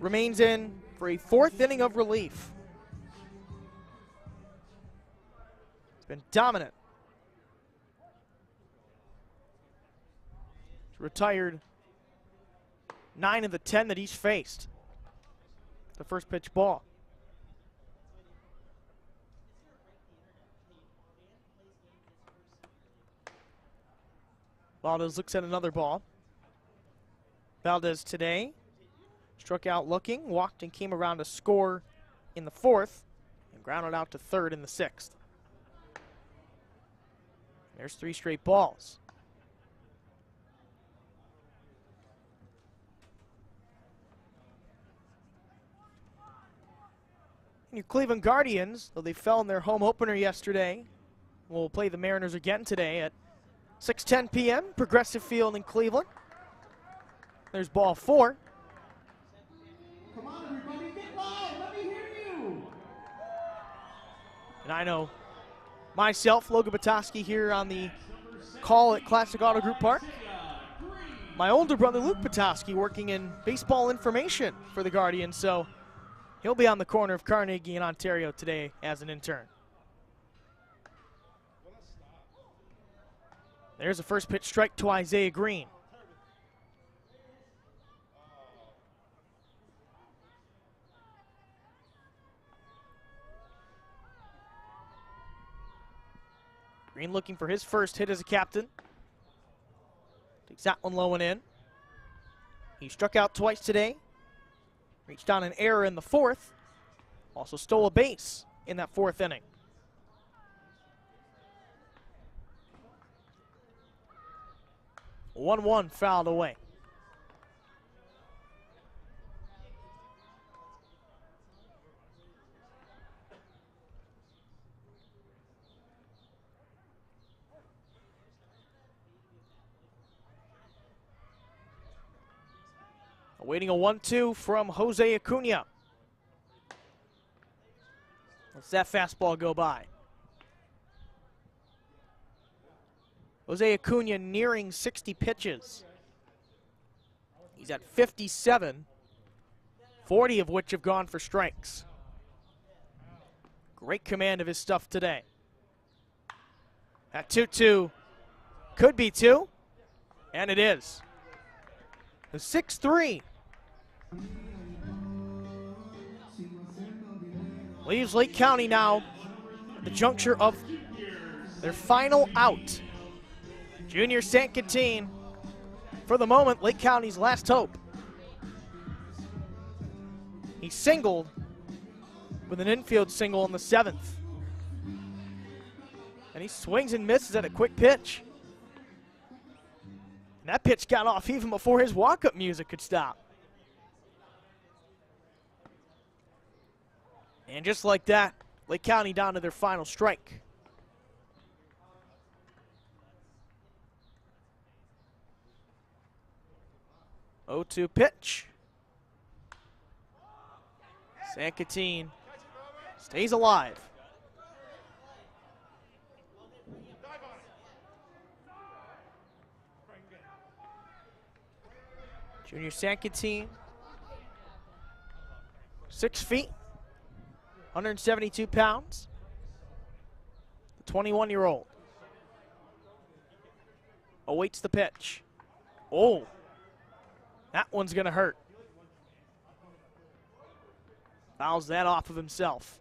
remains in for a 4th inning of relief. It's been dominant. He's retired 9 of the 10 that he's faced. The first pitch ball. Valdez looks at another ball. Valdez today struck out looking, walked and came around to score in the 4th, and grounded out to 3rd in the 6th. There's 3 straight balls. And your Cleveland Guardians, though they fell in their home opener yesterday, will play the Mariners again today at 6:10 p.m. Progressive Field in Cleveland. There's ball 4. Come on, everybody, get loud. Let me hear you. And I know myself, Logan Potosky, here on the call at Classic Auto Group Park. My older brother, Luke Potosky, working in baseball information for the Guardians, so he'll be on the corner of Carnegie in Ontario today as an intern. There's a first pitch strike to Isaiah Green. Green looking for his first hit as a captain. Takes that one low and in. He struck out twice today. Reached on an error in the 4th. Also stole a base in that 4th inning. One fouled away. Awaiting a 1-2 from Jose Acuna. Let's that fastball go by. Jose Acuna nearing 60 pitches. He's at 57, 40 of which have gone for strikes. Great command of his stuff today. That 2-2 could be 2, and it is. The 6-3 leaves Lake County now at the juncture of their final out. Junior Sankatine, for the moment, Lake County's last hope. He singled with an infield single in the 7th. And he swings and misses at a quick pitch. And that pitch got off even before his walk-up music could stop. And just like that, Lake County down to their final strike. Oh, 0-2 pitch. Sankatine stays alive. Junior Sankatine, 6 feet, 172 pounds, the 21-year-old. Awaits the pitch. Oh, that one's going to hurt. Fouls that off of himself.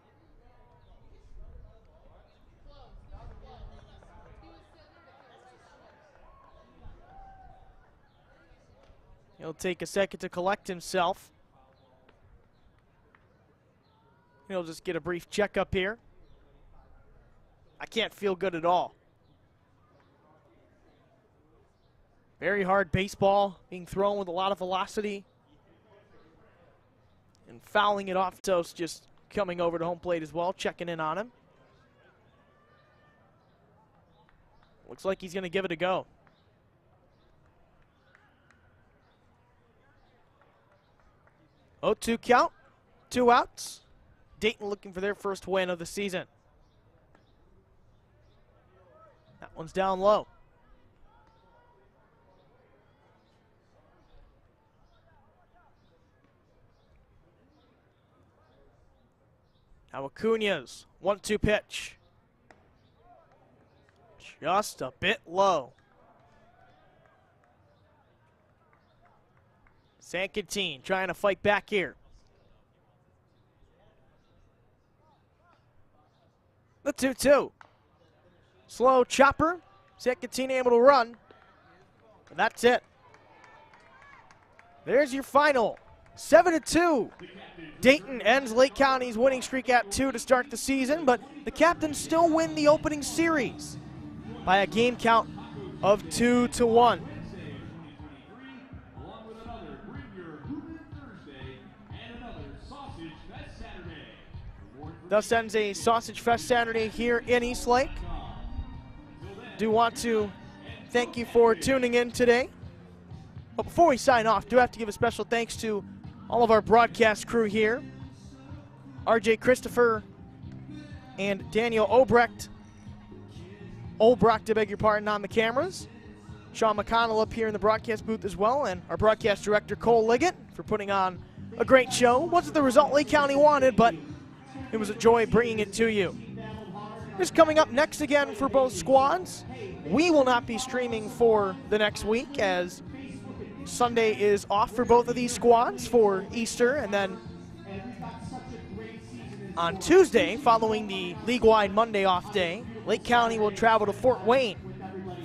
He'll take a second to collect himself. He'll just get a brief checkup here. I can't feel good at all. Very hard baseball, being thrown with a lot of velocity. And fouling it off. Toast just coming over to home plate as well, checking in on him. Looks like he's going to give it a go. Oh, 2 count, 2 outs. Dayton looking for their first win of the season. That one's down low. Now Acuña's 1-2 pitch. Just a bit low. Sankatine trying to fight back here. The 2-2. Slow chopper. Sankatine able to run. And that's it. There's your final. 7-2. Dayton ends Lake County's winning streak at 2 to start the season, but the Captains still win the opening series by a game count of 2-1. Thus ends a Sausage Fest Saturday here in East Lake. Do want to thank you for tuning in today. But before we sign off, do have to give a special thanks to all of our broadcast crew here. RJ Christopher and Daniel Obrecht. Olbrecht, I beg your pardon, on the cameras. Sean McConnell up here in the broadcast booth as well, and our broadcast director, Cole Liggett, for putting on a great show. Wasn't the result Lake County wanted, but it was a joy bringing it to you. Here's coming up next again for both squads. We will not be streaming for the next week, as Sunday is off for both of these squads for Easter, and then on Tuesday, following the league-wide Monday off day, Lake County will travel to Fort Wayne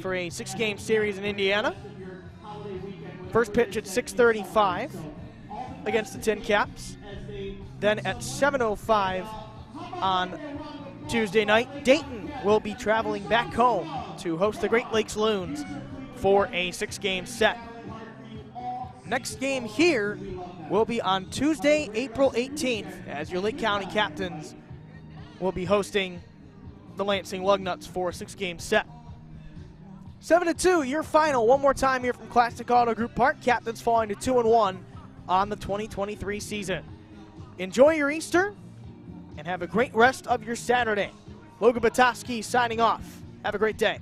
for a 6-game series in Indiana. First pitch at 6:35 against the Tin Caps. Then at 7:05 on Tuesday night, Dayton will be traveling back home to host the Great Lakes Loons for a 6-game set. Next game here will be on Tuesday, April 18th, as your Lake County Captains will be hosting the Lansing Lugnuts for a 6-game set. 7-2, your final. One more time here from Classic Auto Group Park. Captains falling to 2-1 on the 2023 season. Enjoy your Easter and have a great rest of your Saturday. Logan Potosky signing off. Have a great day.